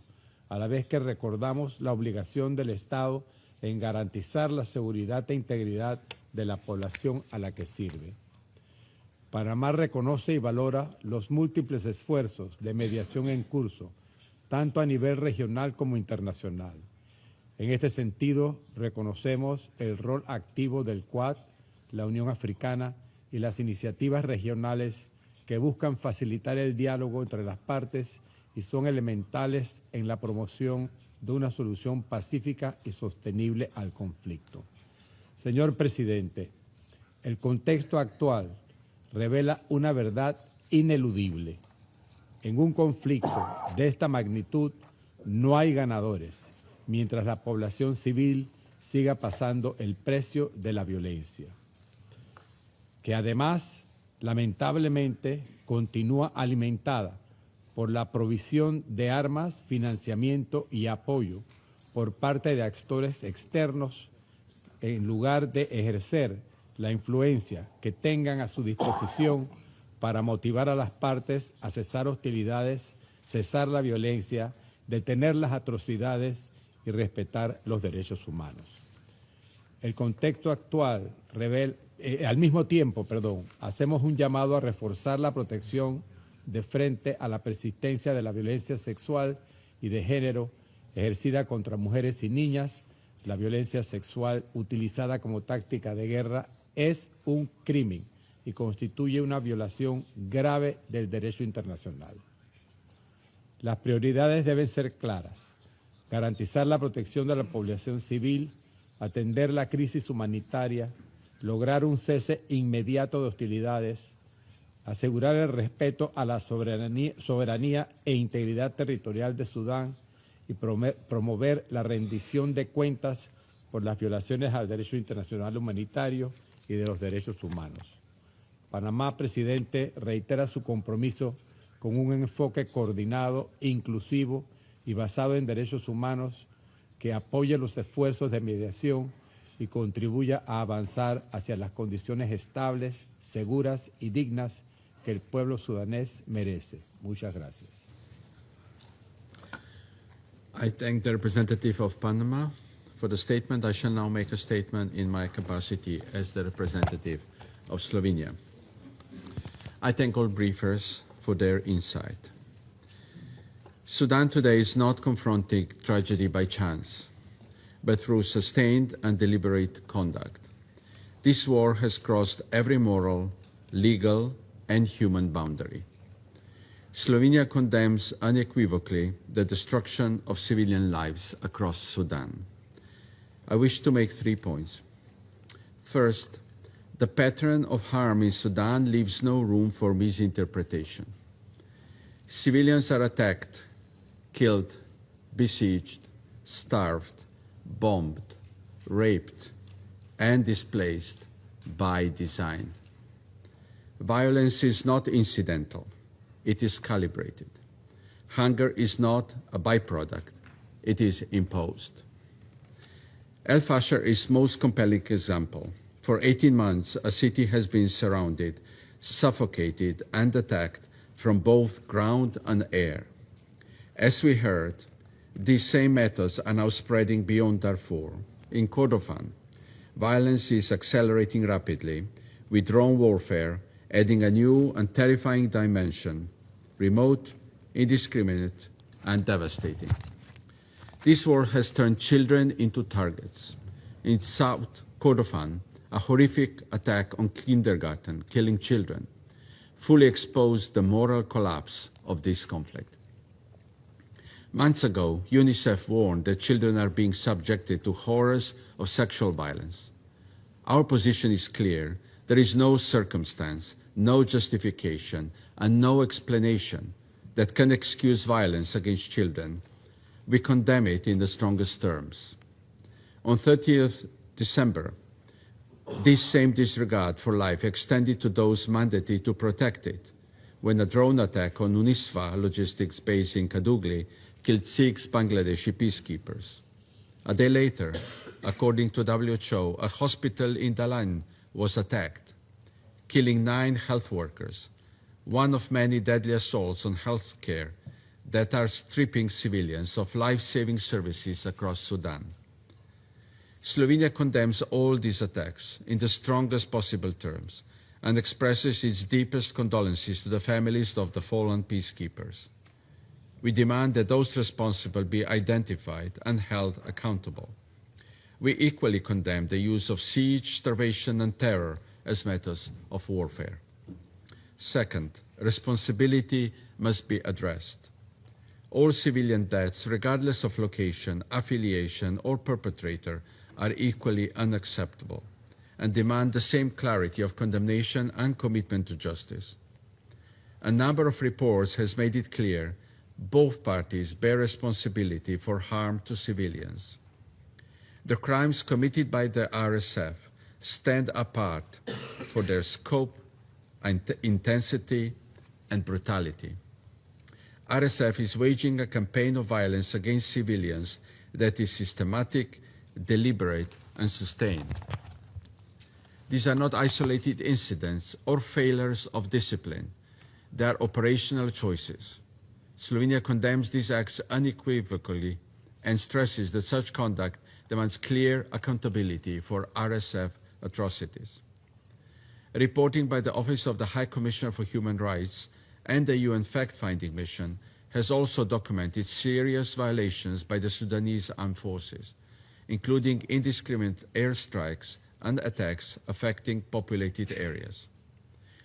a la vez que recordamos la obligación del Estado en garantizar la seguridad e integridad de la población a la que sirve. Panamá reconoce y valora los múltiples esfuerzos de mediación en curso, tanto a nivel regional como internacional. En este sentido, reconocemos el rol activo del 𝗟𝗏, la Unión Africana y las iniciativas regionales que buscan facilitar el diálogo entre las partes y son elementales en la promoción de una solución pacífica y sostenible al conflicto. Señor presidente, el contexto actual revela una verdad ineludible. En un conflicto de esta magnitud no hay ganadores, mientras la población civil siga pasando el precio de la violencia, que además, lamentablemente, continúa alimentada por la provisión de armas, financiamiento y apoyo por parte de actores externos, en lugar de ejercer la influencia que tengan a su disposición para motivar a las partes a cesar hostilidades, cesar la violencia, detener las atrocidades y respetar los derechos humanos. El contexto actual revela, al mismo tiempo, hacemos un llamado a reforzar la protección de frente a la persistencia de la violencia sexual y de género ejercida contra mujeres y niñas, la violencia sexual utilizada como táctica de guerra es un crimen y constituye una violación grave del derecho internacional. Las prioridades deben ser claras: garantizar la protección de la población civil, atender la crisis humanitaria, lograr un cese inmediato de hostilidades, asegurar el respeto a la soberanía e integridad territorial de Sudán y promover la rendición de cuentas por las violaciones al derecho internacional humanitario y de los derechos humanos. Panamá, presidente, reitera su compromiso con un enfoque coordinado, inclusivo y basado en derechos humanos que apoye los esfuerzos de mediación y contribuya a avanzar hacia las condiciones estables, seguras y dignas que el pueblo sudanés merece. Muchas gracias. I thank the representative of Panama for the statement. I shall now make a statement in my capacity as the representative of Slovenia. I thank all briefers for their insight. Sudan today is not confronting tragedy by chance, but through sustained and deliberate conduct. This war has crossed every moral, legal, and human boundary. Slovenia condemns unequivocally the destruction of civilian lives across Sudan. I wish to make 3 points. First, the pattern of harm in Sudan leaves no room for misinterpretation. Civilians are attacked, killed, besieged, starved, bombed, raped, and displaced by design. Violence is not incidental. It is calibrated. Hunger is not a byproduct. It is imposed. Al-Fashir is most compelling example. For 18 months, a city has been surrounded, suffocated, and attacked from both ground and air. As we heard, these same methods are now spreading beyond Darfur. In Kordofan, violence is accelerating rapidly, with drone warfare adding a new and terrifying dimension, remote, indiscriminate, and devastating. This war has turned children into targets. In South Kordofan, a horrific attack on kindergarten, killing children, fully exposed the moral collapse of this conflict. Months ago, UNICEF warned that children are being subjected to horrors of sexual violence. Our position is clear. There is no circumstance, no justification, and no explanation that can excuse violence against children. We condemn it in the strongest terms. On 30th December, this same disregard for life extended to those mandated to protect it, when a drone attack on UNISWA logistics base in Kadugli killed 6 Bangladeshi peacekeepers. A day later, according to WHO, a hospital in Dalan was attacked, killing 9 health workers, one of many deadly assaults on health care that are stripping civilians of life-saving services across Sudan. Slovenia condemns all these attacks in the strongest possible terms and expresses its deepest condolences to the families of the fallen peacekeepers. We demand that those responsible be identified and held accountable. We equally condemn the use of siege, starvation, and terror as methods of warfare. Second, responsibility must be addressed. All civilian deaths, regardless of location, affiliation, or perpetrator, are equally unacceptable and demand the same clarity of condemnation and commitment to justice. A number of reports has made it clear both parties bear responsibility for harm to civilians. The crimes committed by the RSF stand apart for their scope, intensity, and brutality. RSF is waging a campaign of violence against civilians that is systematic, deliberate, and sustained. These are not isolated incidents or failures of discipline. They are operational choices. Slovenia condemns these acts unequivocally and stresses that such conduct demands clear accountability for RSF atrocities. Reporting by the Office of the High Commissioner for Human Rights and the UN fact-finding mission has also documented serious violations by the Sudanese armed forces, including indiscriminate airstrikes and attacks affecting populated areas.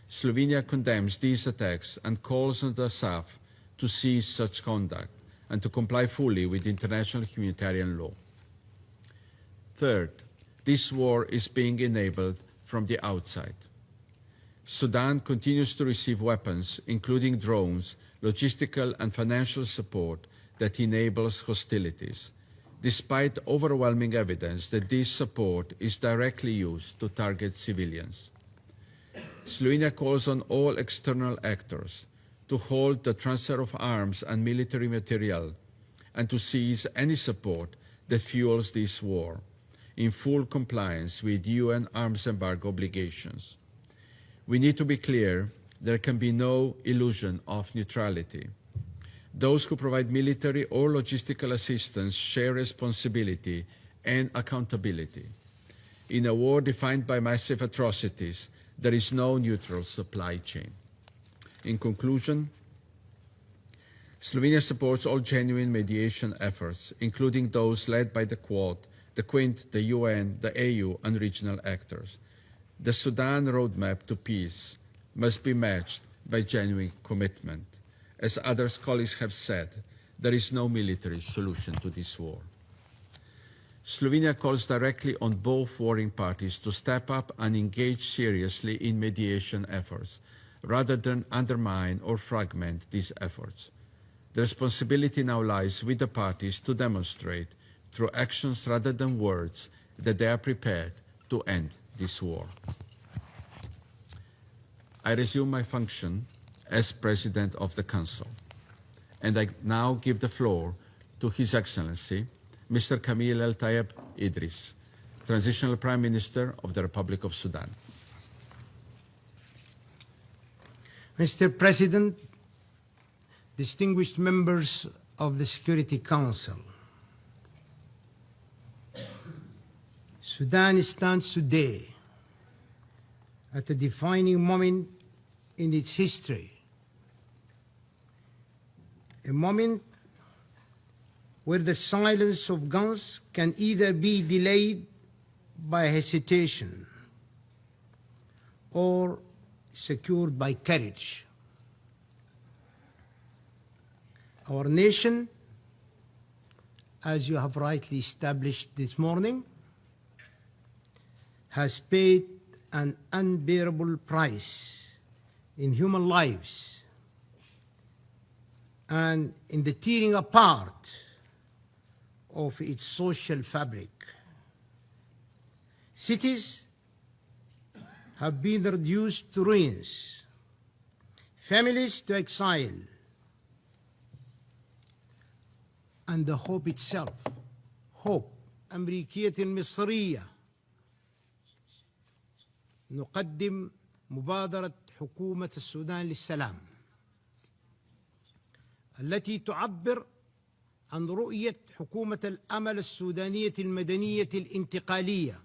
Slovenia condemns these attacks and calls on the SAF to cease such conduct and to comply fully with international humanitarian law. Third, this war is being enabled from the outside. Sudan continues to receive weapons, including drones, logistical and financial support that enables hostilities, despite overwhelming evidence that this support is directly used to target civilians. Slovenia calls on all external actors to halt the transfer of arms and military material and to seize any support that fuels this war, in full compliance with UN arms embargo obligations. We need to be clear, there can be no illusion of neutrality. Those who provide military or logistical assistance share responsibility and accountability. In a war defined by massive atrocities, there is no neutral supply chain. In conclusion, Slovenia supports all genuine mediation efforts, including those led by the Quad, the Quint, the UN, the AU, and regional actors. The Sudan roadmap to peace must be matched by genuine commitment. As other colleagues have said, there is no military solution to this war. Slovenia calls directly on both warring parties to step up and engage seriously in mediation efforts, rather than undermine or fragment these efforts. The responsibility now lies with the parties to demonstrate, through actions rather than words, that they are prepared to end this war. I resume my function as President of the Council, and I now give the floor to His Excellency, Mr. Kamil 𝗟𝗶𝘃𝗲, Transitional Prime Minister of the Republic of Sudan. Mr. President, distinguished members of the Security Council, Sudan stands today at a defining moment in its history, a moment where the silence of guns can either be delayed by hesitation or secured by courage. Our nation, as you have rightly established this morning, has paid an unbearable price in human lives and in the tearing apart of its social fabric. Cities have been reduced to ruins, families to exile, and the hope itself, hope أمريكية مصرية. نقدم مبادرة حكومة السودان للسلام التي تعبر عن رؤية حكومة الأمل السودانية المدنية الانتقالية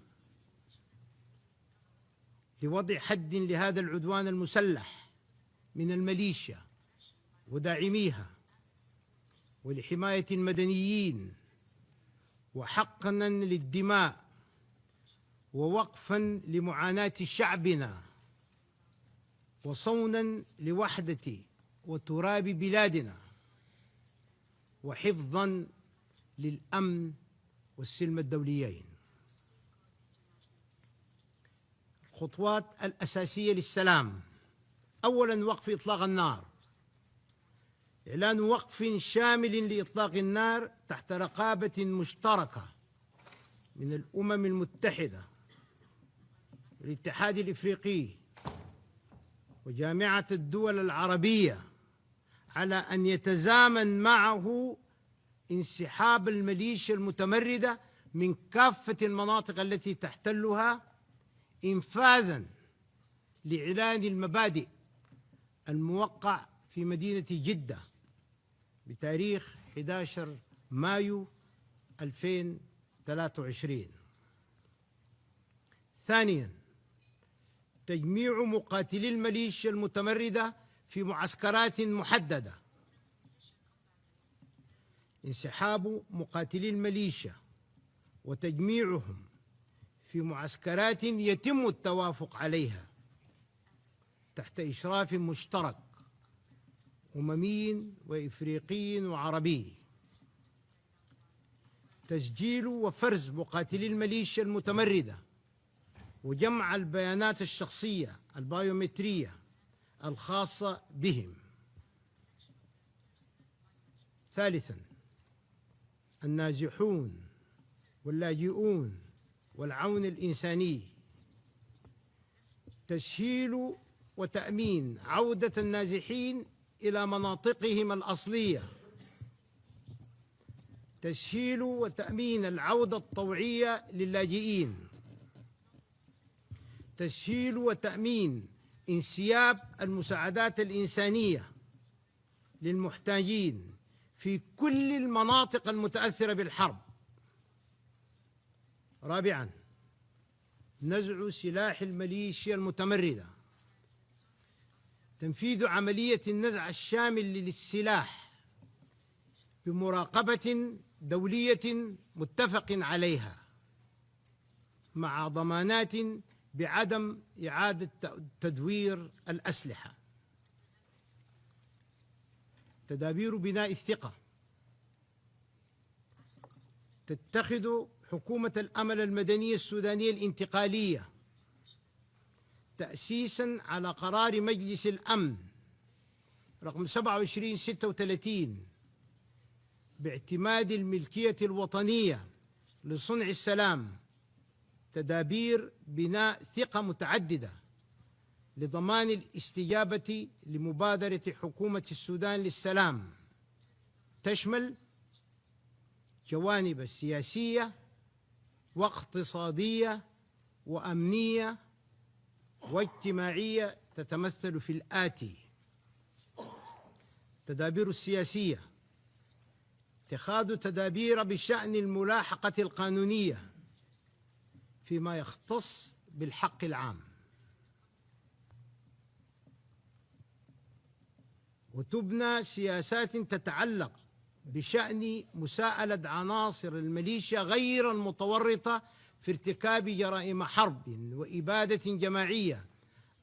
لوضع حد لهذا العدوان المسلح من الميليشيا وداعميها ولحماية المدنيين وحقنا للدماء ووقفا لمعاناة شعبنا وصونا لوحدة وتراب بلادنا وحفظا للأمن والسلم الدوليين. الخطوات الأساسية للسلام: أولا وقف إطلاق النار، إعلان وقف شامل لإطلاق النار تحت رقابة مشتركة من الأمم المتحدة والاتحاد الإفريقي وجامعة الدول العربية على أن يتزامن معه انسحاب الميليشيا المتمردة من كافة المناطق التي تحتلها إنفاذا لإعلان المبادئ الموقع في مدينة جدة بتاريخ 11 مايو 2023. ثانيا، تجميع مقاتلي الميليشيا المتمردة في معسكرات محددة انسحاب مقاتلي الميليشيا وتجميعهم في معسكرات يتم التوافق عليها تحت إشراف مشترك أممي وإفريقي وعربي. تسجيل وفرز مقاتلي الميليشيا المتمردة وجمع البيانات الشخصية البايومترية الخاصة بهم. ثالثاً، النازحون واللاجئون والعون الإنساني، تسهيل وتأمين عودة النازحين إلى مناطقهم الأصلية، تسهيل وتأمين العودة الطوعية للاجئين، تسهيل وتأمين انسياب المساعدات الإنسانية للمحتاجين في كل المناطق المتأثرة بالحرب. رابعاً، نزع سلاح الميليشيا المتمردة، تنفيذ عملية النزع الشامل للسلاح بمراقبة دولية متفق عليها مع ضمانات بعدم إعادة تدوير الأسلحة. تدابير بناء الثقة، تتخذ حكومة الأمل المدنية السودانية الانتقالية تأسيساً على قرار مجلس الأمن رقم 2736 باعتماد الملكية الوطنية لصنع السلام تدابير بناء ثقة متعددة لضمان الاستجابة لمبادرة حكومة السودان للسلام، تشمل جوانب سياسية واقتصادية وأمنية واجتماعية تتمثل في الآتي: تدابير السياسية، اتخاذ تدابير بشأن الملاحقة القانونية فيما يختص بالحق العام، وتبنى سياسات تتعلق بشأن مساءلة عناصر الميليشيا غير المتورطة في ارتكاب جرائم حرب وإبادة جماعية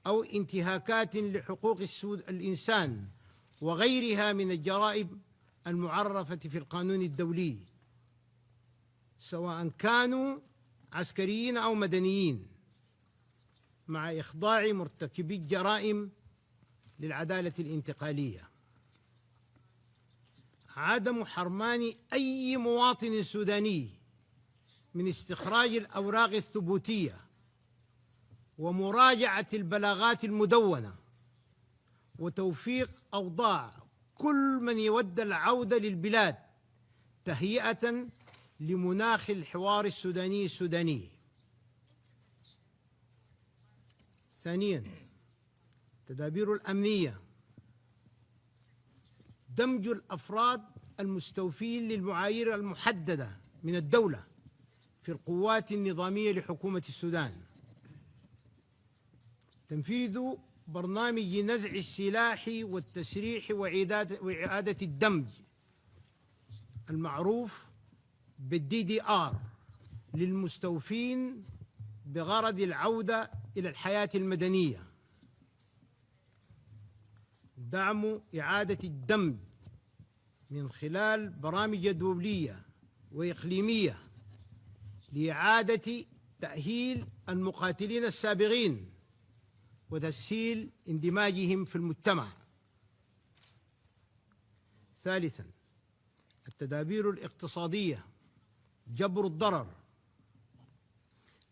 أو انتهاكات لحقوق الإنسان وغيرها من الجرائم المعرفة في القانون الدولي، سواء كانوا عسكريين أو مدنيين، مع إخضاع مرتكبي الجرائم للعدالة الانتقالية. عدم حرمان أي مواطن سوداني من استخراج الأوراق الثبوتية ومراجعة البلاغات المدونة وتوفيق أوضاع كل من يود العودة للبلاد تهيئة لمناخ الحوار السوداني. ثانياً، تدابير الأمنية، دمج الأفراد المستوفين للمعايير المحددة من الدولة في القوات النظامية لحكومة السودان، تنفيذ برنامج نزع السلاح والتسريح وإعادة الدمج المعروف بالDDR للمستوفين بغرض العودة إلى الحياة المدنية، دعم إعادة الدمج من خلال برامج دولية وإقليمية لإعادة تأهيل المقاتلين السابقين وتسهيل اندماجهم في المجتمع. ثالثاً، التدابير الاقتصادية، جبر الضرر،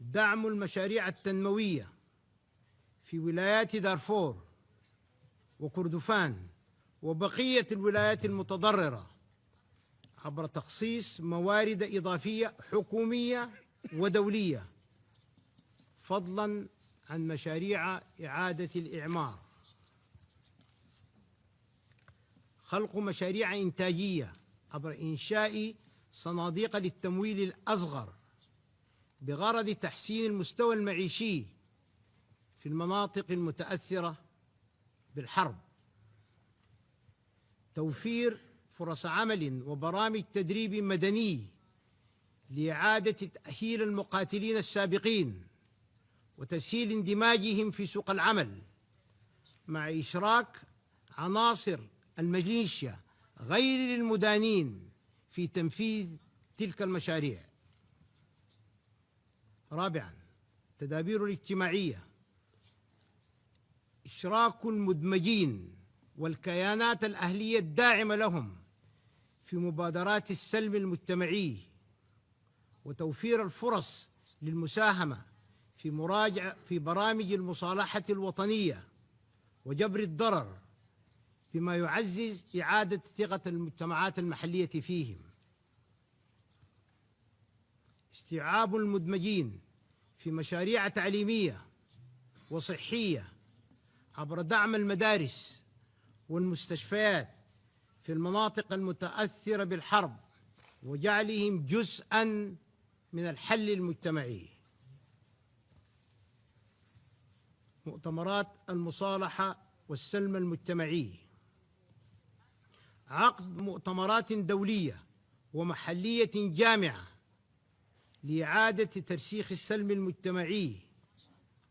دعم المشاريع التنموية في ولايات دارفور وكردفان وبقية الولايات المتضررة عبر تخصيص موارد إضافية حكومية ودولية، فضلاً عن مشاريع إعادة الإعمار. خلق مشاريع إنتاجية عبر إنشاء صناديق للتمويل الأصغر بغرض تحسين المستوى المعيشي في المناطق المتأثرة بالحرب. توفير فرص عمل وبرامج تدريب مدني لإعادة تأهيل المقاتلين السابقين وتسهيل اندماجهم في سوق العمل، مع إشراك عناصر الميليشيا غير المدانين في تنفيذ تلك المشاريع. رابعاً، التدابير الاجتماعية، إشراك المدمجين والكيانات الأهلية الداعمة لهم في مبادرات السلم المجتمعي، وتوفير الفرص للمساهمة في برامج المصالحة الوطنية وجبر الضرر، بما يعزز إعادة ثقة المجتمعات المحلية فيهم. استيعاب المدمجين في مشاريع تعليمية وصحية عبر دعم المدارس والمستشفيات في المناطق المتأثرة بالحرب، وجعلهم جزءاً من الحل المجتمعي. مؤتمرات المصالحة والسلم المجتمعي، عقد مؤتمرات دولية ومحلية جامعة لإعادة ترسيخ السلم المجتمعي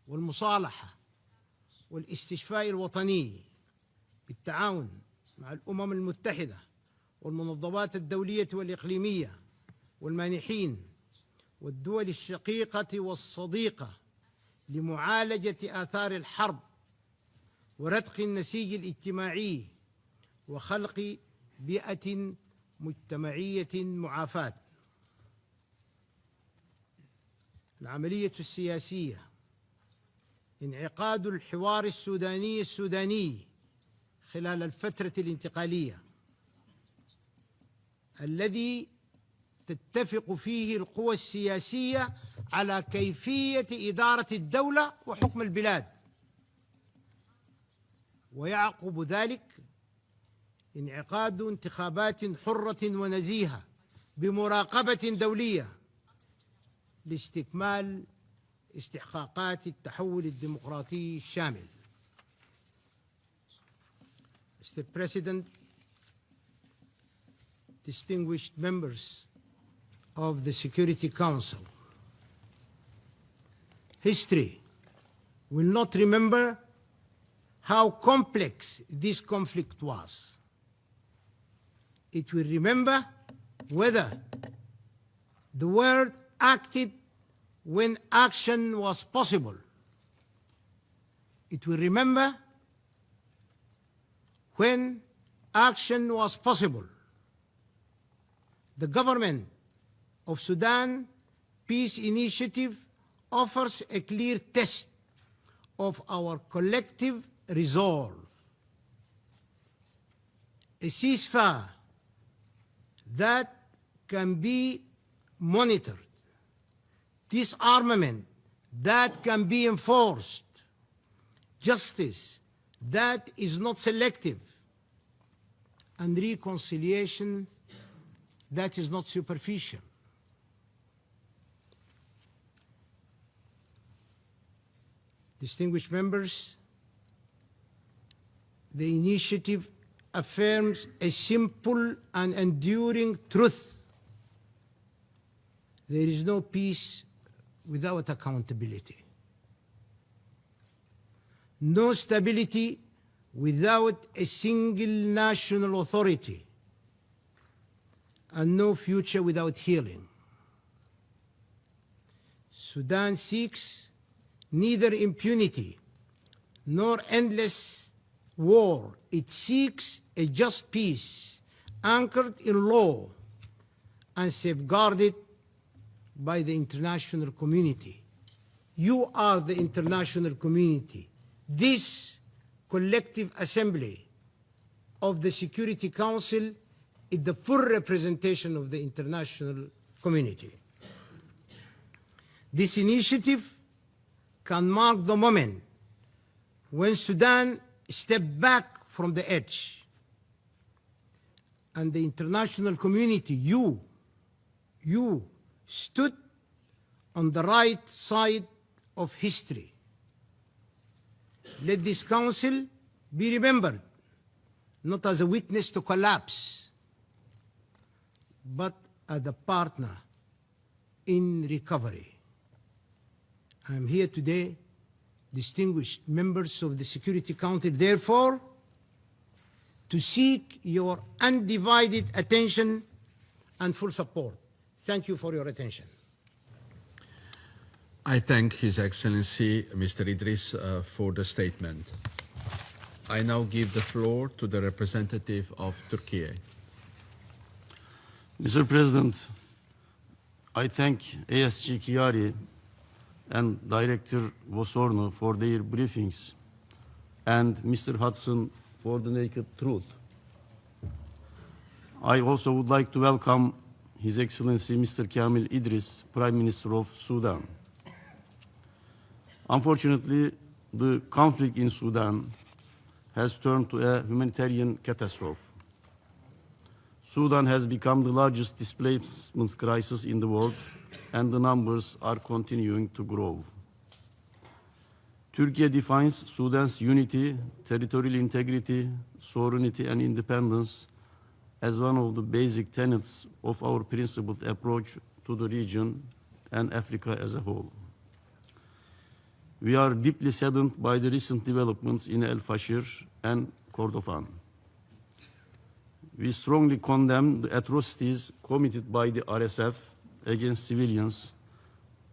والمصالحة والاستشفاء الوطني بالتعاون مع الأمم المتحدة والمنظمات الدولية والإقليمية والمانحين والدول الشقيقة والصديقة لمعالجة آثار الحرب ورتق النسيج الاجتماعي وخلق بيئة مجتمعية معافاة. العملية السياسية، انعقاد الحوار السوداني خلال الفترة الانتقالية الذي تتفق فيه القوى السياسية على كيفية إدارة الدولة وحكم البلاد، ويعقب ذلك انعقاد انتخابات حرة ونزيهة بمراقبة دولية لاستكمال استحقاقات التحول الديمقراطي الشامل. Mr. President, distinguished members of the Security Council, history will not remember how complex this conflict was. It will remember whether the world acted when action was possible. It will remember when action was possible. The government of Sudan Peace Initiative offers a clear test of our collective resolve. A ceasefire that can be monitored, disarmament that can be enforced, justice that is not selective, and reconciliation that is not superficial. Distinguished members, the initiative affirms a simple and enduring truth: there is no peace without accountability, no stability without a single national authority, and no future without healing. Sudan seeks neither impunity nor endless war. It seeks a just peace anchored in law and safeguarded by the international community. You are the international community. This collective assembly of the Security Council is the full representation of the international community. This initiative can mark the moment when Sudan stepped back from the edge and the international community, you stood on the right side of history. Let this council be remembered not as a witness to collapse, but as a partner in recovery. I am here today, distinguished members of the Security Council, therefore, to seek your undivided attention and full support. Thank you for your attention. I thank His Excellency Mr. Idris for the statement. I now give the floor to the representative of Turkey. Mr. President, I thank ASG 𝗟𝗃 and Director Wosorno for their briefings and Mr. Hudson for the naked truth. I also would like to welcome His Excellency Mr. Kamil Idris, Prime Minister of Sudan. Unfortunately, the conflict in Sudan has turned to a humanitarian catastrophe. Sudan has become the largest displacement crisis in the world, and the numbers are continuing to grow. Turkey defines Sudan's unity, territorial integrity, sovereignty, and independence as one of the basic tenets of our principled approach to the region and Africa as a whole. We are deeply saddened by the recent developments in 𝗟𝗃 and Kordofan. We strongly condemn the atrocities committed by the RSF against civilians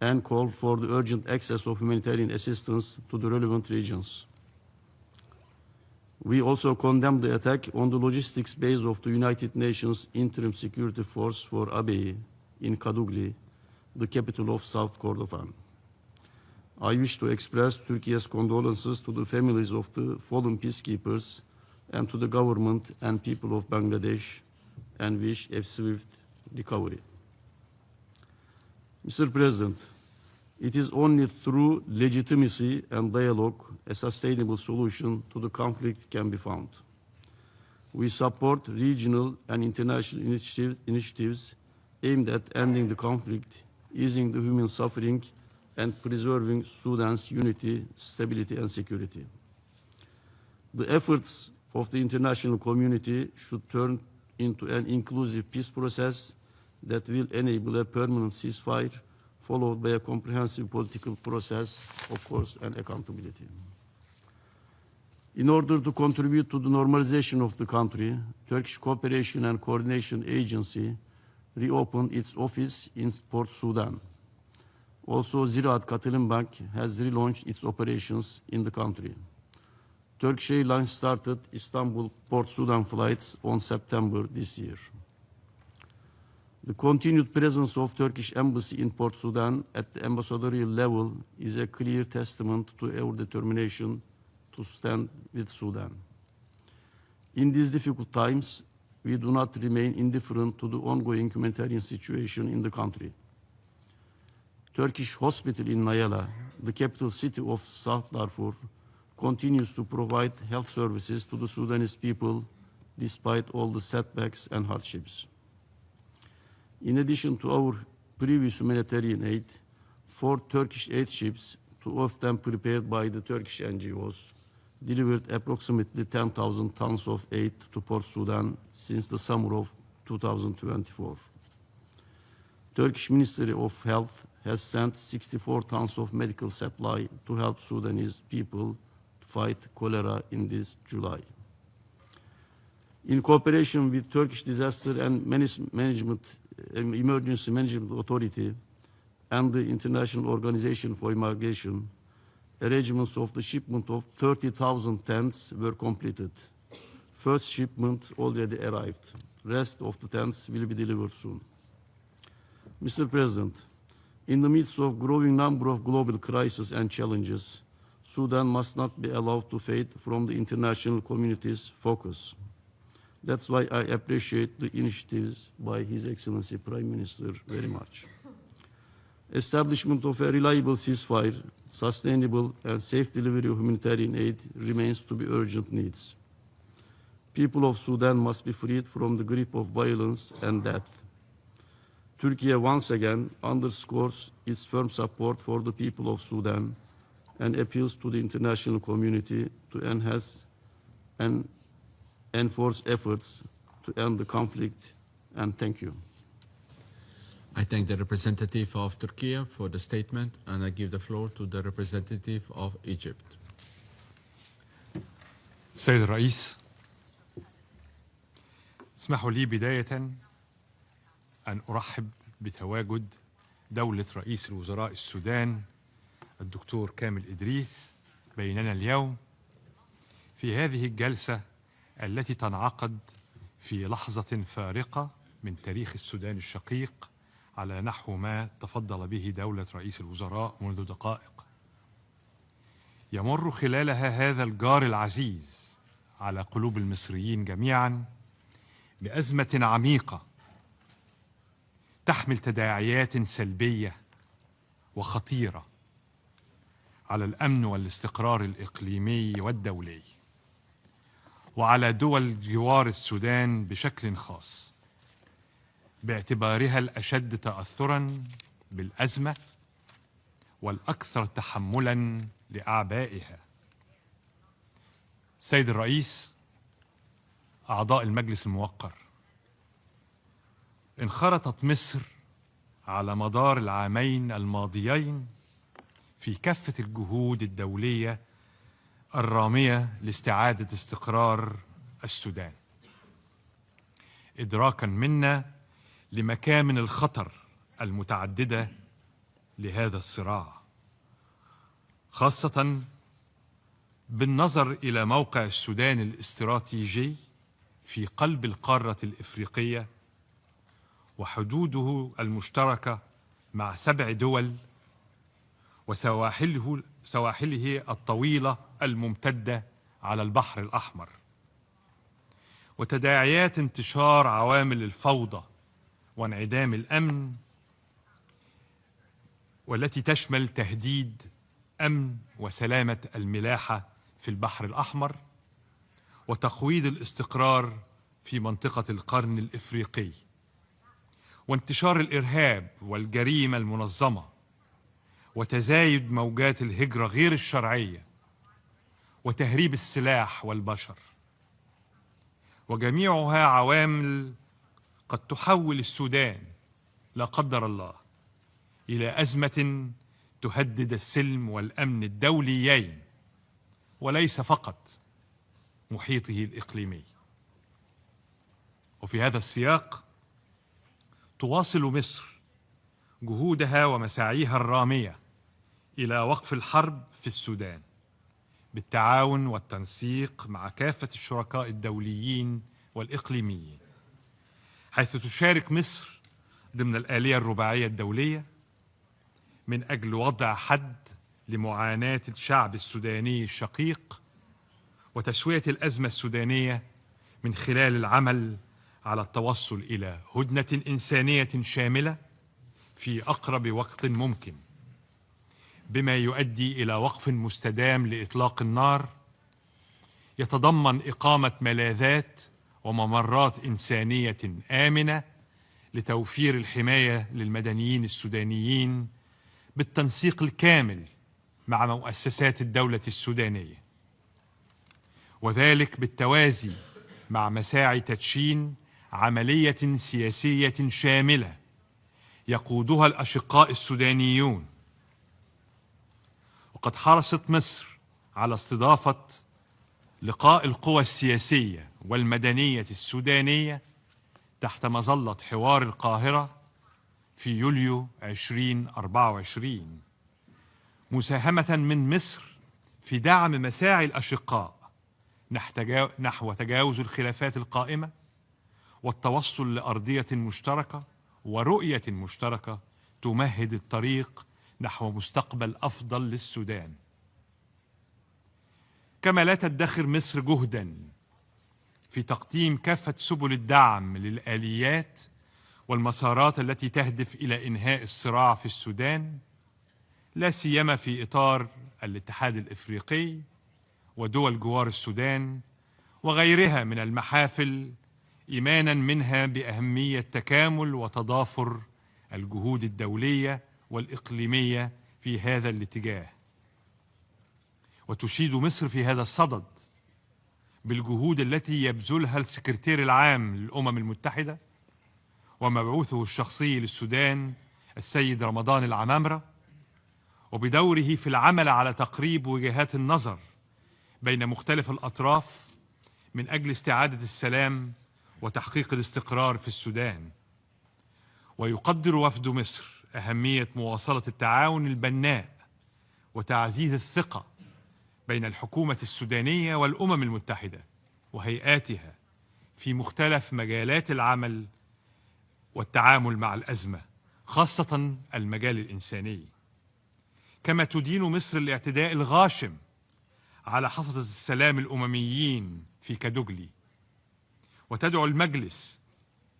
and call for the urgent access of humanitarian assistance to the relevant regions. We also condemn the attack on the logistics base of the United Nations Interim Security Force for 𝗟𝗃 in Kadugli, the capital of South Kordofan. I wish to express Turkey's condolences to the families of the fallen peacekeepers and to the government and people of Bangladesh, and wish a swift recovery. Mr. President, it is only through legitimacy and dialogue a sustainable solution to the conflict can be found. We support regional and international initiatives aimed at ending the conflict, easing the human suffering, and preserving Sudan's unity, stability, and security. The efforts of the international community should turn into an inclusive peace process that will enable a permanent ceasefire, followed by a comprehensive political process, of course, and accountability. In order to contribute to the normalization of the country, Turkish Cooperation and Coordination Agency reopened its office in Port Sudan. Also, Ziraat Katılım Bank has relaunched its operations in the country. Turkish Airlines started Istanbul-Port Sudan flights on September this year. The continued presence of Turkish Embassy in Port Sudan at the ambassadorial level is a clear testament to our determination to stand with Sudan. In these difficult times, we do not remain indifferent to the ongoing humanitarian situation in the country. Turkish hospital in Nayala, the capital city of South Darfur, continues to provide health services to the Sudanese people despite all the setbacks and hardships. In addition to our previous humanitarian aid, 4 Turkish aid ships, 2 of them prepared by the Turkish NGOs, delivered approximately 10,000 tons of aid to Port Sudan since the summer of 2024. Turkish Ministry of Health has sent 64 tons of medical supply to help Sudanese people fight cholera in this July. In cooperation with Turkish Disaster and Emergency Management Authority and the International Organization for Migration, arrangements of the shipment of 30,000 tents were completed. First shipment already arrived. Rest of the tents will be delivered soon. Mr. President, in the midst of growing number of global crises and challenges, Sudan must not be allowed to fade from the international community's focus. That's why I appreciate the initiatives by His Excellency Prime Minister very much. Establishment of a reliable ceasefire, sustainable and safe delivery of humanitarian aid remains to be urgent needs. People of Sudan must be freed from the grip of violence and death. Turkey once again underscores its firm support for the people of Sudan and appeals to the international community to enhance and enforce efforts to end the conflict. And thank you. I thank the representative of Turkey for the statement, and I give the floor to the representative of Egypt. سيد الرئيس، اسمحوا لي بداية أن أرحب بتواجد دولة رئيس الوزراء السودان الدكتور كامل إدريس بيننا اليوم في هذه الجلسة التي تنعقد في لحظة فارقة من تاريخ السودان الشقيق على نحو ما تفضل به دولة رئيس الوزراء منذ دقائق. يمر خلالها هذا الجار العزيز على قلوب المصريين جميعا بأزمة عميقة تحمل تداعيات سلبية وخطيرة على الأمن والاستقرار الإقليمي والدولي، وعلى دول جوار السودان بشكل خاص، باعتبارها الأشد تأثراً بالأزمة والأكثر تحملاً لأعبائها. سيد الرئيس، أعضاء المجلس الموقر، انخرطت مصر على مدار العامين الماضيين في كافة الجهود الدولية الرامية لاستعادة استقرار السودان، إدراكاً منا لمكامن الخطر المتعددة لهذا الصراع، خاصة بالنظر إلى موقع السودان الاستراتيجي في قلب القارة الإفريقية وحدوده المشتركة مع 7 دول وسواحله الطويلة الممتدة على البحر الأحمر، وتداعيات انتشار عوامل الفوضى وانعدام الأمن، والتي تشمل تهديد أمن وسلامة الملاحة في البحر الأحمر وتقويض الاستقرار في منطقة القرن الإفريقي، وانتشار الإرهاب والجريمة المنظمة وتزايد موجات الهجرة غير الشرعية وتهريب السلاح والبشر، وجميعها عوامل قد تحول السودان لا قدر الله إلى أزمة تهدد السلم والأمن الدوليين وليس فقط محيطه الإقليمي. وفي هذا السياق تواصل مصر جهودها ومساعيها الرامية إلى وقف الحرب في السودان بالتعاون والتنسيق مع كافة الشركاء الدوليين والإقليميين، حيث تشارك مصر ضمن الآلية الرباعية الدولية من أجل وضع حد لمعاناة الشعب السوداني الشقيق وتسوية الأزمة السودانية من خلال العمل على التوصل إلى هدنة إنسانية شاملة في أقرب وقت ممكن، بما يؤدي إلى وقف مستدام لإطلاق النار يتضمن إقامة ملاذات وممرات إنسانية آمنة لتوفير الحماية للمدنيين السودانيين بالتنسيق الكامل مع مؤسسات الدولة السودانية، وذلك بالتوازي مع مساعي تدشين عملية سياسية شاملة يقودها الأشقاء السودانيون. وقد حرصت مصر على استضافة لقاء القوى السياسية والمدنية السودانية تحت مظلة حوار القاهرة في يوليو 2024، مساهمة من مصر في دعم مساعي الأشقاء نحو تجاوز الخلافات القائمة والتوصل لأرضية مشتركة ورؤية مشتركة تمهد الطريق نحو مستقبل أفضل للسودان. كما لا تدخر مصر جهدا في تقديم كافة سبل الدعم للآليات والمسارات التي تهدف إلى إنهاء الصراع في السودان، لا سيما في إطار الاتحاد الإفريقي ودول جوار السودان وغيرها من المحافل، إيمانا منها بأهمية تكامل وتضافر الجهود الدولية والإقليمية في هذا الاتجاه. وتشيد مصر في هذا الصدد بالجهود التي يبذلها السكرتير العام للأمم المتحدة ومبعوثه الشخصي للسودان السيد رمضان العمامرة، وبدوره في العمل على تقريب وجهات النظر بين مختلف الأطراف من أجل استعادة السلام وتحقيق الاستقرار في السودان. ويقدر وفد مصر أهمية مواصلة التعاون البناء وتعزيز الثقة بين الحكومة السودانية والأمم المتحدة وهيئاتها في مختلف مجالات العمل والتعامل مع الأزمة، خاصة المجال الإنساني. كما تدين مصر الاعتداء الغاشم على حفظة السلام الأمميين في كادوغلي، وتدعو المجلس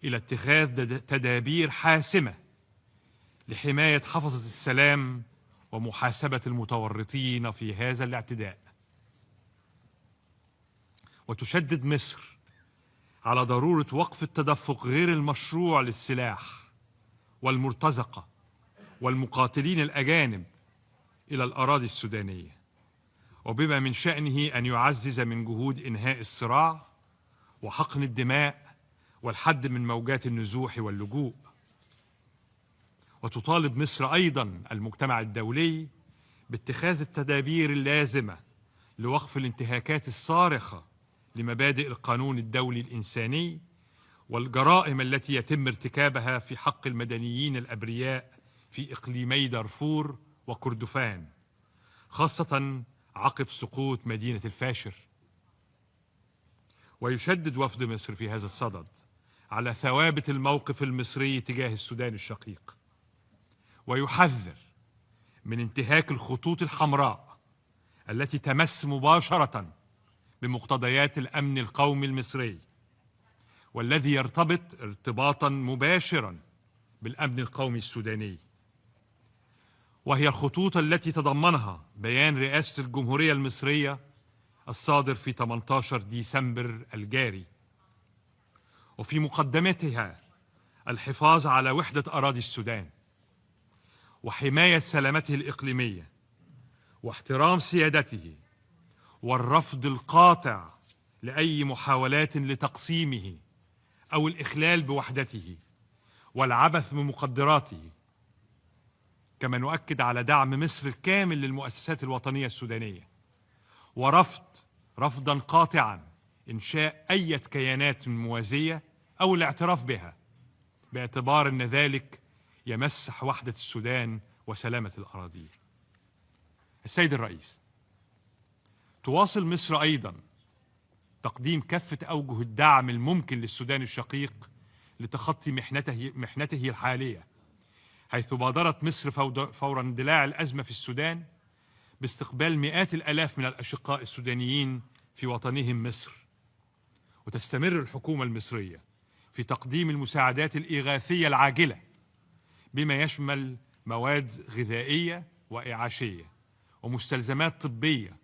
إلى اتخاذ تدابير حاسمة لحماية حفظة السلام ومحاسبة المتورطين في هذا الاعتداء. وتشدد مصر على ضرورة وقف التدفق غير المشروع للسلاح والمرتزقة والمقاتلين الأجانب إلى الأراضي السودانية، وبما من شأنه أن يعزز من جهود إنهاء الصراع وحقن الدماء والحد من موجات النزوح واللجوء. وتطالب مصر أيضا المجتمع الدولي باتخاذ التدابير اللازمة لوقف الانتهاكات الصارخة لمبادئ القانون الدولي الإنساني والجرائم التي يتم ارتكابها في حق المدنيين الأبرياء في إقليمي دارفور وكردفان، خاصة عقب سقوط مدينة الفاشر. ويشدد وفد مصر في هذا الصدد على ثوابت الموقف المصري تجاه السودان الشقيق، ويحذر من انتهاك الخطوط الحمراء التي تمس مباشرة بمقتضيات الأمن القومي المصري، والذي يرتبط ارتباطا مباشرا بالأمن القومي السوداني، وهي الخطوط التي تضمنها بيان رئاسة الجمهورية المصرية الصادر في 18 ديسمبر الجاري، وفي مقدمتها الحفاظ على وحدة أراضي السودان وحماية سلامته الإقليمية واحترام سيادته والرفض القاطع لأي محاولات لتقسيمه أو الإخلال بوحدته والعبث بمقدراته. كما نؤكد على دعم مصر الكامل للمؤسسات الوطنية السودانية، رفضا قاطعا إنشاء أي كيانات موازية أو الاعتراف بها، باعتبار أن ذلك يمس وحدة السودان وسلامة الأراضي. السيد الرئيس، تواصل مصر أيضا تقديم كافة أوجه الدعم الممكن للسودان الشقيق لتخطي محنته الحالية، حيث بادرت مصر فور اندلاع الأزمة في السودان باستقبال مئات الآلاف من الأشقاء السودانيين في وطنهم مصر. وتستمر الحكومة المصرية في تقديم المساعدات الإغاثية العاجلة بما يشمل مواد غذائية وإعاشية ومستلزمات طبية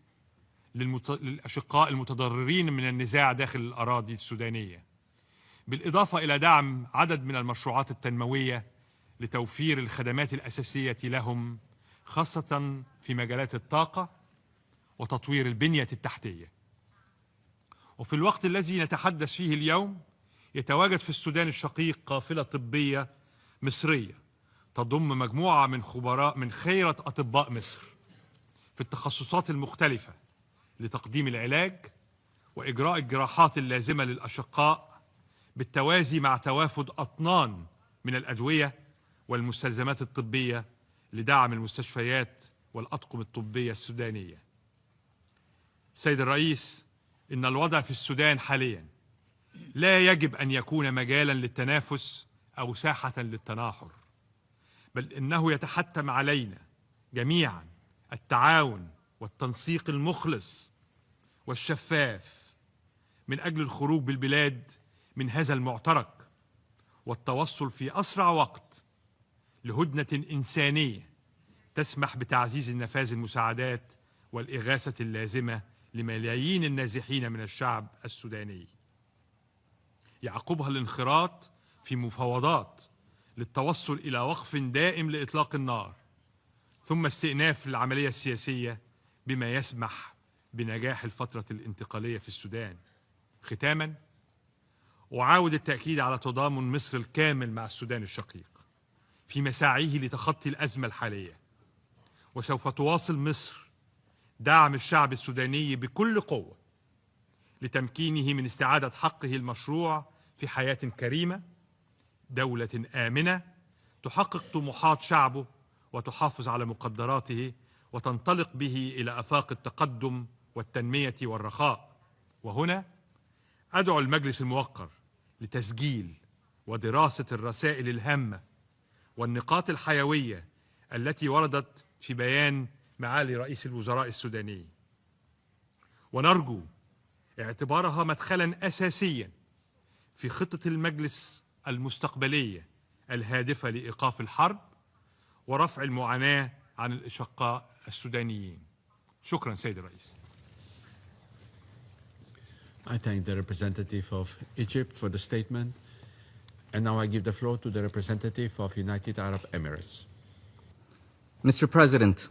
للأشقاء المتضررين من النزاع داخل الأراضي السودانية، بالإضافة إلى دعم عدد من المشروعات التنموية لتوفير الخدمات الأساسية لهم، خاصة في مجالات الطاقة وتطوير البنية التحتية. وفي الوقت الذي نتحدث فيه اليوم يتواجد في السودان الشقيق قافلة طبية مصرية تضم مجموعة من خبراء من خيرة أطباء مصر في التخصصات المختلفة لتقديم العلاج وإجراء الجراحات اللازمة للأشقاء، بالتوازي مع توافد أطنان من الأدوية والمستلزمات الطبية لدعم المستشفيات والأطقم الطبية السودانية. سيد الرئيس، إن الوضع في السودان حاليا لا يجب أن يكون مجالا للتنافس أو ساحة للتناحر، بل إنه يتحتم علينا جميعا التعاون والتنسيق المخلص والشفاف من أجل الخروج بالبلاد من هذا المعترك، والتوصل في أسرع وقت لهدنة إنسانية تسمح بتعزيز نفاذ المساعدات والإغاثة اللازمة لملايين النازحين من الشعب السوداني، يعقبها الانخراط في مفاوضات للتوصل إلى وقف دائم لإطلاق النار، ثم استئناف العملية السياسية بما يسمح بنجاح الفترة الانتقالية في السودان. ختاما، أعاود التأكيد على تضامن مصر الكامل مع السودان الشقيق في مساعيه لتخطي الأزمة الحالية، وسوف تواصل مصر دعم الشعب السوداني بكل قوة لتمكينه من استعادة حقه المشروع في حياة كريمة، دولة آمنة تحقق طموحات شعبه وتحافظ على مقدراته وتنطلق به إلى آفاق التقدم والتنمية والرخاء. وهنا أدعو المجلس الموقر لتسجيل ودراسة الرسائل الهامة والنقاط الحيوية التي وردت في بيان معالي رئيس الوزراء السوداني، ونرجو اعتبارها مدخلا أساسيا في خطة المجلس المستقبلية الهادفة لإيقاف الحرب ورفع المعاناة عن الأشقاء السودانيين. شكرا سيد الرئيس. I thank the representative of Egypt for the statement. And now I give the floor to the representative of United Arab Emirates. Mr. President,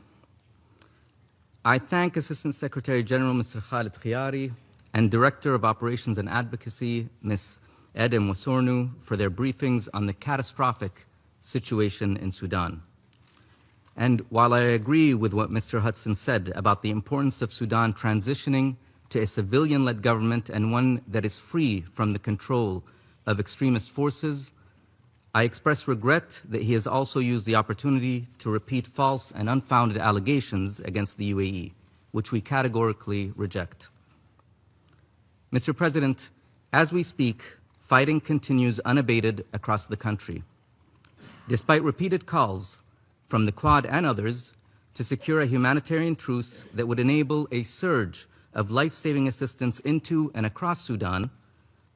I thank Assistant Secretary General Mr. 𝗟𝗶𝘃𝗲 and Director of Operations and Advocacy Ms. 𝗟𝗏 for their briefings on the catastrophic situation in Sudan. And while I agree with what Mr. Hudson said about the importance of Sudan transitioning to a civilian-led government and one that is free from the control of extremist forces, I express regret that he has also used the opportunity to repeat false and unfounded allegations against the UAE, which we categorically reject. Mr. President, as we speak, fighting continues unabated across the country. Despite repeated calls from the Quad and others to secure a humanitarian truce that would enable a surge of life-saving assistance into and across Sudan,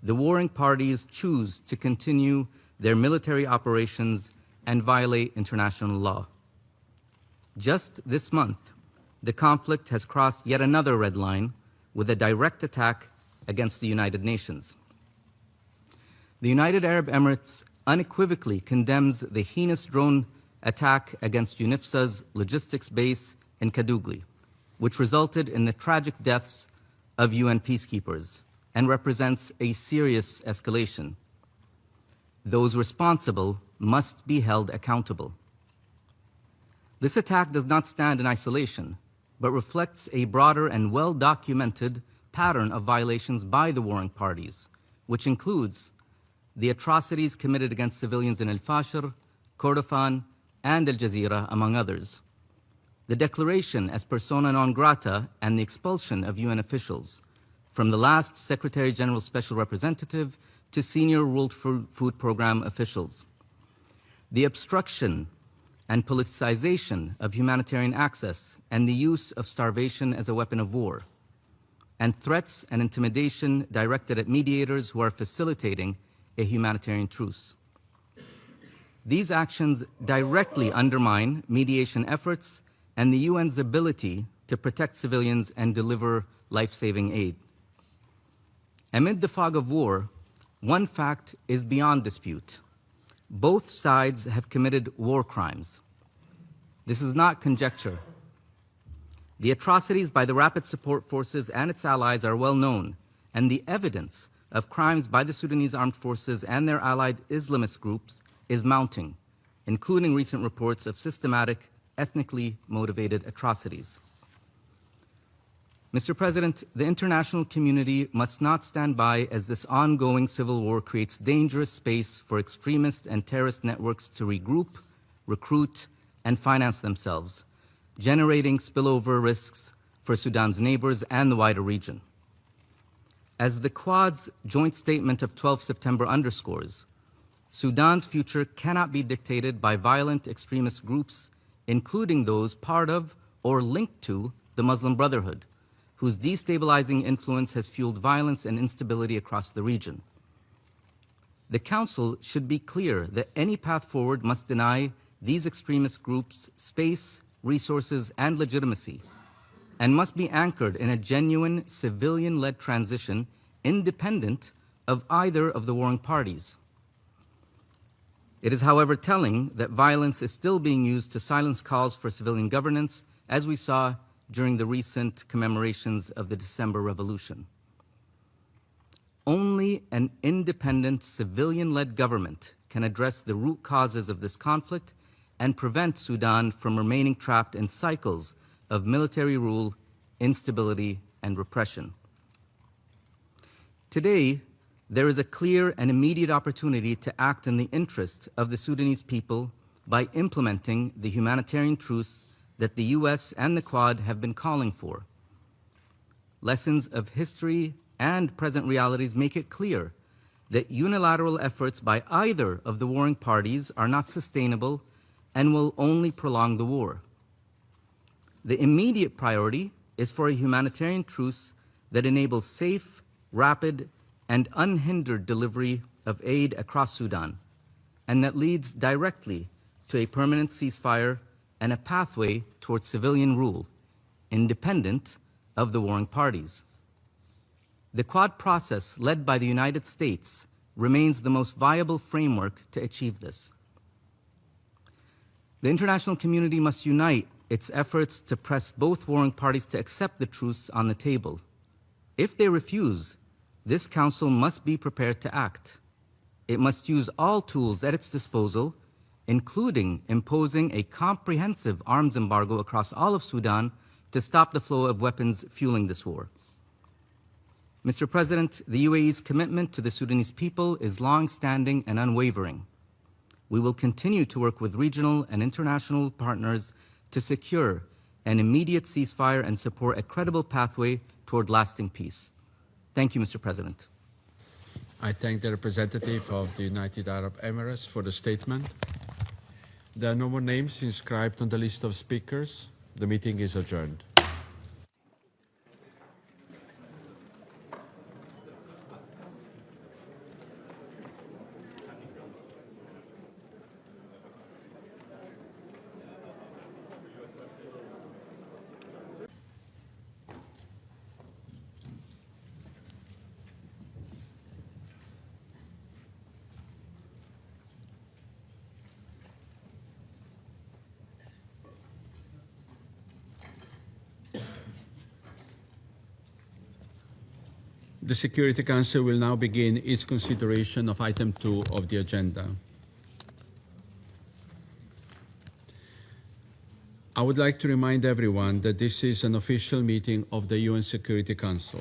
the warring parties choose to continue their military operations and violate international law. Just this month, the conflict has crossed yet another red line with a direct attack against the United Nations. The United Arab Emirates unequivocally condemns the heinous drone attack against UNIFSA's logistics base in Kadugli, which resulted in the tragic deaths of UN peacekeepers and represents a serious escalation. Those responsible must be held accountable. This attack does not stand in isolation, but reflects a broader and well-documented pattern of violations by the warring parties, which includes the atrocities committed against civilians in El-Fasher, Kordofan, and Al Jazeera, among others, the declaration as persona non grata and the expulsion of UN officials, from the last Secretary General Special Representative to senior World Food Program officials, the obstruction and politicization of humanitarian access and the use of starvation as a weapon of war, and threats and intimidation directed at mediators who are facilitating a humanitarian truce. These actions directly undermine mediation efforts and the UN's ability to protect civilians and deliver life-saving aid. Amid the fog of war, one fact is beyond dispute. Both sides have committed war crimes. This is not conjecture. The atrocities by the Rapid Support Forces and its allies are well known, and the evidence of crimes by the Sudanese armed forces and their allied Islamist groups is mounting, including recent reports of systematic, ethnically motivated atrocities. Mr. President, the international community must not stand by as this ongoing civil war creates dangerous space for extremist and terrorist networks to regroup, recruit, and finance themselves, generating spillover risks for Sudan's neighbors and the wider region. As the Quad's joint statement of 12 September underscores, Sudan's future cannot be dictated by violent extremist groups, including those part of or linked to the Muslim Brotherhood, whose destabilizing influence has fueled violence and instability across the region. The Council should be clear that any path forward must deny these extremist groups space, resources, and legitimacy, and must be anchored in a genuine civilian-led transition independent of either of the warring parties. It is, however, telling that violence is still being used to silence calls for civilian governance, as we saw during the recent commemorations of the December Revolution. Only an independent civilian-led government can address the root causes of this conflict and prevent Sudan from remaining trapped in cycles of military rule, instability, and repression. Today, there is a clear and immediate opportunity to act in the interest of the Sudanese people by implementing the humanitarian truce that the U.S. and the Quad have been calling for. Lessons of history and present realities make it clear that unilateral efforts by either of the warring parties are not sustainable and will only prolong the war. The immediate priority is for a humanitarian truce that enables safe, rapid, and unhindered delivery of aid across Sudan, and that leads directly to a permanent ceasefire and a pathway towards civilian rule, independent of the warring parties. The Quad process, led by the United States, remains the most viable framework to achieve this. The international community must unite its efforts to press both warring parties to accept the truce on the table. If they refuse, this Council must be prepared to act. It must use all tools at its disposal, including imposing a comprehensive arms embargo across all of Sudan to stop the flow of weapons fueling this war. Mr. President, the UAE's commitment to the Sudanese people is long-standing and unwavering. We will continue to work with regional and international partners to secure an immediate ceasefire and support a credible pathway toward lasting peace. Thank you, Mr. President. I thank the representative of the United Arab Emirates for the statement. There are no more names inscribed on the list of speakers. The meeting is adjourned. The Security Council will now begin its consideration of item 2 of the agenda. I would like to remind everyone that this is an official meeting of the UN Security Council.